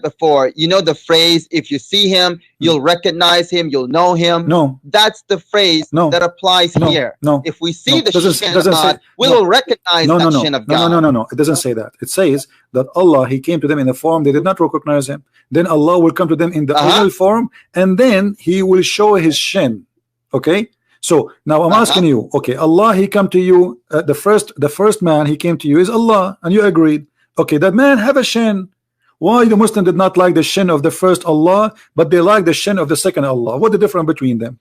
before, the phrase, "If you see him, you'll recognize him, you'll know him." No, that's the phrase that applies here. No, if we see the shin of God, we will recognize that shin of God. No. It doesn't say that. It says that Allah, he came to them in a form they did not recognize him. Then Allah will come to them in the original form, and then he will show his shin. Okay. So now I'm asking you. Okay, Allah, he come to you. The first man he came to you is Allah, and you agreed. Okay, that man have a shin. Why the Muslim did not like the shin of the first Allah, but they like the shin of the second Allah? What the difference between them?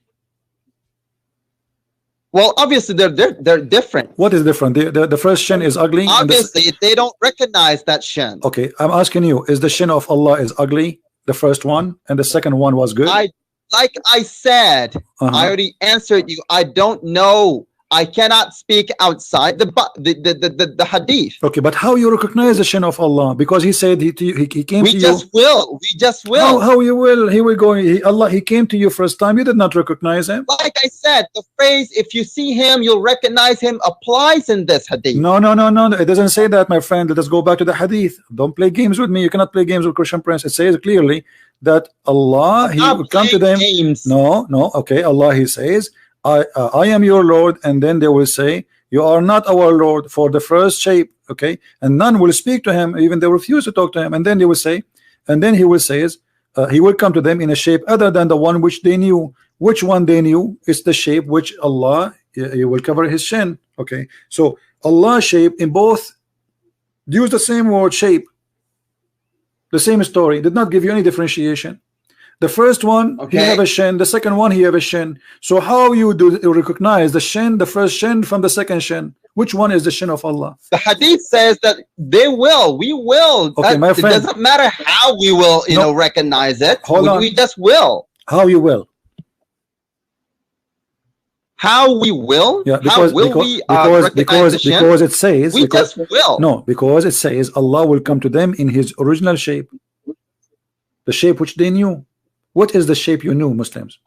Well, obviously they're different. What is different? The first shin is ugly. Obviously, they don't recognize that shin. Okay, I'm asking you: is the shin of Allah is ugly? The first one, and the second one was good. Like I said, I already answered you. I don't know. I cannot speak outside the hadith. Okay, but how you recognize the shin of Allah? Because he said he came to you. We just will. How you will? He will go. He came to you first time. You did not recognize him. Like I said, the phrase "if you see him, you'll recognize him" applies in this hadith. No. It doesn't say that, my friend. Let us go back to the hadith. Don't play games with me. You cannot play games with Christian Prince. It says clearly that Allah, He will come to them. Games. No. Okay, Allah, He says, I am your Lord, and then they will say, you are not our Lord, for the first shape. Okay, and none will speak to him, even they refuse to talk to him. And then they will say, and then he will say, he will come to them in a shape other than the one which they knew. Which one they knew? It's the shape which Allah, He will cover his shin. Okay, so Allah shape in both use the same word, shape, the same story, did not give you any differentiation. The first one, he have a shin. The second one, he have a shin. So how you recognize the shin, the first shin from the second shin? Which one is the shin of Allah? The hadith says that we will. Okay, my friend. It doesn't matter how we will, recognize it. We just will. How you will? How we will? Yeah, because it says we just will. No, because it says Allah will come to them in His original shape, the shape which they knew. What is the shape you knew, Muslims?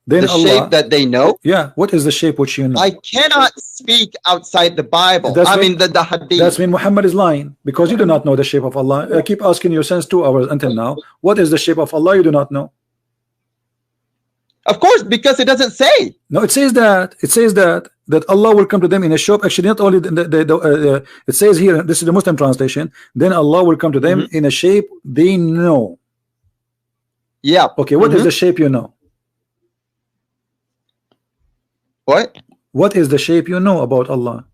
Then the Allah, shape that they know? Yeah, what is the shape which you know? I cannot speak outside the Bible. The hadith. That's when Muhammad is lying, because you do not know the shape of Allah. I keep asking you since 2 hours until now, what is the shape of Allah? You do not know. Of course, because it doesn't say. No, it says that. It says that Allah will come to them in a shape. Actually, not only it says here. This is the Muslim translation. Then Allah will come to them in a shape they know. Yeah. Okay. What is the shape you know? What? What is the shape you know about Allah?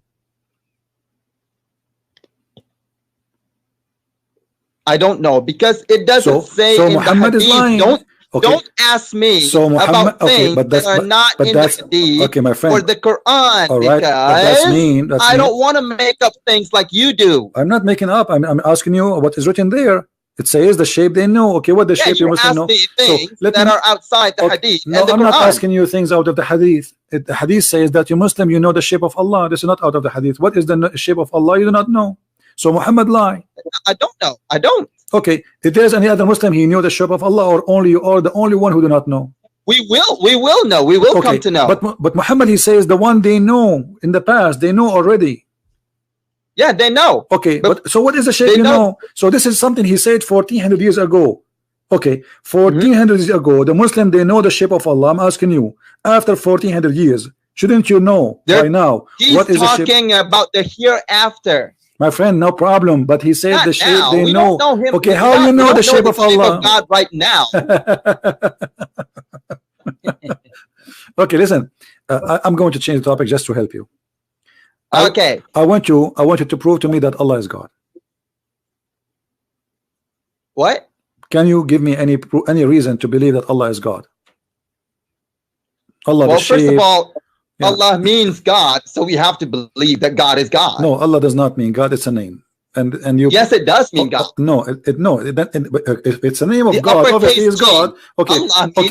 I don't know, because it doesn't say. So in Muhammad the hadith, is lying. Don't ask me about things that are not in the hadith okay, my friend, or the Quran. All right, because I don't want to make up things like you do. I'm not making up. I'm asking you what is written there. It says the shape they know. Okay, what the shape you must know? Things that are outside the hadith. No, I'm not asking you things out of the hadith. The hadith says that you Muslim, you know the shape of Allah. This is not out of the hadith. What is the shape of Allah? You do not know. So Muhammad lie. I don't know. I don't. Okay, if there's any other Muslim, he knew the shape of Allah, or only you are the only one who do not know? We will know. We will come to know. But Muhammad, he says the one they know in the past, they know already. Yeah, they know. Okay, but so what is the shape you know? So this is something he said 1400 years ago. Okay, 1400 years ago, the Muslim, they know the shape of Allah. I'm asking you, after 1400 years, shouldn't you know by now what is the shape? He's talking about the hereafter. My friend, no problem. But he said the shape they we know. Don't know him. Okay, how you know the shape of Allah? God right now. Okay, listen. I'm going to change the topic just to help you. Okay. I want you to prove to me that Allah is God. What? Can you give me any reason to believe that Allah is God? Allah. Well, first of all, Allah means God, so we have to believe that God is God. No, Allah does not mean God. It's a name, and you. Yes, it does mean God. No, it's a name of God. Obviously, is God. Okay,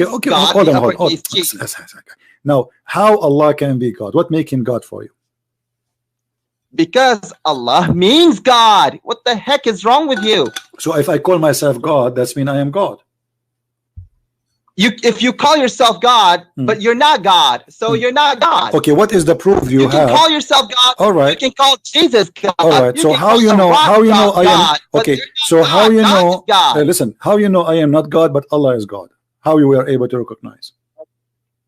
okay. Hold on. Now, how Allah can be God? What make Him God for you? Because Allah means God. What the heck is wrong with you? So if I call myself God, that's mean I am God. If you call yourself God, but you're not God, so you're not God. Okay, what is the proof you have? You can call yourself God. All right. You can call Jesus God. All right. So how you know? How you know I am? Okay. So how you know? Listen. How you know I am not God, but Allah is God? How you were able to recognize?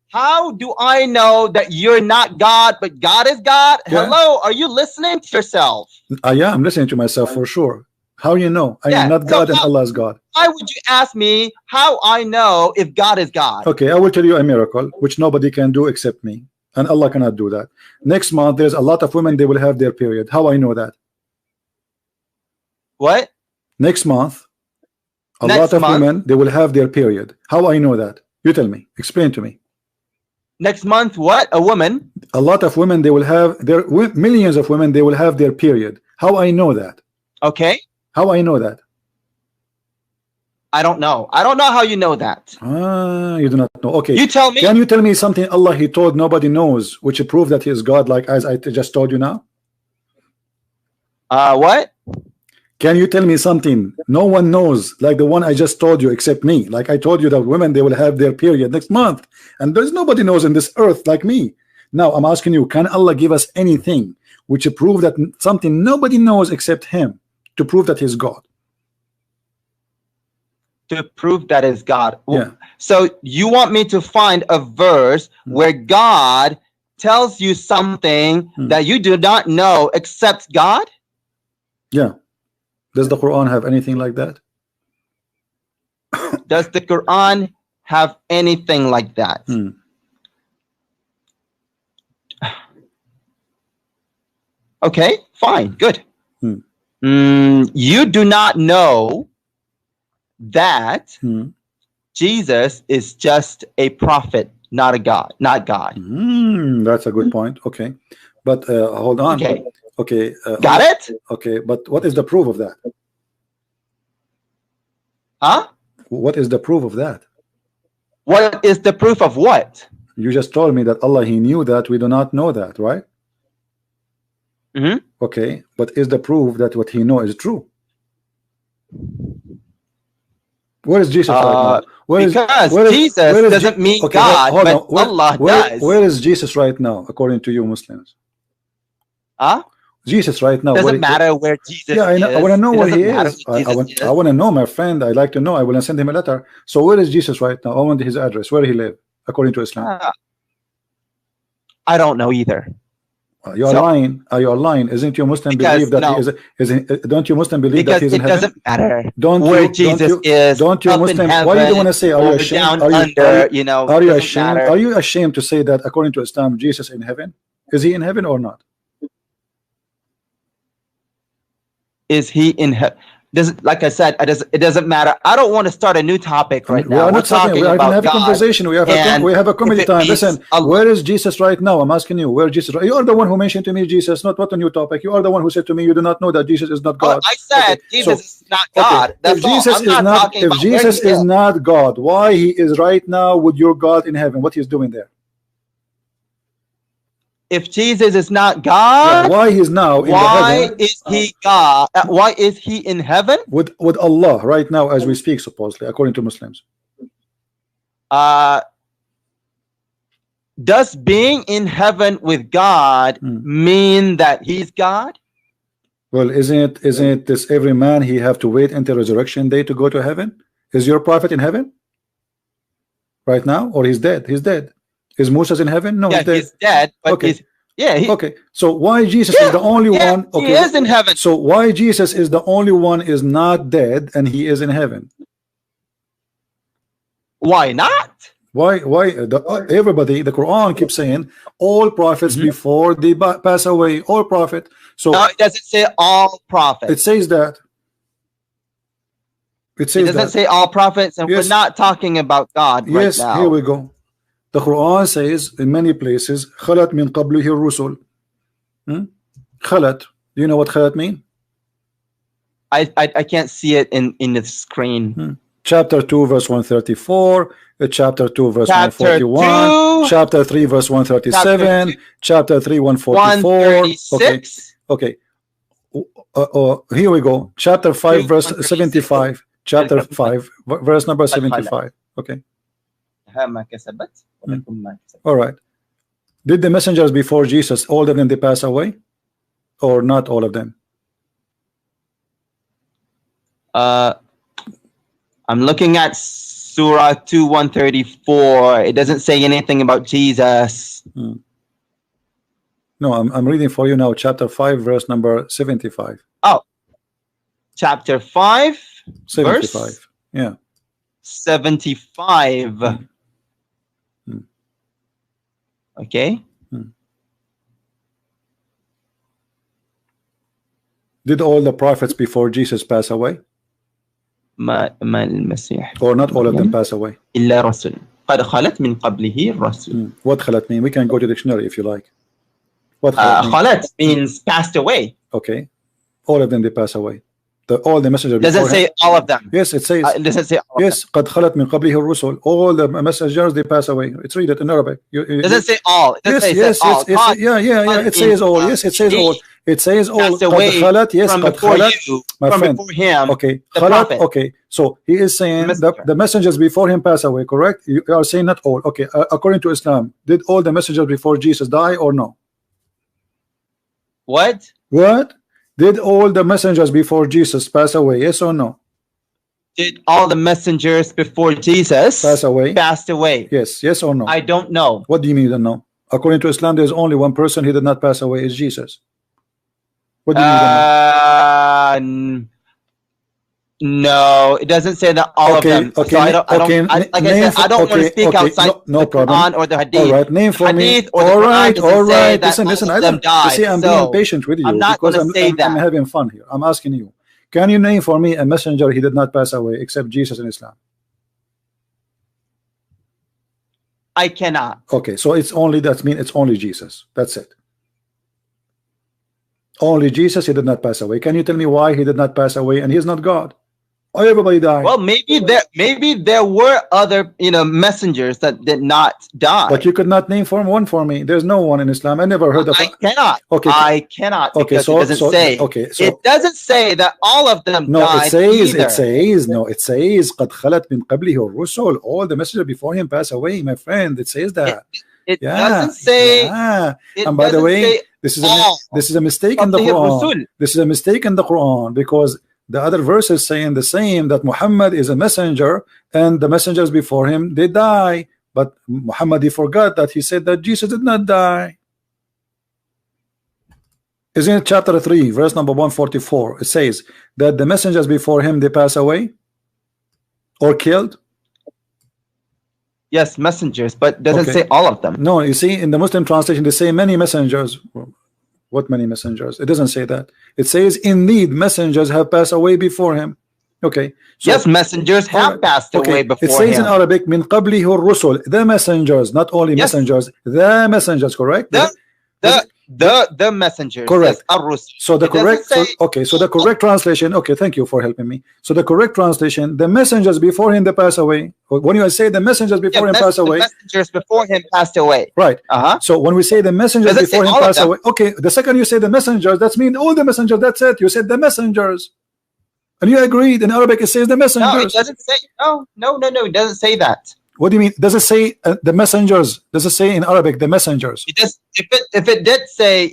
How do I know that you're not God, but God is God? Yeah. Hello, are you listening to yourself? Yeah, I'm listening to myself for sure. How you know I am not God and Allah is God? Why would you ask me how I know if God is God? Okay, I will tell you a miracle which nobody can do except me, and Allah cannot do that. Next month, there's a lot of women, they will have their period. How I know that? What? Next month, a lot of women, they will have their period. How I know that? You tell me. Explain to me. Next month, what? A woman? A lot of women, they will have their millions of women, they will have their period. How I know that? Okay. How I know that? I don't know. I don't know how you know that. Ah, you do not know. Okay. You tell me. Can you tell me something Allah He told nobody knows, which prove that He is God, like as I just told you now? What? Can you tell me something no one knows, like the one I just told you except me? Like I told you that women, they will have their period next month, and there's nobody knows in this earth like me. Now I'm asking you, can Allah give us anything which prove that something nobody knows except Him, to prove that He's God? To prove that is God. Yeah. So you want me to find a verse where God tells you something that you do not know except God? Yeah. Does the Quran have anything like that? Does the Quran have anything like that? Okay, fine, good. You do not know that Jesus is just a prophet, not a God, not God. That's a good point. Okay, but hold on. Okay. Okay. Got it? Okay, but what is the proof of that? Huh? What is the proof of that? What is the proof of what? You just told me that Allah He knew that. We do not know that, right? Okay, but is the proof that what He knows is true? Where is Jesus right now? Because Jesus doesn't mean God, but Allah does. Where is Jesus right now, according to you Muslims? Huh? Jesus right now. Doesn't matter where Jesus I know, is. I want to know where He matter is. what I want to know, my friend. I'd like to know. I will send him a letter. So where is Jesus right now? I want his address. Where he live, according to Islam. I don't know either. You are lying. You are lying. Isn't you Muslim believe that He is? Don't you Muslim believe that He's in heaven? Because it doesn't matter where Jesus is. Don't you Muslim? Why you don't want to say? Are you ashamed? Are you ashamed? Are you ashamed to say that according to Islam, Jesus in heaven? Is He in heaven or not? Is He in heaven? Like I said, it doesn't matter. I don't want to start a new topic right now. We're talking about a conversation. We have a comedy time. Listen, where is Jesus right now? I'm asking you, where is Jesus? You are the one who mentioned to me Jesus, not what a new topic. You are the one who said to me you do not know that Jesus is not God. I said Jesus is not God. That's if Jesus is not God, why He is right now with your God in heaven? What He's doing there? If Jesus is not God, why He's now in the heaven? Why is He God? Why is He in heaven? With Allah right now as we speak, supposedly, according to Muslims. Does being in heaven with God mean that He's God? Well, isn't this every man he have to wait until resurrection day to go to heaven? Is your prophet in heaven right now, or he's dead? He's dead. Is Moses in heaven? No, he's dead. But okay. So why Jesus is the only one? Okay, he is in heaven. So why Jesus is the only one is not dead and He is in heaven? Why not? Why? Everybody, the Quran keeps saying all prophets before they pass away. All prophet. So no, it doesn't say all prophets. It says that. It doesn't say all prophets, and we're not talking about God right now. Yes, here we go. The Quran says in many places, "Khalat min qablihi rusul." Khalat. Do you know what khalat mean? I can't see it in the screen. Chapter 2, verse 134. Chapter 2, verse 141. Chapter 3, verse 137. Chapter 3, 144. Okay. Here we go. Chapter 5, verse 75. Chapter 5, verse number 75. Okay. All right. Did the messengers before Jesus, all of them, they pass away, or not all of them? I'm looking at Surah 2, 134. It doesn't say anything about Jesus. No, I'm reading for you now. Chapter 5, verse number 75. Oh, chapter 5, 75. Verse? Yeah. 75. Okay. Did all the prophets before Jesus pass away? Or not all of them pass away? قد خلت من قبله الرسل. What خلت mean? We can go to the dictionary if you like. What خلت خلت means passed away. Okay, all of them they pass away. All the messengers. Doesn't say all of them. Yes, it says. It doesn't say all yes, قد خلت من قبله الرسل. All the messengers they pass away. It's read it in Arabic. It doesn't say all. It doesn't yes, say all. Yeah. It says all. Yes, it says all. It says all. Passed away yes, from before you, my from friend. before him. Okay, the prophet. Okay, so he is saying the messengers before him pass away. Correct? You are saying not all. Okay, according to Islam, did all the messengers before Jesus die or no? What? What? Did all the messengers before Jesus pass away? Yes or no? Did all the messengers before Jesus pass away? Passed away. Yes or no? I don't know. What do you mean you don't know? According to Islam, there's only one person who did not pass away, is Jesus. What do you mean you don't know? No, it doesn't say that all of them. Okay, so I don't want to speak outside the Quran or the Hadith. All right, name for me. All right. Listen. You see, I'm being patient with you because I'm having fun here. I'm asking you, can you name for me a messenger he did not pass away except Jesus in Islam? I cannot. Okay, so it's only it's only Jesus. That's it. Only Jesus, he did not pass away. Can you tell me why he did not pass away and he's not God? Why everybody died? Well, maybe there were other messengers that did not die. But you could not name one for me. There's no one in Islam. I never heard of. I cannot. Okay. I cannot. Okay. So it doesn't say. Okay. So it doesn't say that all of them died. It says قد خلت من قبله الرسل. All the messengers before him pass away, my friend. It says that. It doesn't say. Yeah. And by the way, this is a mistake in the Quran. This is a mistake in the Quran because the other verse is saying the same, that Muhammad is a messenger and the messengers before him they die, but Muhammad he forgot that he said that Jesus did not die. Isn't it chapter 3 verse number 144? It says that the messengers before him they pass away or killed. Yes, messengers, but doesn't say all of them. No, you see in the Muslim translation they say many messengers. What many messengers? It doesn't say that. It says indeed messengers have passed away before him. Okay. So, yes, messengers have passed away before him. It says in Arabic min qablihi ar-rusul, the messengers, not only messengers, the messengers, correct? The messengers. Correct. Yes, so the correct so the correct translation, okay, thank you for helping me. So the correct translation, the messengers before him they pass away. When you say the messengers before him pass away, the messengers before him passed away. Right. So when we say the messengers before him pass away, okay, the second you say the messengers, that means all the messengers, that's it. You said the messengers. And you agreed in Arabic it says the messengers. No, it doesn't say no, it doesn't say that. What do you mean? Does it say the messengers? Does it say in Arabic the messengers? It does, if it did say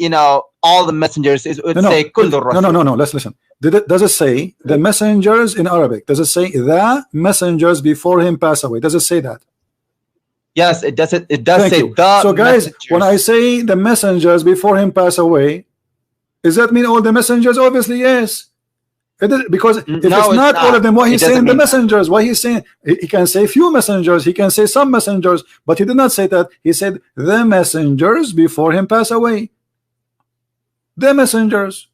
all the messengers, it would say kullu rasul. No. Let's listen. Does it say the messengers in Arabic? Does it say the messengers before him pass away? Does it say that? Yes, it does. It does say the. So guys, when I say the messengers before him pass away, does that mean all the messengers? Obviously, yes. Because if it's not all of them, why he's saying the messengers? Why he's saying he can say few messengers, he can say some messengers, but he did not say that. He said the messengers before him pass away. The messengers,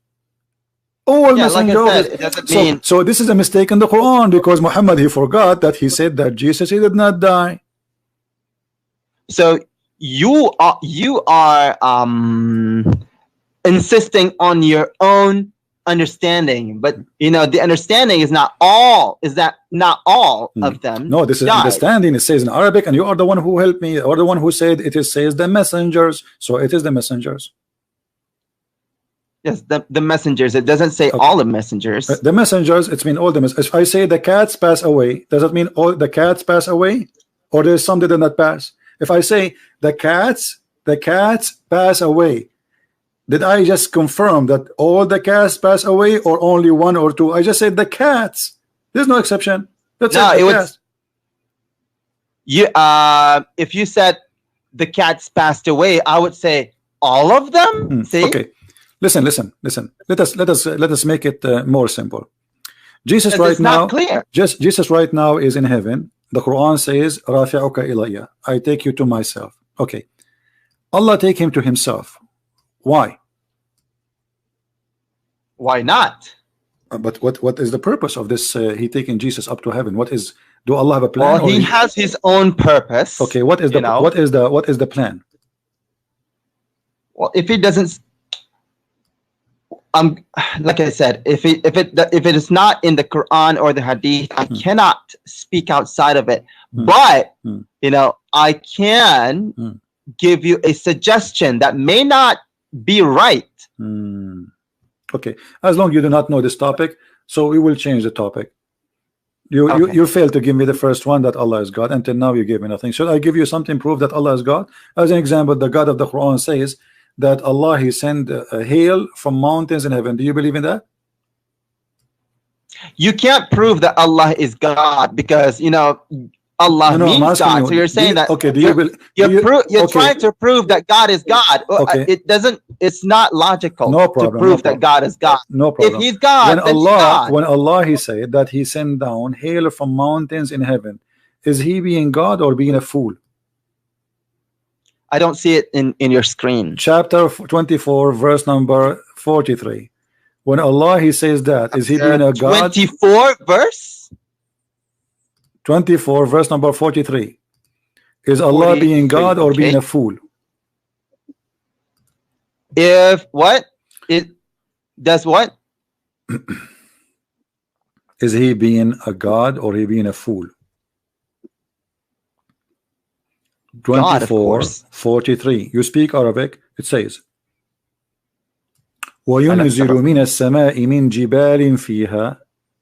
all messengers. Like I said, it doesn't mean. So this is a mistake in the Quran because Muhammad he forgot that he said that Jesus he did not die. So you are insisting on your own understanding, but the understanding is not all of them. No, this is understanding. It says in Arabic, and you are the one who helped me, or the one who said says the messengers. So it is the messengers. Yes, the messengers. It doesn't say all the messengers. The messengers, it's mean all the messengers. If I say the cats pass away, does that mean all the cats pass away, or there's some that did not pass? If I say the cats pass away, did I just confirm that all the cats pass away or only one or two? I just said the cats. There's no exception. That's it. Was, if you said the cats passed away, I would say all of them. See? Okay. Listen. Let us make it more simple. Jesus right now. Jesus right now is in heaven. The Quran says, "Rafi'uka ilayya." I take you to myself. Okay. Allah take him to himself. Why? Why not? But what is the purpose of this? He taking Jesus up to heaven. What is Do Allah have a plan? Well, he has his own purpose. Okay, what is the plan? Well, if it doesn't, like I said, if it is not in the Quran or the Hadith, I cannot speak outside of it. But you know, I can give you a suggestion that may not be right. Okay, as long as you do not know this topic, so we will change the topic. You failed to give me the first one, that Allah is God. Until now you gave me nothing. Should I give you something proof that Allah is God? As an example, the God of the Quran says that Allah, he sent hail from mountains in heaven. Do you believe in that? You can't prove that Allah is God, because you know Allah means God. So you're saying that you're trying to prove that God is God. It doesn't. It's not logical to prove that God is God. No problem. If He's God, when Allah he said that he sent down hail from mountains in heaven, is he being God or being a fool? I don't see it in your screen. Chapter 24, verse number 43. When Allah he says that, is he being a God? 24 verse. 24 verse number 43. Is Allah being God or being a fool? If what? It does what? Is he being a God or he being a fool? 24 43. You speak Arabic. It says وَيُنْزِلُ مِنَ السَّمَاءِ مِنْ جِبَالٍ فِيهَا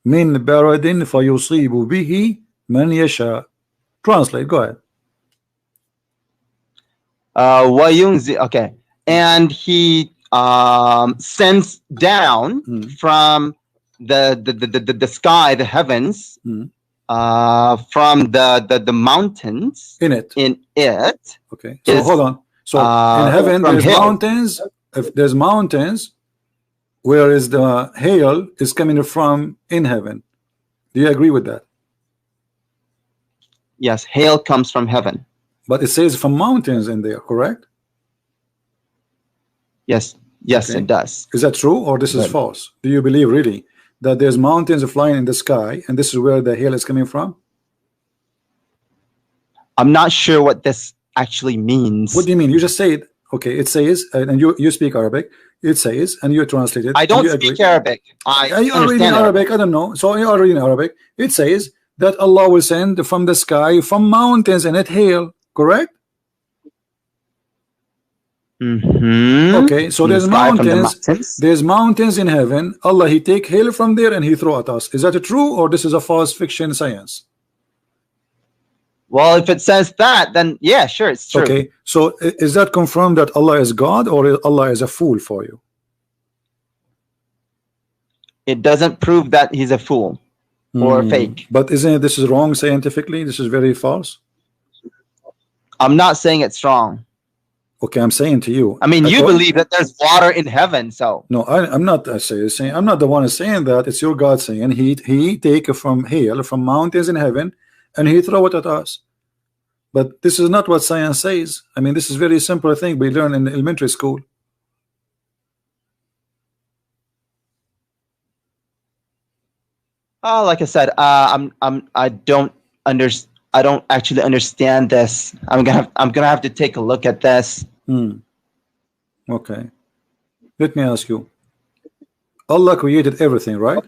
مِنْ بَرَدٍ فَيُصِيبُ بِهِ Man yasha. Translate. Go ahead. Okay, and he sends down from the sky, the heavens, from the mountains in it. Okay. So hold on. So in heaven there's mountains. If there's mountains, where is the hail is coming from in heaven? Do you agree with that? Yes, hail comes from heaven. But it says from mountains in there, correct? Yes, okay. It does. Is that true or this is false? Do you believe really that there's mountains flying in the sky and this is where the hail is coming from? I'm not sure what this actually means. What do you mean? You just say it. Okay, it says, and you speak Arabic. It says, and you translate it. I don't speak Arabic. You are reading Arabic. I don't know. So you are reading Arabic. It says that Allah will send from the sky, from mountains, and it hail. Correct? Okay, so there's mountains. There's mountains in heaven. Allah, he take hail from there and he throw at us. Is that true or this is a false fiction science? Well, if it says that, then yeah, sure, it's true. Okay, so is that confirmed that Allah is God or Allah is a fool for you? It doesn't prove that he's a fool or fake. But isn't this is wrong scientifically? This is very false. I'm not saying it's wrong. Okay, I'm saying to you. I mean, you believe that there's water in heaven, so. No, I'm not saying. I'm not the one saying that. It's your God saying he take from hail from mountains in heaven and he throw it at us. But this is not what science says. I mean, this is very simple thing we learn in elementary school. Like I said, I don't actually understand this. I'm gonna have to take a look at this. Okay. Let me ask you. Allah created everything, right?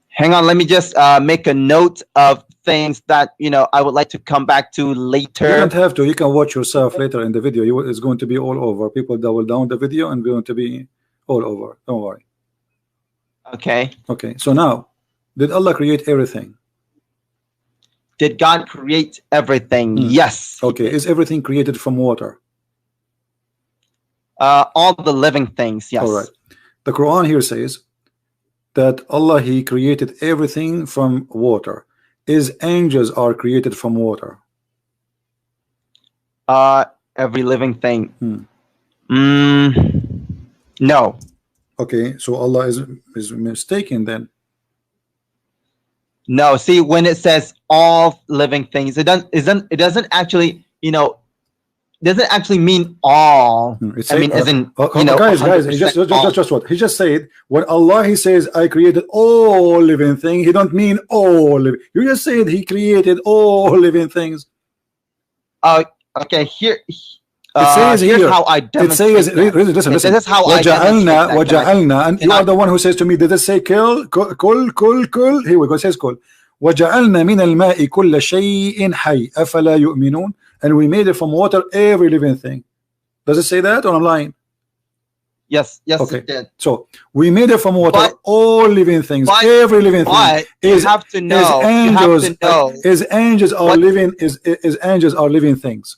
Hang on, let me just make a note of things that I would like to come back to later. You don't have to. You can watch yourself later in the video. It's going to be all over. People that will download the video and going to be all over. Don't worry. Okay. Okay. So now, did Allah create everything? Did God create everything? Yes. Okay. Is everything created from water? All the living things. Yes. All right. The Quran here says that Allah, he created everything from water. Is angels are created from water? Every living thing. No. Okay, so Allah is mistaken then. No, see, when it says all living things, it doesn't actually, doesn't actually mean all. I mean, as in, you know, guys, just what he just said. When Allah he says, "I created all living things," he don't mean all living. You just said he created all living things. Okay. Here, it says here's here. how I demonstrate. It says, listen. This is how I demonstrate that. And you are the one who says to me, did it say kill? Kul? Here we go. It says kul. وَجَعَلْنَا مِنَ الْمَاءِ كُلَّ شَيْءٍ حَيٍّ أَفَلَا يُؤْمِنُونَ. And we made it from water every living thing. Does it say that or I'm lying? Yes, okay. It did. So we made it from water, all living things, every living thing. You have to know. Is angels are living? Is angels are living things?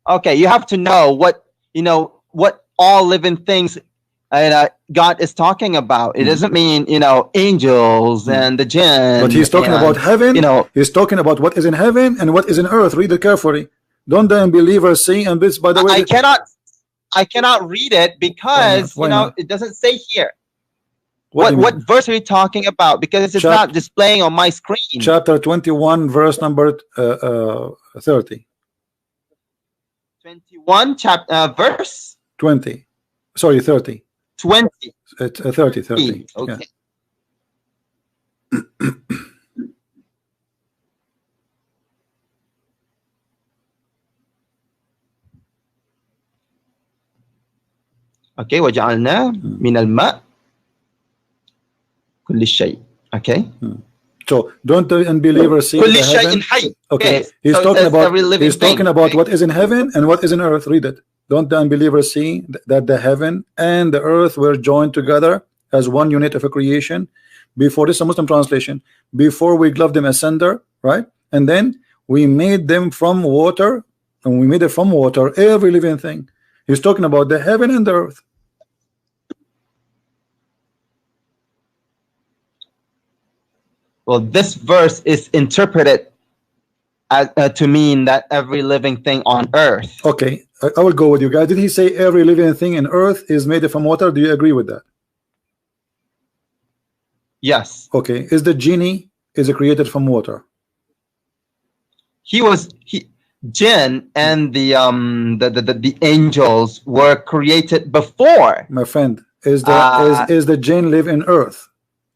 Okay, you have to know what all living things God is talking about. It doesn't mean angels and the jinn. But he's talking about heaven. He's talking about what is in heaven and what is in earth. Read it carefully. Don't the unbelievers see? And this, by the way, I cannot read it because Why not? it doesn't say here. What verse are you talking about? Because it's not displaying on my screen. Chapter 21, verse number 30. 21 verse 20. Sorry, 30. 20. 30. Okay. Yeah. Okay, وجعلنا من الماء كل شيء. Okay. So don't the unbelievers see كل the شيء heaven? حي. Okay. He's so talking about what is in heaven and what is in earth. Read it. Don't the unbelievers see that the heaven and the earth were joined together as one unit of a creation? Before, this is a Muslim translation, before we gloved them asunder, right? And then we made them from water, and we made it from water every living thing. He's talking about the heaven and the earth. Well, this verse is interpreted to mean that every living thing on earth. Okay, I will go with you guys. Did he say every living thing in earth is made from water? Do you agree with that? Yes. Okay, is the genie created from water? Jinn and the angels were created before. My friend, is the jinn live in earth?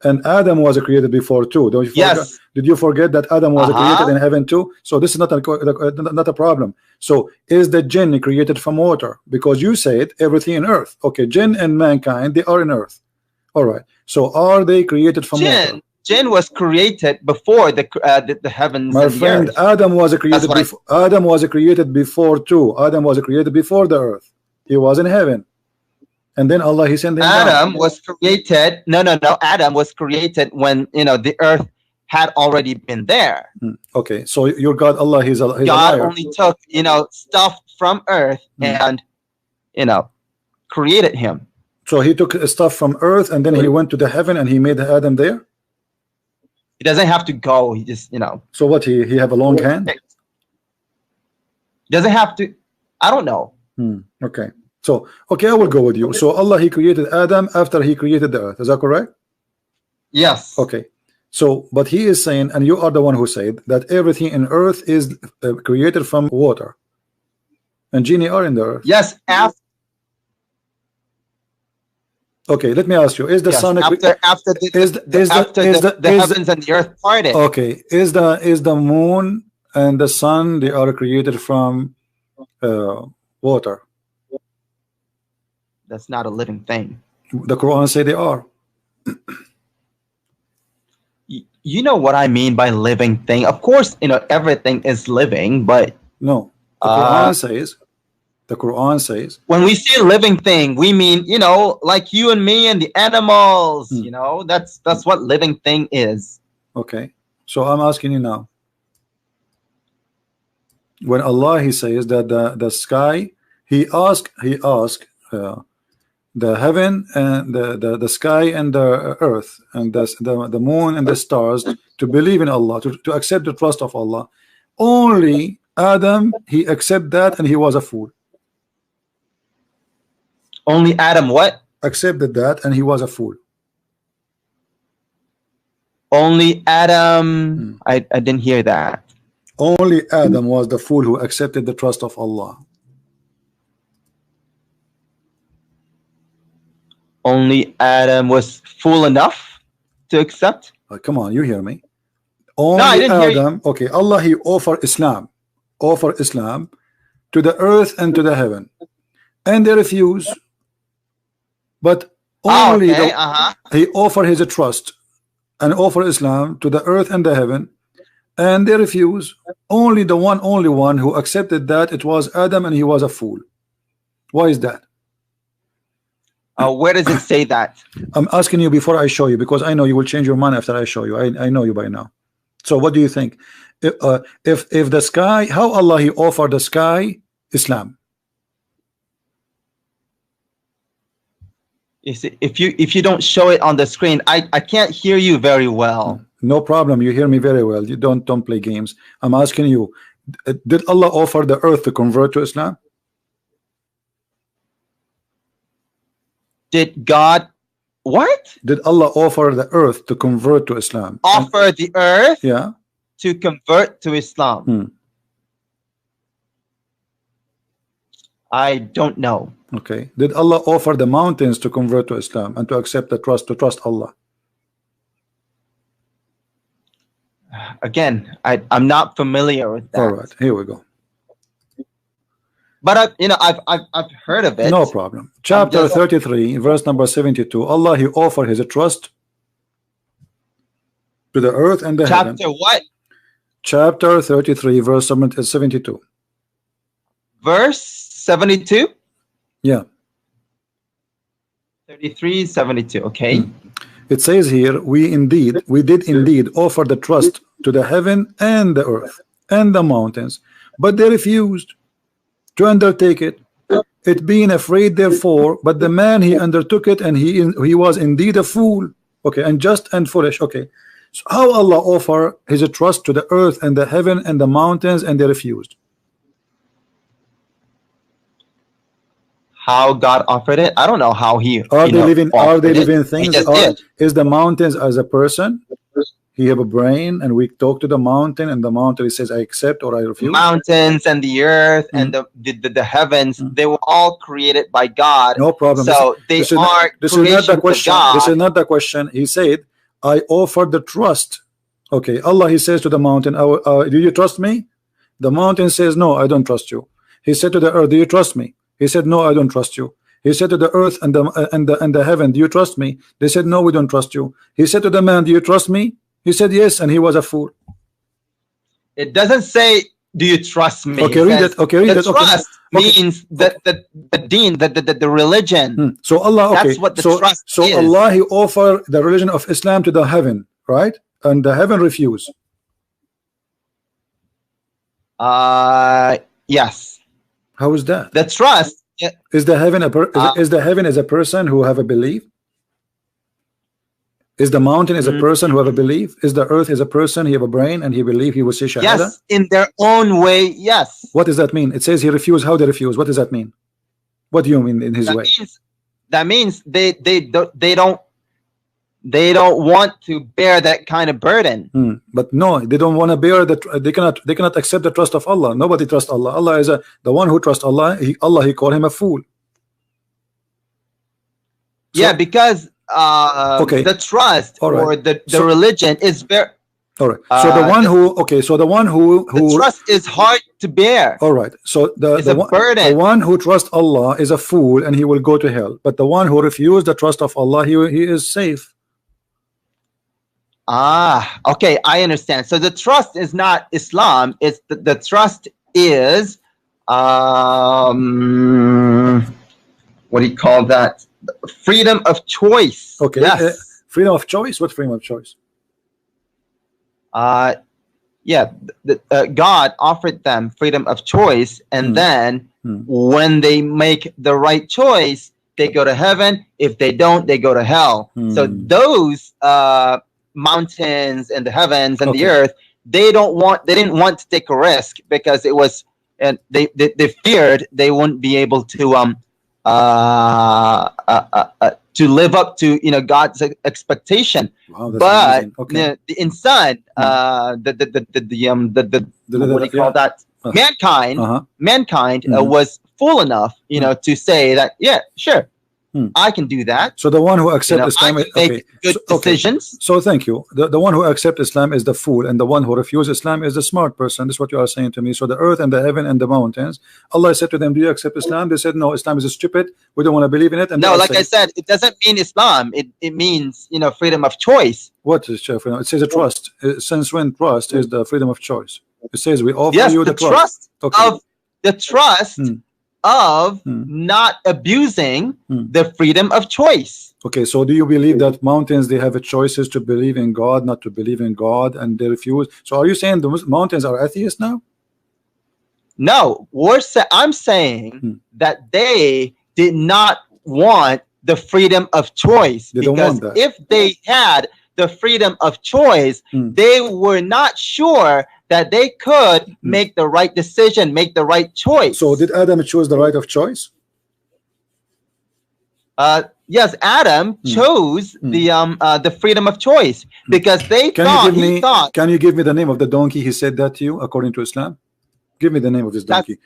And Adam was created before too. Don't you forget? Yes. Did you forget that Adam was created in heaven too? So this is not a problem. So is the jinn created from water? Because you said everything in earth. Okay, jinn and mankind, they are in earth. All right. So are they created from water? Jinn was created before the heavens. My and friend, the earth. Adam was created before. Adam was created before too. Adam was created before the earth. He was in heaven. And then Allah, he sent him Adam down. was created. No. Adam was created when the earth had already been there. Okay, so your God, Allah, he's a God liar. only took stuff from earth and created him. So he took stuff from earth and then he went to the heaven and he made Adam there. He doesn't have to go. He just So what? He have a long hand? He doesn't have to. I don't know. Okay. So, okay, I will go with you. So Allah, he created Adam after he created the earth. Is that correct? Yes. Okay. So, but he is saying, and you are the one who said that everything in earth is created from water. And genie are in the earth. Yes. Okay, let me ask you: is the sun after the heavens and the earth parted? Okay, is the moon and the sun, they are created from water? That's not a living thing. The Quran say they are. You know what I mean by living thing? Of course, everything is living, but no. The Quran says when we say living thing, we mean like you and me and the animals. That's what living thing is. Okay, so I'm asking you now. When Allah, he says that the sky, he asked the heaven and the sky and the earth and the moon and the stars to believe in Allah, to accept the trust of Allah. Only Adam, he accepted that and he was a fool. Only Adam what? Accepted that and he was a fool. Only Adam. I didn't hear that. only Adam was the fool who accepted the trust of Allah. Only Adam was fool enough to accept? Come on, you hear me? Only No, I didn't hear Adam. Okay, Allah, he offered Islam to the earth and to the heaven, and they refuse. But only he offered his trust and offered Islam to the earth and the heaven, and they refuse. Only one who accepted that, it was Adam, and he was a fool. Why is that? Where does it say that? I'm asking you before I show you, because I know you will change your mind after I show you. I know you by now. So what do you think? If the sky, how Allah he offered the sky Islam? If you don't show it on the screen, I can't hear you very well. No problem, you hear me very well. You don't play games. I'm asking you, did Allah offer the earth to convert to Islam? Did God what? Did Allah offer the earth to convert to Islam? Offer the earth yeah, to convert to Islam? I don't know. Okay. Did Allah offer the mountains to convert to Islam and to accept the trust, to trust Allah? Again, I'm not familiar with that. All right, here we go. But I've heard of it. No problem. Chapter 33, verse number 72. Allah he offered his trust to the earth and the heaven. Chapter what? Chapter 33, verse 72. Verse 72? Yeah. 33, 72. Okay. It says here, we did indeed offer the trust to the heaven and the earth and the mountains, but they refused to undertake it, being afraid therefore. But the man he undertook it, and he was indeed a fool. Okay, and just and foolish. Okay, so how Allah offer his trust to the earth and the heaven and the mountains, and they refused? How God offered it? I don't know how he. Are they living things? Is the mountains as a person? He have a brain, and we talk to the mountain, and the mountain says, I accept or I refuse. Mountains and the earth and the heavens, they were all created by God. No problem. So this is not the question. This is not the question. He said, I offered the trust. Okay, Allah he says to the mountain, do you trust me? The mountain says, no, I don't trust you. He said to the earth, do you trust me? He said, no, I don't trust you. He said to the earth and the heaven, do you trust me? They said, no, we don't trust you. He said to the man, do you trust me? He said yes, and he was a fool. It doesn't say, do you trust me? Okay, read it. Okay, read it. Trust means that the deen, the religion. So Allah, okay. That's what the trust is. So Allah he offered the religion of Islam to the heaven, right? And the heaven refused. Yes. How is that? The trust is the heaven is the heaven as a person who have a belief? Is the mountain is a person who have a belief? Is the earth is a person, he have a brain and he believe he will say shahada? Yes, in their own way, yes. What does that mean? It says he refused. How they refuse? What does that mean? What do you mean in his way? That means they don't want to bear that kind of burden. But no, they don't want to bear that. They cannot accept the trust of Allah. Nobody trusts Allah. Allah is the one who trusts Allah. He called him a fool. So, yeah, because the trust or the religion is very. All right. So the one who the trust is hard to bear. All right. So the one who trusts Allah is a fool and he will go to hell. But the one who refused the trust of Allah, he is safe. Okay, I understand. So the trust is not Islam. It's the trust is what do you call that? Freedom of choice. Okay. Yes. Freedom of choice. What freedom of choice? Yeah. God offered them freedom of choice, and then when they make the right choice, they go to heaven. If they don't, they go to hell. So those mountains and the heavens and the earth, they didn't want to take a risk because it was, and they feared they wouldn't be able to live up to God's expectation. Wow, but the insan, the what do you call that? Mankind was fool enough, to say that, yeah, sure, I can do that. So the one who accepts Islam, I can make good decisions. So thank you. The one who accepts Islam is the fool, and the one who refuses Islam is the smart person. This is what you are saying to me. So the earth and the heaven and the mountains, Allah said to them, do you accept Islam? They said, no, Islam is stupid. We don't want to believe in it. And no, like I said, it doesn't mean Islam. It means, freedom of choice. What is freedom? It says a trust. Since when trust is the freedom of choice? It says we offer you the trust. The trust of not abusing the freedom of choice. Okay, so do you believe that mountains, they have a choices to believe in God, not to believe in God, and they refuse? So are you saying the mountains are atheists now? No, I'm saying that they did not want the freedom of choice, because if they had the freedom of choice, they were not sure that they could make the right decision, make the right choice. So did Adam choose the right of choice? Yes, Adam chose the freedom of choice, because they thought. Can you give me the name of the donkey he said that to you, according to Islam? Give me the name of this donkey.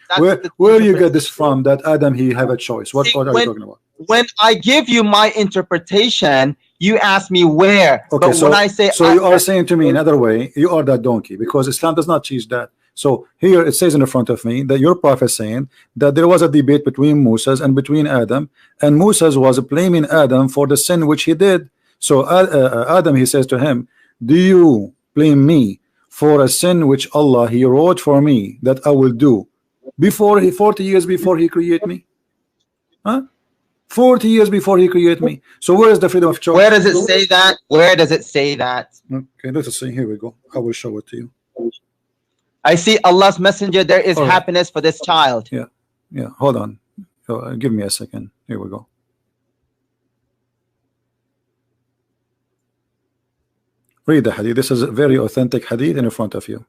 Where you get this from, that Adam, he have a choice? What are you talking about? When I give you my interpretation, you ask me where. Okay, but so, when I say, you are saying to me another way, you are that donkey, because Islam does not teach that. So here it says in the front of me that your prophet saying that there was a debate between Moses and between Adam, and Moses was blaming Adam for the sin which he did. So Adam, he says to him, do you blame me for a sin which Allah, he wrote for me that I will do before 40 years before he created me? 40 years before he created me. So where is the freedom of choice? Where does it say that? Where does it say that? Okay, let us see. Here we go. I will show it to you. I see Allah's messenger. There is happiness for this child. Yeah. Hold on. Give me a second. Here we go. Read the hadith. This is a very authentic hadith in front of you.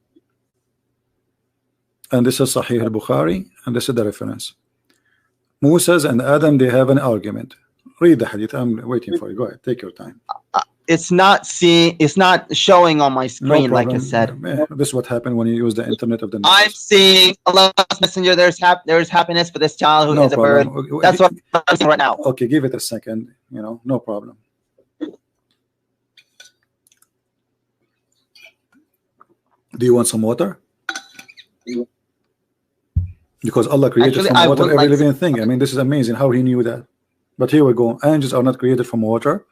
And this is Sahih al-Bukhari, and this is the reference. Moses and Adam, they have an argument. Read the hadith. I'm waiting for you. Go ahead. Take your time. It's not showing on my screen, like I said. This is what happened when you use the internet of the news. I'm seeing Allah's messenger. There's happiness for this child who is a bird. That's what I'm seeing right now. Okay, give it a second. No problem. Do you want some water? Because Allah created from water every living thing. I mean, this is amazing how he knew that. But here we go. Angels are not created from water.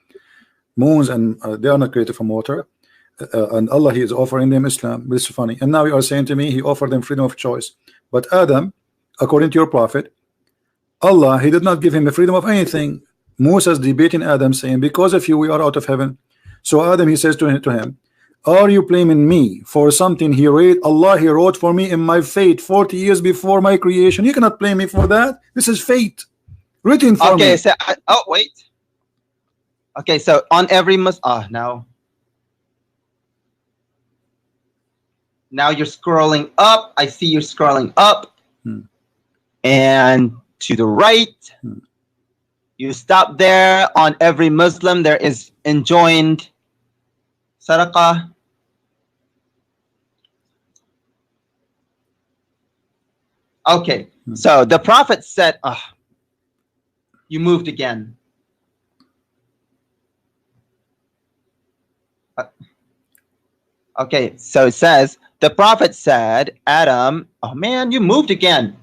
Moons and they are not created from water. And Allah, he is offering them Islam. This is funny. And now you are saying to me he offered them freedom of choice. But Adam, according to your prophet, Allah, he did not give him the freedom of anything. Moses debating Adam, saying, because of you we are out of heaven. So Adam, he says to him, are you blaming me for something he wrote? Allah, he wrote for me in my fate 40 years before my creation. You cannot blame me for that. This is fate written for me. Okay, so wait. Okay, so on every now you're scrolling up. I see you're scrolling up and to the right. You stop there. On every Muslim there is enjoined sadaqah. Okay, so the prophet said, you moved again. Okay, so it says, the prophet said, Adam, oh man, you moved again.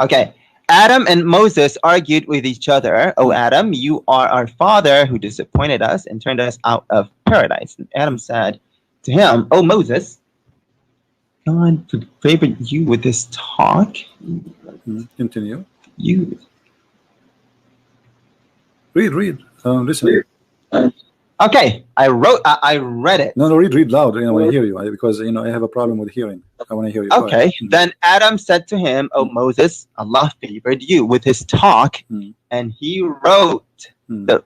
Okay, Adam and Moses argued with each other. Oh, Adam, you are our father who disappointed us and turned us out of paradise. And Adam said to him, oh, Moses, God favored you with this talk. Continue. You read. Listen. Okay, I read it. No, read loud. I want to hear you because I have a problem with hearing. I want to hear you. Okay. Then Adam said to him, "Oh Moses, Allah favored you with his talk, and He wrote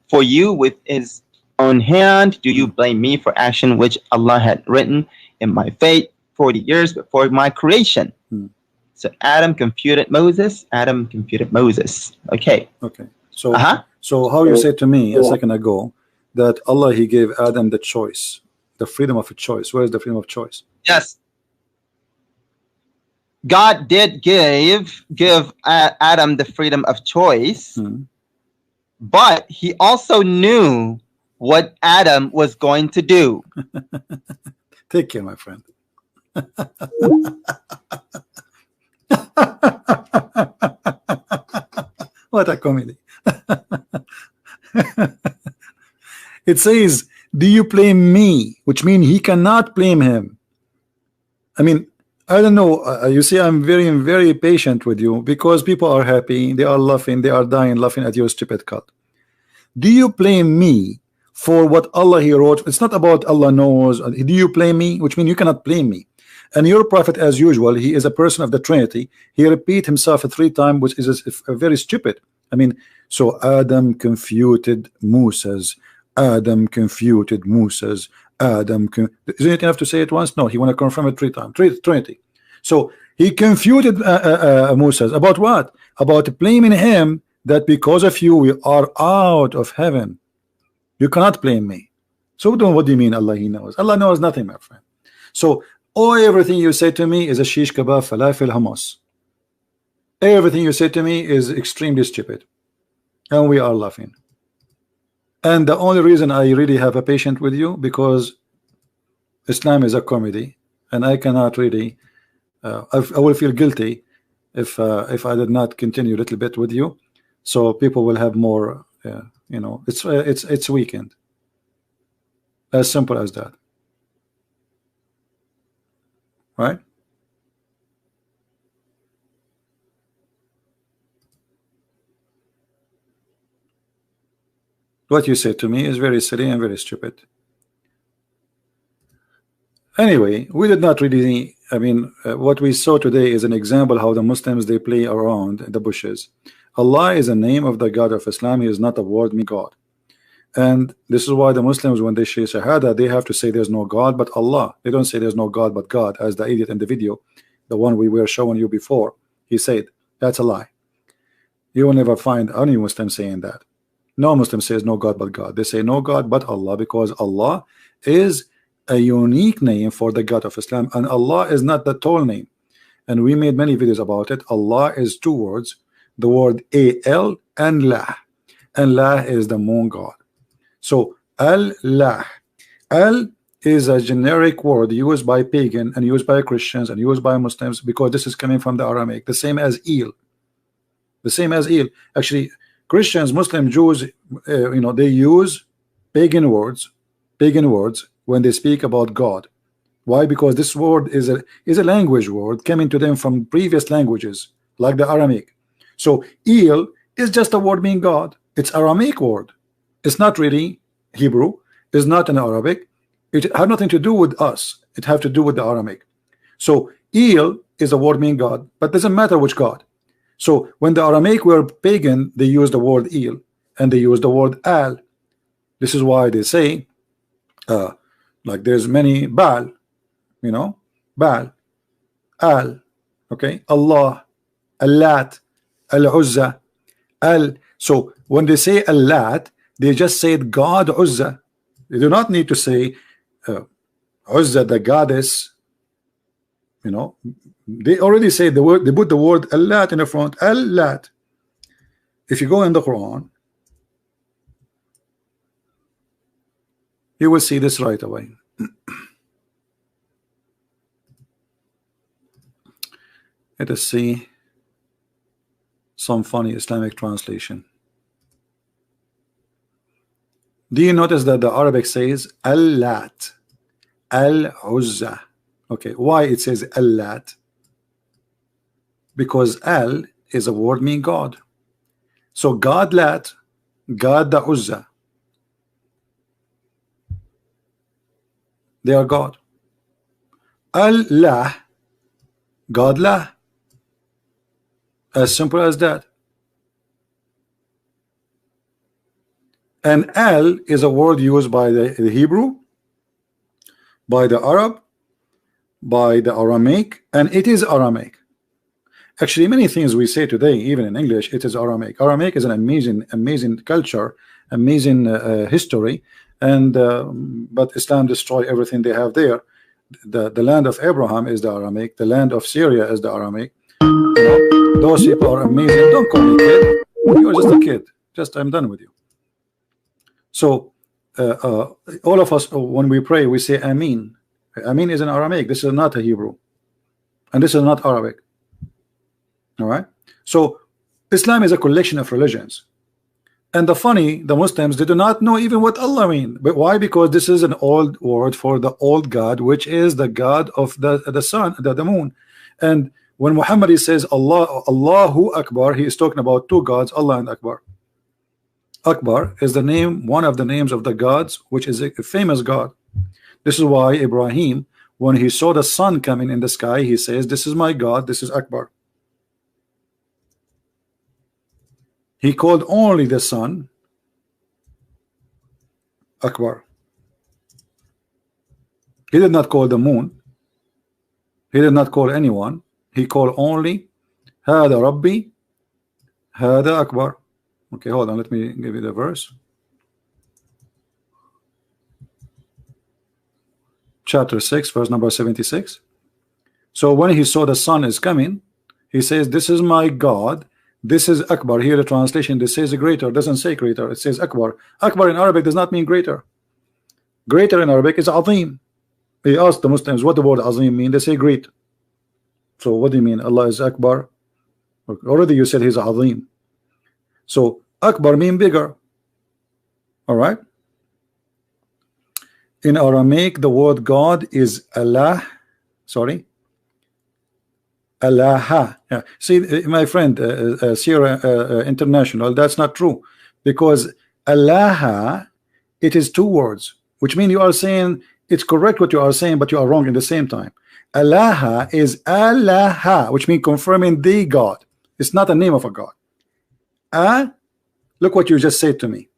for you with His own hand. Do you blame me for action which Allah had written in my fate 40 years before my creation?" So Adam computed Moses. Okay. So how you said to me a second ago that Allah, He gave Adam the choice, the freedom of a choice. Where is the freedom of choice? Yes. God did give Adam the freedom of choice, but he also knew what Adam was going to do. Take care, my friend. What a comedy. It says, do you blame me? Which means he cannot blame him. I mean, I don't know. You see, I'm very patient with you because people are happy. They are laughing. They are dying laughing at your stupid cut. Do you blame me for what Allah He wrote? It's not about Allah knows. Do you blame me? Which means you cannot blame me. And your prophet, as usual, he is a person of the Trinity. He repeat himself 3 times, which is very stupid. I mean, so Adam confuted Moses. Adam confuted Moses. Adam isn't it enough to say it once? No, he want to confirm it 3 times. Trinity. So he confuted Moses about what? About blaming him that because of you we are out of heaven. You cannot blame me. So what do you mean Allah He knows? Allah knows nothing, my friend. So everything you say to me is a shish kebab, falafel, hummus. Everything you say to me is extremely stupid, and we are laughing. And the only reason I really have a patient with you because Islam is a comedy, and I cannot really. I will feel guilty if I did not continue a little bit with you, so people will have more. You know, it's weekend. As simple as that. Right? What you say to me is very silly and very stupid. Anyway, we did not really, I mean, what we saw today is an example how the Muslims, they play around the bushes. Allah is a name of the God of Islam. He is not a word meaning God. And this is why the Muslims, when they say Shahada, they have to say there's no God but Allah. They don't say there's no God but God, as the idiot in the video, the one we were showing you before, he said. That's a lie. You will never find any Muslim saying that. No Muslim says no God but God. They say no God but Allah, because Allah is a unique name for the God of Islam, and Allah is not the tall name. And we made many videos about it. Allah is 2 words, the word A-L and La. And La is the moon God. So Allah, Al is a generic word used by pagan and used by Christians and used by Muslims, because this is coming from the Aramaic, the same as Il. The same as Il. Actually, Christians, Muslims, Jews, you know, they use pagan words when they speak about God. Why? Because this word is a language word coming to them from previous languages like the Aramaic. So Il is just a word meaning God. It's Aramaic word. It's not really Hebrew. It's not in Arabic. It had nothing to do with us. It have to do with the Aramaic. So Il is a word meaning God, but doesn't matter which God. So when the Aramaic were pagan, they used the word Il and they used the word Al. This is why they say like there's many Baal, you know, Baal, Al, okay, Allah, Allat, Al-Uzza, Al. So when they say Allat, they just said God Uzza. They do not need to say Uzza, the goddess. You know, they already say the word. They put the word Allat in the front. Allat. If you go in the Quran, you will see this right away. Let us see some funny Islamic translation. Do you notice that the Arabic says Allat, Al-Uzza? Okay, why it says Allat? Because Al is a word meaning God. So God Lat, God the Uzza. They are God. Allah, God La. As simple as that. And Al is a word used by the Hebrew, by the Arab, by the Aramaic, and it is Aramaic. Actually, many things we say today, even in English, it is Aramaic. Aramaic is an amazing culture, amazing history, and but Islam destroy everything they have there. the land of Abraham is the Aramaic, the land of Syria is the Aramaic. You know, those people are amazing. Don't call me kid. You're just a kid. Just I'm done with you. So all of us, when we pray, we say Amin. Amin is in Aramaic. This is not a Hebrew, and this is not Arabic. All right. So Islam is a collection of religions. And the Muslims, they do not know even what Allah means. But why? Because this is an old word for the old God, which is the God of the sun, the moon. And when Muhammad says Allahu Akbar, he is talking about two gods, Allah and Akbar. Akbar is the name, one of the names of the gods, which is a famous God. This is why Ibrahim, when he saw the sun coming in the sky, he says, this is my God, this is Akbar. He called only the sun Akbar. He did not call the moon. He did not call anyone. He called only Hada Rabbi, Hada Akbar. Okay, hold on, let me give you the verse. Chapter 6, verse number 76. So when he saw the sun is coming, he says, this is my God. This is Akbar. Here the translation, this says greater, doesn't say greater, it says Akbar. Akbar in Arabic does not mean greater. Greater in Arabic is Azim. He asked the Muslims, what the word Azim mean? They say great. So what do you mean? Allah is Akbar? Already you said he's Azim. So Akbar mean bigger. All right. In Aramaic, the word God is Allah. Sorry. Allah. Yeah. See, my friend, Sierra International, that's not true, because Allah, it is two words, which means you are saying it's correct what you are saying, but you are wrong at the same time. Allah is Allah, which means confirming the God. It's not the name of a God. Look what you just said to me.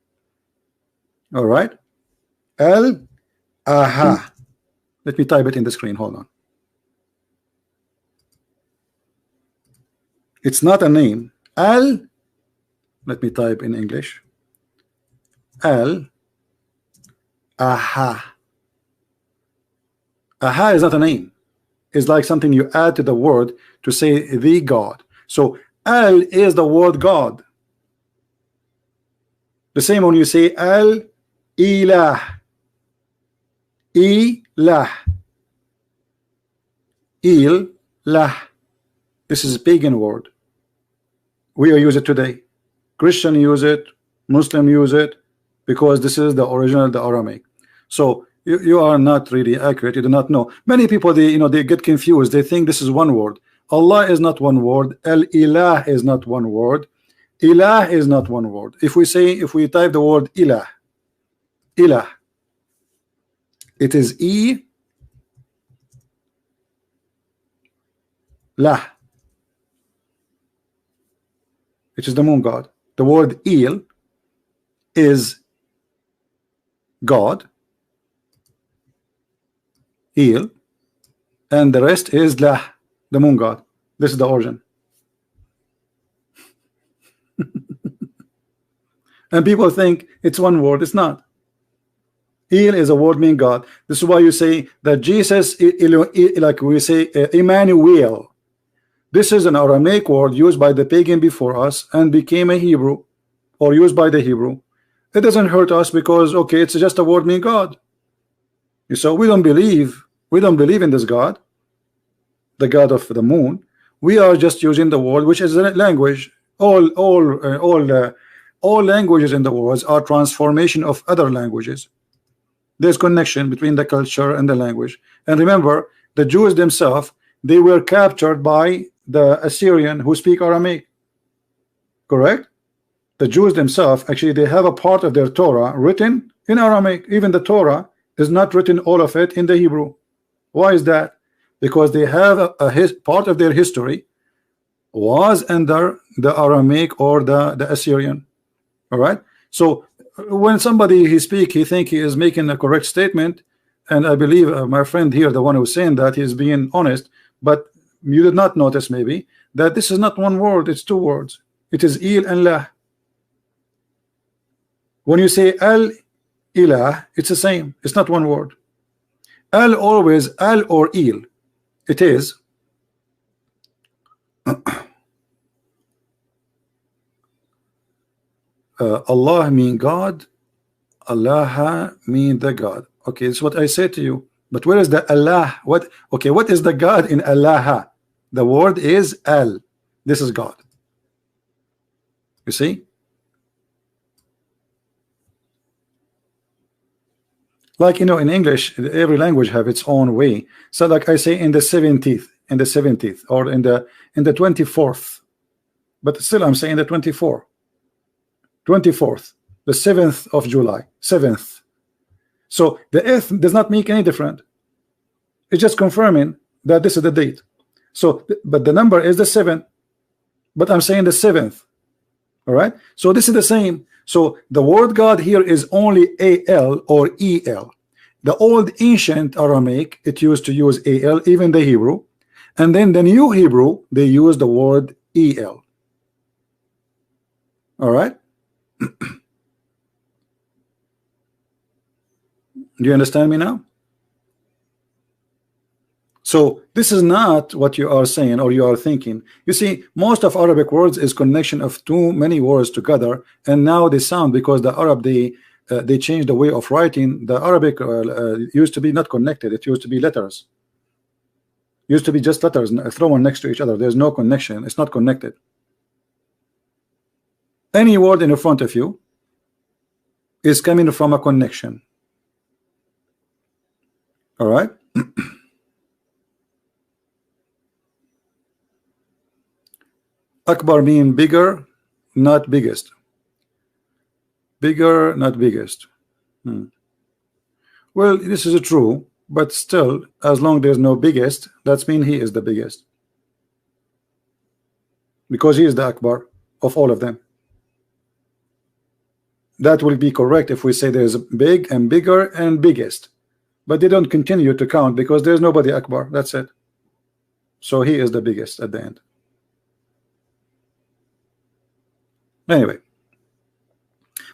All right. Aha. Let me type it in the screen. Hold on. It's not a name. Let me type in English. Aha. Aha is not a name. It's like something you add to the word to say the God. So Al is the word God. The same when you say Al Ilah. Ilah. Ilah. This is a pagan word. We use it today. Christian use it, Muslim use it, because this is the original, the Aramaic. So you are not really accurate. You do not know. Many people, they get confused. They think this is one word. Allah is not one word. Al-Ilah is not one word. Ilah is not one word. If we type the word Ilah, Ilah, it is Lah, which is the moon god. The word Il is God, Il, and the rest is Lah, the moon god. This is the origin. And people think it's one word. It's not. Il is a word meaning God. This is why you say that Jesus, like we say, Emmanuel. This is an Aramaic word used by the pagan before us and became a Hebrew, or used by the Hebrew. It doesn't hurt us because, okay, it's just a word meaning God. So we don't believe in this God, the God of the moon. We are just using the word, which is a language. All languages in the world are transformation of other languages. There's connection between the culture and the language. And remember, the Jews themselves, they were captured by the Assyrian who speak Aramaic. Correct? The Jews themselves, actually, they have a part of their Torah written in Aramaic. Even the Torah is not written all of it in the Hebrew. Why is that? Because they have part of their history was under the Aramaic or the Assyrian. All right. So when somebody he think he is making a correct statement, and I believe my friend here, the one who's saying that, he is being honest, but you did not notice maybe that this is not one word, it's two words. It is Il and Lah. When you say Al Ilah, it's the same. It's not one word. Al always Al or Il. It is Allah mean God, Allah mean the God. Okay, it's what I say to you. But where is the Allah? What? Okay, what is the God in Allah? The word is Al. This is God. You see? Like, you know, in English, every language have its own way. So like I say in the 70th, or in the 24th. But still I'm saying the 24th, the 7th of July, 7th. So the th does not make any difference. It's just confirming that this is the date. So, but the number is the 7th. But I'm saying the 7th. All right. So this is the same. So the word God here is only AL or EL. The old ancient Aramaic, it used to use AL, even the Hebrew. And then the new Hebrew, they use the word EL. All right. Do you understand me now? So this is not what you are saying or you are thinking. You see, most of Arabic words is connection of too many words together, and now they sound, because the Arab they changed the way of writing. The Arabic used to be not connected. It used to be letters. Used to be just letters thrown next to each other. There's no connection. It's not connected. Any word in front of you is coming from a connection. All right. Akbar mean bigger, not biggest. Bigger, not biggest. Well, this is true, but still, as long there's no biggest, that's mean he is the biggest, because he is the Akbar of all of them. That will be correct if we say there's big and bigger and biggest, but they don't continue to count because there's nobody Akbar. That's it. So he is the biggest at the end. Anyway,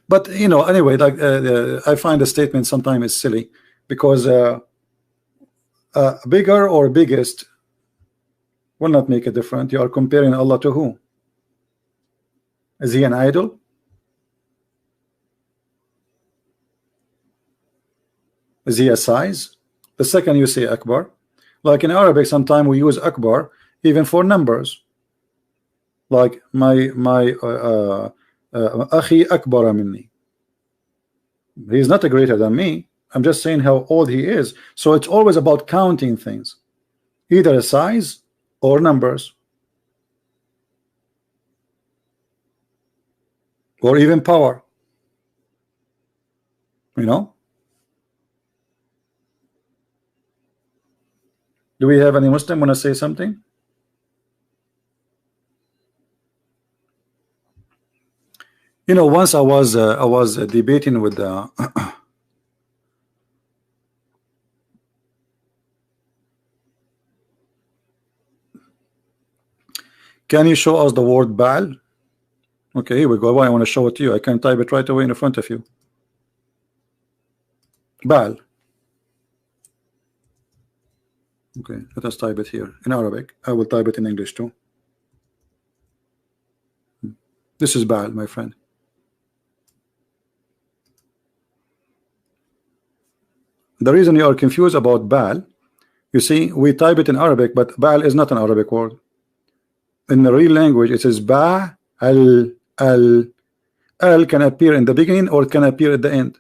but you know, anyway, like I find the statement sometimes is silly, because bigger or biggest will not make a difference. You are comparing Allah to who? Is he an idol? Is he a size? The second you say Akbar, like in Arabic, sometimes we use Akbar even for numbers. Like my akhi akbara minni. He's not greater than me. I'm just saying how old he is. So it's always about counting things, either a size or numbers, or even power. You know? Do we have any Muslim want to say something? You know, once I was debating with can you show us the word Baal? Okay, here we go. I want to show it to you. I can type it right away in front of you. Baal. Okay, let us type it here in Arabic. I will type it in English too. This is Baal, my friend. The reason you are confused about Baal, you see, we type it in Arabic, but Baal is not an Arabic word. In the real language, it says Ba al al. Al can appear in the beginning or it can appear at the end.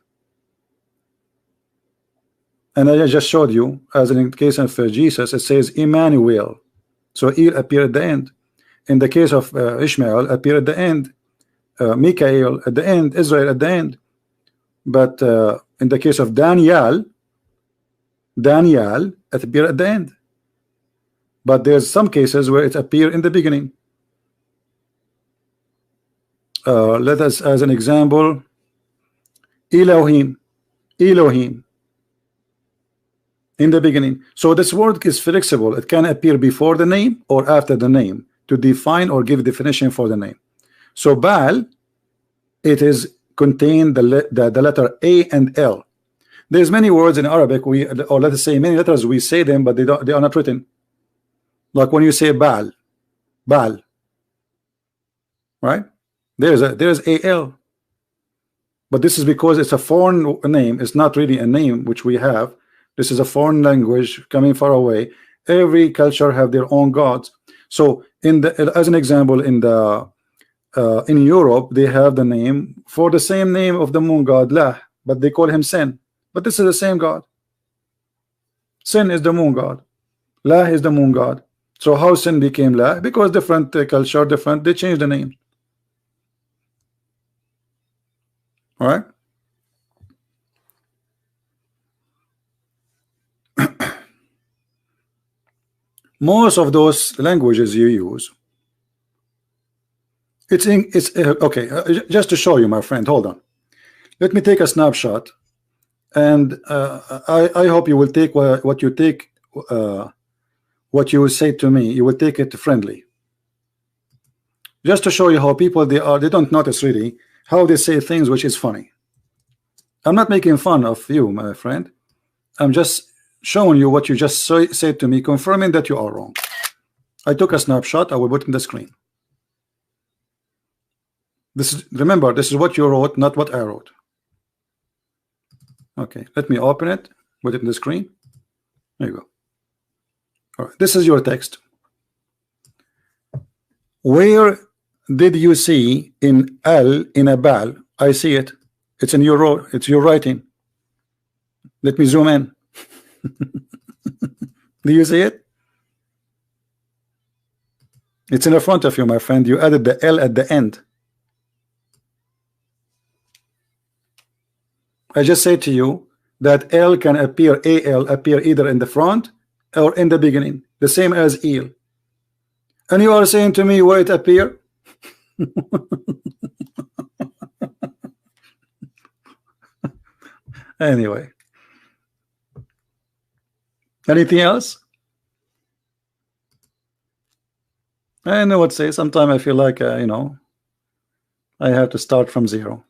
And I just showed you, as in the case of Jesus, it says Emmanuel. So El appear at the end. In the case of Ishmael, appear at the end. Mikael at the end. Israel at the end. But in the case of Daniel it appear at the end. But there's some cases where it appear in the beginning. Let us, as an example, Elohim in the beginning. So this word is flexible. It can appear before the name or after the name to define or give definition for the name. So Baal, it is contain the letter A and L. There's many words in Arabic we, or let us say many letters we say them, but they are not written. Like when you say Baal, Baal, right? There's al, but this is because it's a foreign name. It's not really a name which we have. This is a foreign language coming far away. Every culture have their own gods. So in the, as an example, in Europe they have the name for the same name of the moon god Lah, but they call him Sin. But this is the same god. Sin is the moon god. Lah is the moon god. So how Sin became Lah? Because different culture, different, they changed the name. All right. Most of those languages you use, it's okay. Just to show you, my friend, hold on. Let me take a snapshot, and I hope you will take what you take, what you say to me. You will take it friendly. Just to show you how people they don't notice really how they say things which is funny. I'm not making fun of you, my friend. I'm just showing you what you just said to me, confirming that you are wrong. I took a snapshot. I will put in the screen. This is, remember, this is what you wrote, not what I wrote. Okay, let me open it, put it in the screen. There you go. All right, this is your text. Where did you see in Al in a Baal? I see it. It's in your writing. Let me zoom in. Do you see it? It's in the front of you, my friend. You added the L at the end. I just say to you that L can appear, AL appear either in the front or in the beginning, the same as eel. And you are saying to me where it appear? Anyway, anything else? I know what to say. Sometimes I feel like you know, I have to start from zero.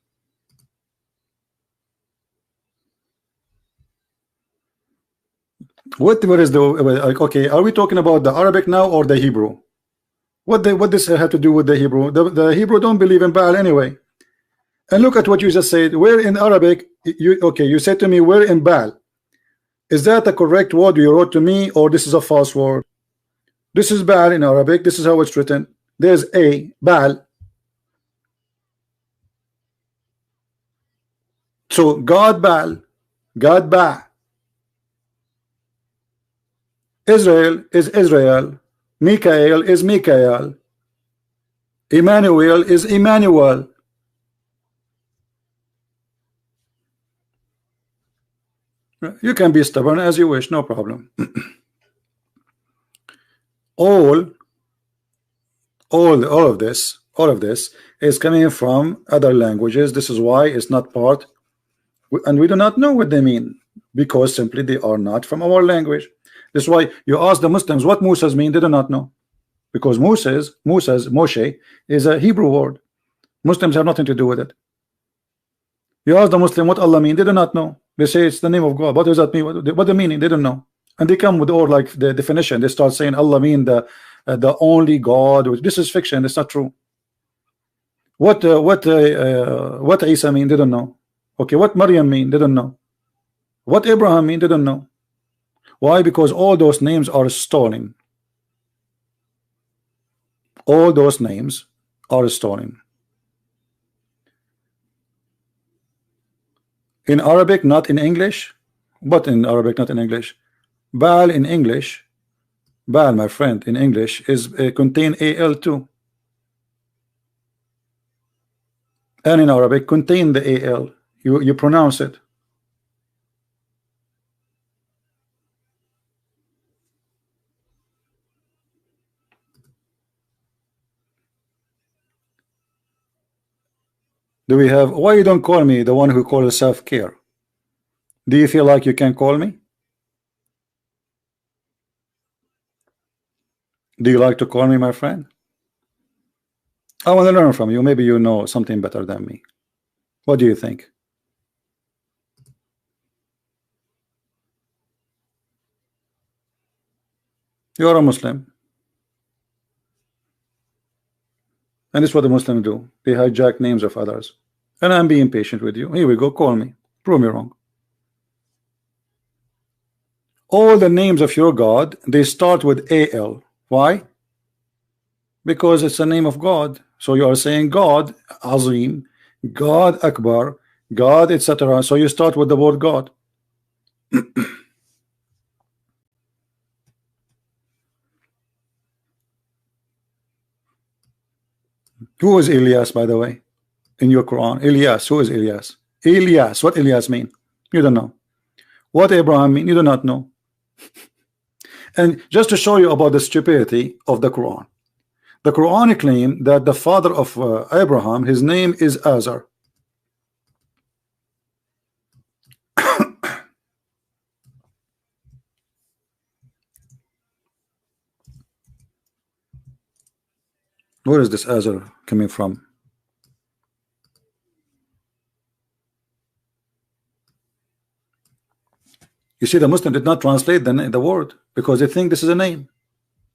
What is the okay? Are we talking about the Arabic now or the Hebrew? What this have to do with the Hebrew? The Hebrew don't believe in Baal anyway. And look at what you just said. Where in Arabic? You said to me where in Baal? Is that the correct word you wrote to me, or this is a false word? This is Baal in Arabic. This is how it's written. There's a Baal. So God Baal, God Ba. Israel is Israel. Mikael is Mikael. Emmanuel is Emmanuel. You can be stubborn as you wish, no problem. all of this is coming from other languages. This is why it's not part, and we do not know what they mean, because simply they are not from our language. That's why you ask the Muslims what Moses mean, they do not know, because Moshe is a Hebrew word. Muslims have nothing to do with it. You ask the Muslim what Allah mean, they do not know. They say it's the name of God. What does that mean? What the meaning? They don't know. And they come with all like the definition. They start saying Allah mean the only God. This is fiction. It's not true. What Isa mean? They don't know. Okay, what Maryam mean? They don't know. What Abraham mean? They don't know. Why? Because all those names are stolen. All those names are stolen. In Arabic, not in English. But in Arabic, not in English. Baal in English, Baal, my friend, in English is contain AL too. And in Arabic, contain the AL. You pronounce it. Do we have, why you don't call me the one who calls self-care? Do you feel like you can call me? Do you like to call me, my friend? I want to learn from you. Maybe you know something better than me. What do you think? You are a Muslim. And this is what the Muslims do. They hijack names of others. And I'm being patient with you. Here we go. Call me. Prove me wrong. All the names of your God, they start with AL. Why? Because it's the name of God. So you are saying God, Azim, God, Akbar, God, etc. So you start with the word God. Who is Elias, by the way, in your Quran? Elias, who is Elias? Elias, what Elias mean? You don't know. What Abraham mean? You do not know. And just to show you about the stupidity of the Quran, the Quran claim that the father of Abraham, his name is Azar. Where is this Azar coming from? You see, the Muslim did not translate the word because they think this is a name.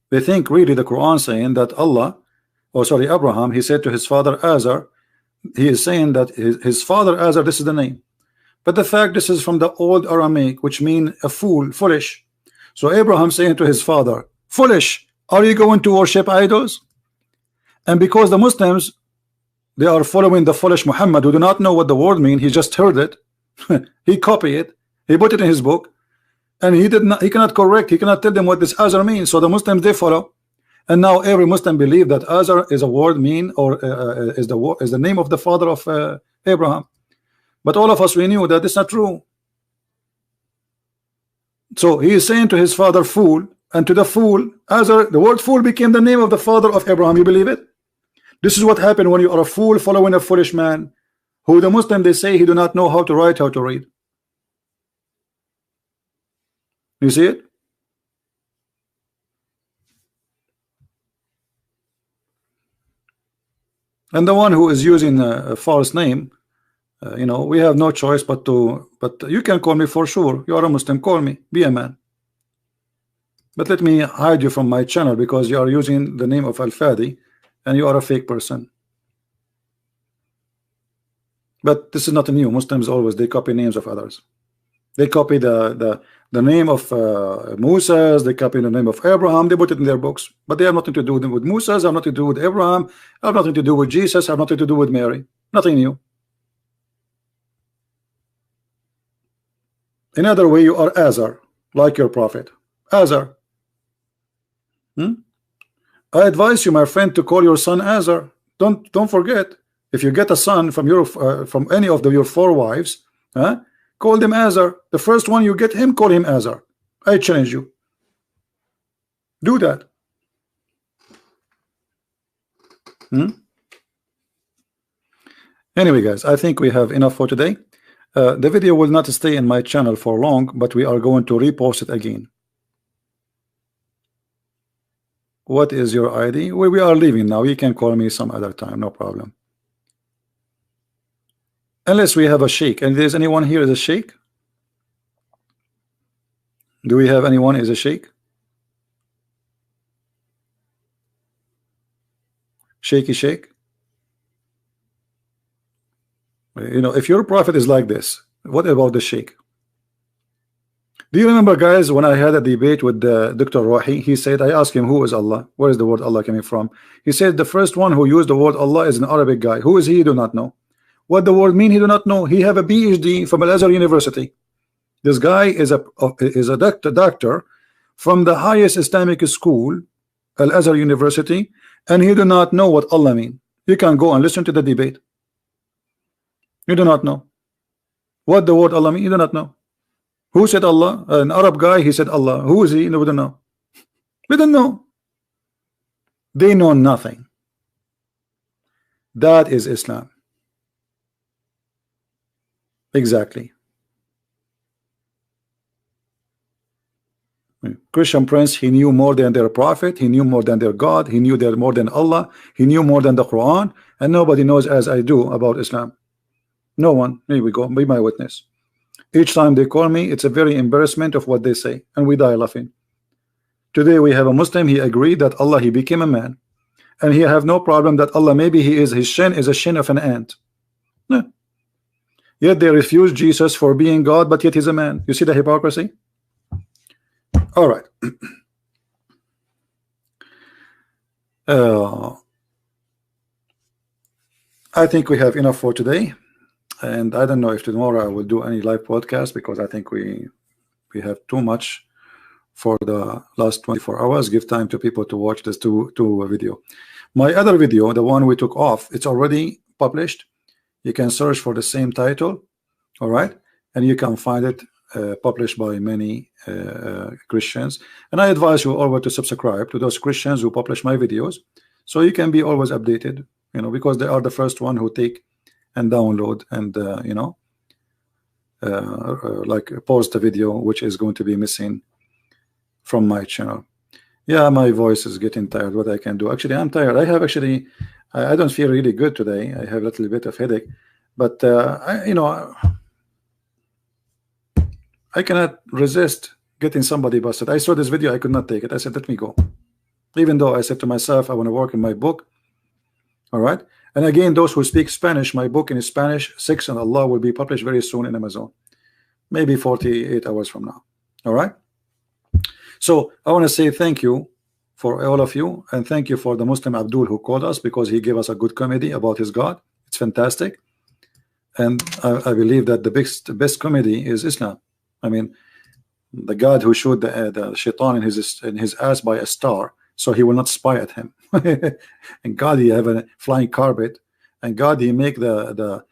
They think really the Quran saying that Allah, or sorry, Abraham, he said to his father Azar, he is saying that his father Azar, this is the name. But the fact this is from the old Aramaic, which mean a fool, foolish. So Abraham saying to his father, foolish, are you going to worship idols? And because the Muslims, they are following the foolish Muhammad who do not know what the word mean, he just heard it, he copied it, he put it in his book, and he cannot correct, he cannot tell them what this Azar means. So the Muslims, they follow, and now every Muslim believe that Azar is a word mean, or is the name of the father of Abraham. But all of us, we knew that it's not true. So he is saying to his father fool, and to the fool Azar, the word fool became the name of the father of Abraham. You believe it? This is what happened when you are a fool following a foolish man, who the Muslim, they say he do not know how to write, how to read. You see it? And the one who is using a false name, you know, we have no choice but you can call me for sure. You are a Muslim, call me, be a man. But let me hide you from my channel because you are using the name of Al-Fadi and you are a fake person. But this is not new. Muslims always, they copy names of others. They copy the name of Moses, they copy the name of Abraham, they put it in their books. But they have nothing to do with Moses, have nothing to do with Abraham, have nothing to do with Jesus, have nothing to do with Mary. Nothing new. Another way, you are Azar, like your prophet. Azar. I advise you, my friend, to call your son Azar. Don't forget, if you get a son from your from any of your 4 wives, call them Azar. The first one you get him, call him Azar. I challenge you. Do that. Anyway, guys, I think we have enough for today. The video will not stay in my channel for long, but we are going to repost it again. What is your ID? We are leaving now. You can call me some other time, no problem. Unless we have a sheikh. And there's anyone here is a sheikh? Do we have anyone is a sheikh? Shaky sheikh? You know, if your prophet is like this, what about the sheikh? Do you remember, guys, when I had a debate with Dr. Wahi? He said, I asked him, who is Allah? Where is the word Allah coming from? He said the first one who used the word Allah is an Arabic guy. Who is he? He do not know. What the word mean? He do not know. He have a PhD from Al-Azhar University. This guy is a doctor from the highest Islamic school, Al-Azhar University, and he do not know what Allah mean. You can go and listen to the debate. You do not know what the word Allah mean. You do not know. Who said Allah? An Arab guy, he said Allah. Who is he? No, we don't know. We don't know. They know nothing. That is Islam. Exactly. Christian Prince, he knew more than their prophet, he knew more than their God, he knew more than Allah, he knew more than the Quran, and nobody knows as I do about Islam. No one. Here we go. Be my witness. Each time they call me, it's a very embarrassment of what they say, and we die laughing. Today we have a Muslim, he agreed that Allah, he became a man, and he have no problem that Allah, maybe his shin is a shin of an ant. No. Yet they refuse Jesus for being God, but yet he's a man. You see the hypocrisy? All right. I think we have enough for today, and I don't know if tomorrow I will do any live podcast, because I think we have too much for the last 24 hours. Give time to people to watch this two video. My other video, the one we took off, it's already published. You can search for the same title, all right, and you can find it published by many Christians. And I advise you always to subscribe to those Christians who publish my videos, so you can be always updated, you know, because they are the first one who take and download and you know, like post the video which is going to be missing from my channel. Yeah, my voice is getting tired. What I can do? Actually, I'm tired. I have actually, I don't feel really good today. I have a little bit of headache, but you know, I cannot resist getting somebody busted. I saw this video, I could not take it. I said, let me go. Even though I said to myself, I want to work in my book. All right. And again, those who speak Spanish, my book in Spanish, 6 and Allah, will be published very soon in Amazon, maybe 48 hours from now. All right. So I want to say thank you for all of you, and thank you for the Muslim Abdul who called us, because he gave us a good comedy about his God. It's fantastic, and I believe that the best comedy is Islam. I mean, the God who showed the shaitan in his ass by a star, so he will not spy at him. And God, he have a flying carpet, and God, he make the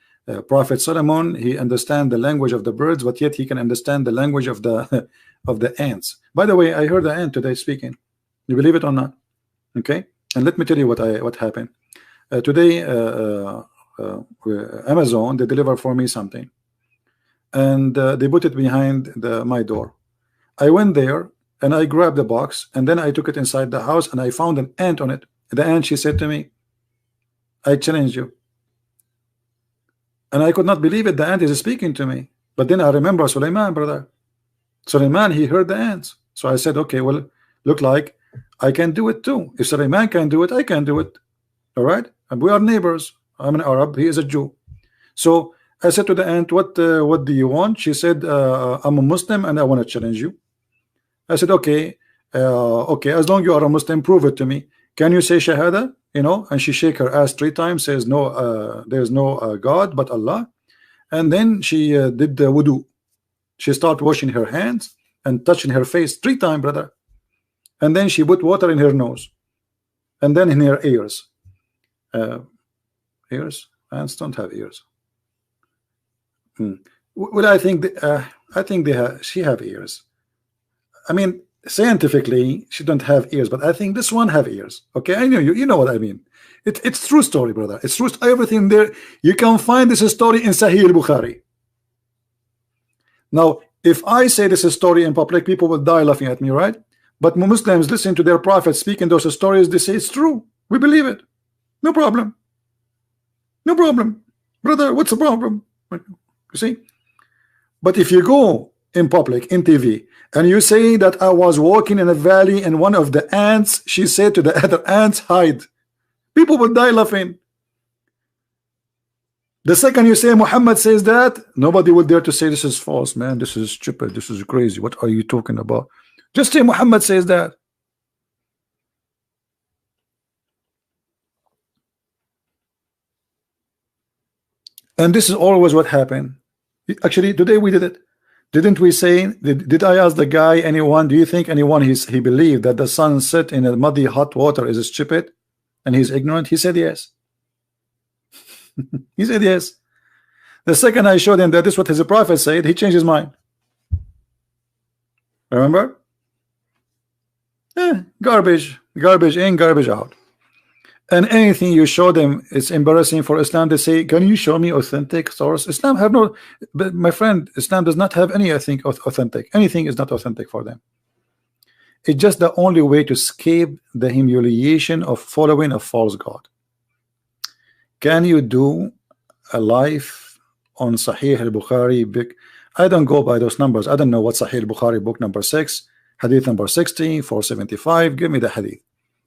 Prophet Solomon, he understand the language of the birds, but yet he can understand the language of the ants. By the way, I heard the ant today speaking. You believe it or not? Okay. And let me tell you what happened today. Amazon, they deliver for me something, and they put it behind my door. I went there and I grabbed the box, and then I took it inside the house, and I found an ant on it. The ant, she said to me, I challenge you. And I could not believe it. The ant is speaking to me. But then I remember Suleiman, brother. Suleiman, he heard the ants. So I said, okay, well, look like I can do it too. If Suleiman can do it, I can do it. All right. And we are neighbors. I'm an Arab, he is a Jew. So I said to the ant, what do you want? She said, I'm a Muslim and I want to challenge you. I said, okay, okay, as long as you are a Muslim, prove it to me. Can you say Shahada? You know, and she shake her ass 3 times, says no, there's no God but Allah. And then she did the wudu. She started washing her hands and touching her face 3 times, brother. And then she put water in her nose, and then in her ears. Ears? Ants don't have ears. Well, I think she have ears. I mean, scientifically, she don't have ears, but I think this one have ears. Okay, I know you know what I mean. It's true story, brother. It's true. Everything there. You can find this story in Sahih al-Bukhari. Now, if I say this story in public, people will die laughing at me, right? But Muslims listen to their prophet speaking those stories. They say it's true. We believe it. No problem. No problem, brother. What's the problem? You see? But if you go in public, in TV, and you say that I was walking in a valley and one of the ants, she said to the other ants, hide. People would die laughing. The second you say Muhammad says that, nobody will dare to say this is false, man. This is stupid. This is crazy. What are you talking about? Just say Muhammad says that. And this is always what happened. Actually, today we did it. Didn't we say, did I ask the guy, anyone, do you think anyone he believed that the sun set in a muddy hot water is stupid and he's ignorant? He said yes. He said yes. The second I showed him that this is what his prophet said, he changed his mind. Remember? Garbage in, garbage out. And anything you show them, it's embarrassing for Islam. They say, can you show me authentic source? Islam have no, but my friend, Islam does not have any, I think, authentic. Anything is not authentic for them. It's just the only way to escape the humiliation of following a false God. Can you do a live on Sahih al-Bukhari book? I don't go by those numbers. I don't know what Sahih al-Bukhari book number 6. Hadith number 60, 475. Give me the hadith,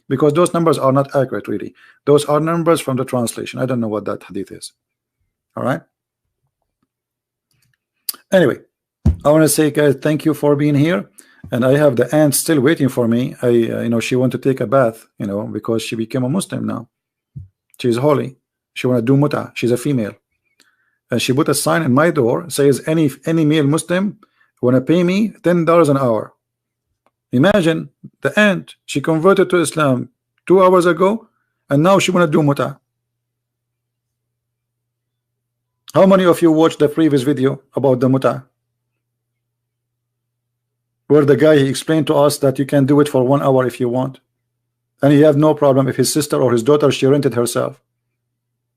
because those numbers are not accurate really. Those are numbers from the translation. I don't know what that hadith is. All right. Anyway, I want to say, guys, thank you for being here. And I have the aunt still waiting for me. You know, she want to take a bath, you know, because she became a Muslim now. She's holy. She want to do muta. She's a female, and she put a sign in my door says any male Muslim want to pay me $10 an hour. Imagine the aunt. She converted to Islam 2 hours ago, and now she want to do muta. How many of you watched the previous video about the muta, where the guy, he explained to us that you can do it for 1 hour if you want, and he have no problem if his sister or his daughter, she rented herself.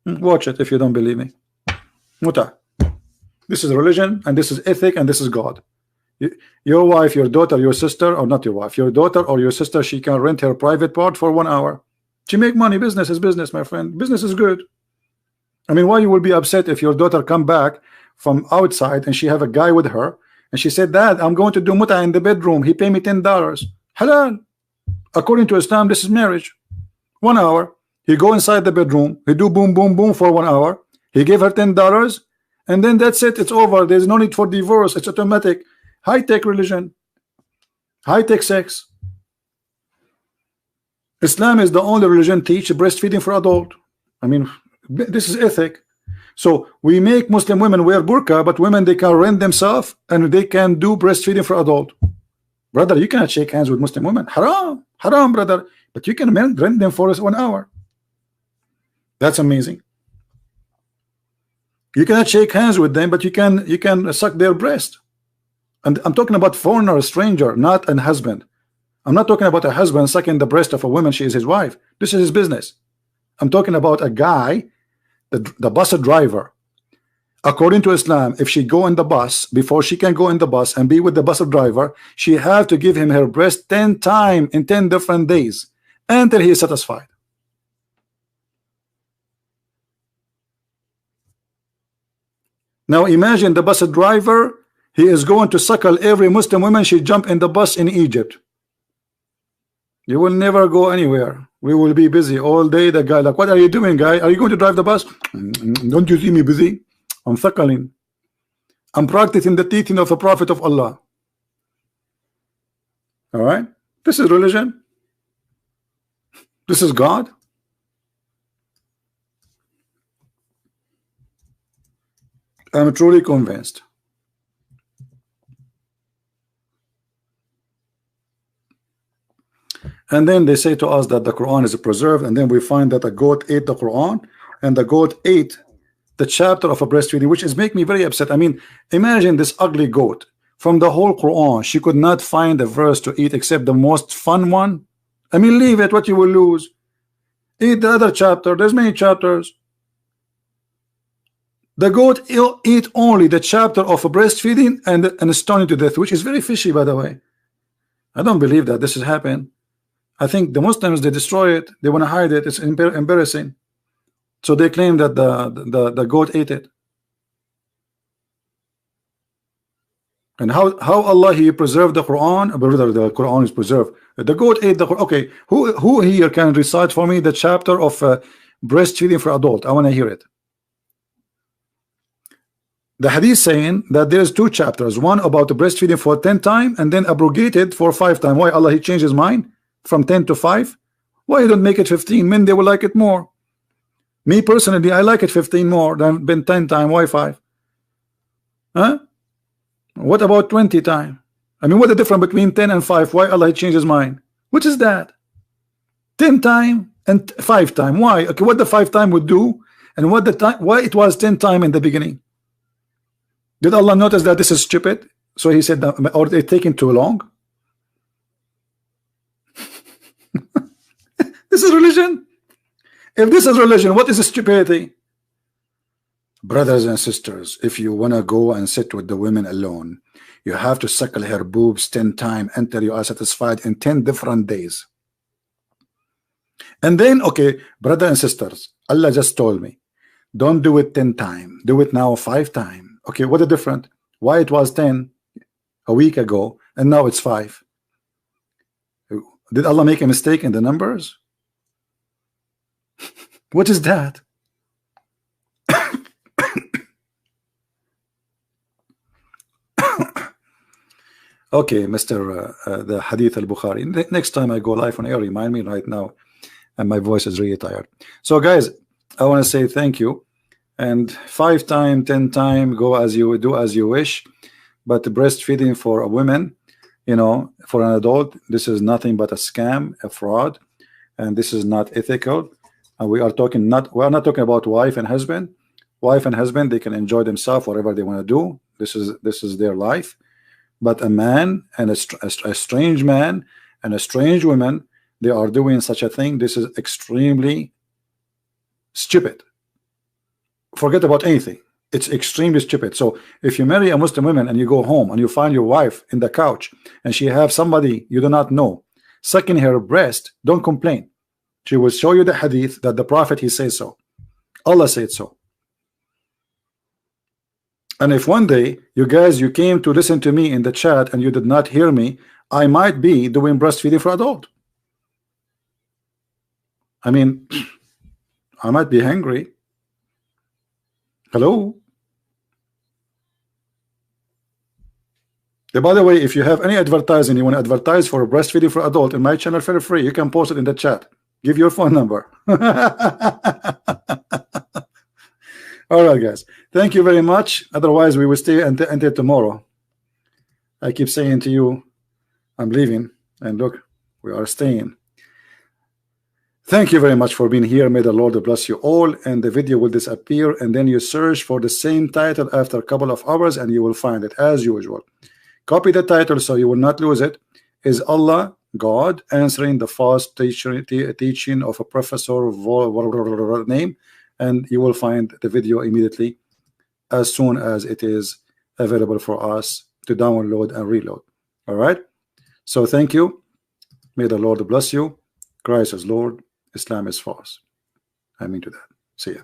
Watch it if you don't believe me. Muta. This is religion, and this is ethic, and this is God. Your wife, your daughter, your sister, or not your wife, your daughter or your sister, she can rent her private part for 1 hour. She make money. Business is business, my friend. Business is good. I mean, why you will be upset if your daughter come back from outside and she have a guy with her, and she said, Dad, I'm going to do muta in the bedroom. He pay me $10. Halal. According to Islam, this is marriage. 1 hour. He go inside the bedroom. He do boom, boom, boom for 1 hour. He gave her $10, and then that's it. It's over. There's no need for divorce. It's automatic. High-tech religion. High-tech sex. Islam is the only religion teach breastfeeding for adult. I mean, this is ethic. So we make Muslim women wear burqa, but women, they can rent themselves and they can do breastfeeding for adult. Brother, you cannot shake hands with Muslim women. Haram, haram, brother. But you can rent them for 1 hour. That's amazing. You cannot shake hands with them, but you can suck their breast. And I'm talking about foreigner, a stranger, not an husband. I'm not talking about a husband sucking the breast of a woman. She is his wife. This is his business. I'm talking about a guy, the bus driver. According to Islam, if she go in the bus, before she can go in the bus and be with the bus driver, she have to give him her breast 10 times in 10 different days until he is satisfied. Now imagine the bus driver, he is going to suckle every Muslim woman she jump in the bus in Egypt. You will never go anywhere. We will be busy all day. The guy like, what are you doing, guy? Are you going to drive the bus? Don't you see me busy? I'm suckling. I'm practicing the teaching of the Prophet of Allah. All right? This is religion. This is God. I'm truly convinced. And then they say to us that the Quran is preserved, and then we find that a goat ate the Quran, and the goat ate the chapter of a breastfeeding, which is make me very upset. I mean, imagine this ugly goat. From the whole Quran, she could not find a verse to eat except the most fun one. I mean, leave it, what you will lose. Eat the other chapter. There's many chapters. The goat eat only the chapter of a breastfeeding and stoning to death, which is very fishy, by the way. I don't believe that this has happened. I think the Muslims, they destroy it. They want to hide it. It's embarrassing. So they claim that the goat ate it. And how Allah, he preserved the Quran? Brother, the Quran is preserved. The goat ate the Quran. Okay, who here can recite for me the chapter of breastfeeding for adult? I want to hear it. The hadith saying that there's 2 chapters, one about the breastfeeding for 10 times and then abrogated for 5 times. Why Allah, he changed his mind from 10 to 5? Why you don't make it 15? Men, they will like it more. Me personally, I like it 15 more than 10 times. Why 5? Huh? What about 20 times? I mean, what's the difference between 10 and 5? Why Allah changed his mind? What is that? 10 times and 5 times. Why? Okay, what the 5 times would do, and what the time? Why it was 10 times in the beginning? Did Allah notice that this is stupid? So he said, that, or they're taking too long? This is religion. If this is religion, what is stupidity? Brothers and sisters, if you want to go and sit with the women alone, you have to suckle her boobs 10 times until you are satisfied in 10 different days. And then, okay, brothers and sisters, Allah just told me, don't do it 10 times. Do it now 5 times. Okay, what a difference. Why it was 10 a week ago and now it's 5? Did Allah make a mistake in the numbers? What is that? Okay, Mr. The Hadith al-Bukhari. Next time I go live on air, remind me right now. And my voice is really tired. So guys, I want to say thank you. And 5 times, 10 times, go as you do as you wish. But breastfeeding for a woman, you know, for an adult, this is nothing but a scam, a fraud, and this is not ethical. And we are not talking about wife and husband. Wife and husband, they can enjoy themselves, whatever they want to do. This is their life. But a man and a strange man and a strange woman, they are doing such a thing. This is extremely stupid. Forget about anything. It's extremely stupid. So if you marry a Muslim woman and you go home and you find your wife in the couch and she have somebody you do not know sucking her breast, don't complain. She will show you the hadith that the Prophet, he says so. Allah said so. And if one day you came to listen to me in the chat and you did not hear me, I might be doing breastfeeding for adult. I mean, I might be hungry. Hello? By the way, if you have any advertising, you want to advertise for breastfeeding for adult in my channel, feel free. You can post it in the chat. Give your phone number. All right, guys. Thank you very much. Otherwise, we will stay until tomorrow. I keep saying to you, I'm leaving. And look, we are staying. Thank you very much for being here. May the Lord bless you all. And the video will disappear. And then you search for the same title after a couple of hours and you will find it as usual. Copy the title so you will not lose it. Is Allah God answering the false teaching of a professor name? And you will find the video immediately as soon as it is available for us to download and reload. All right. So thank you. May the Lord bless you. Christ is Lord. Islam is false. I mean to that. See ya.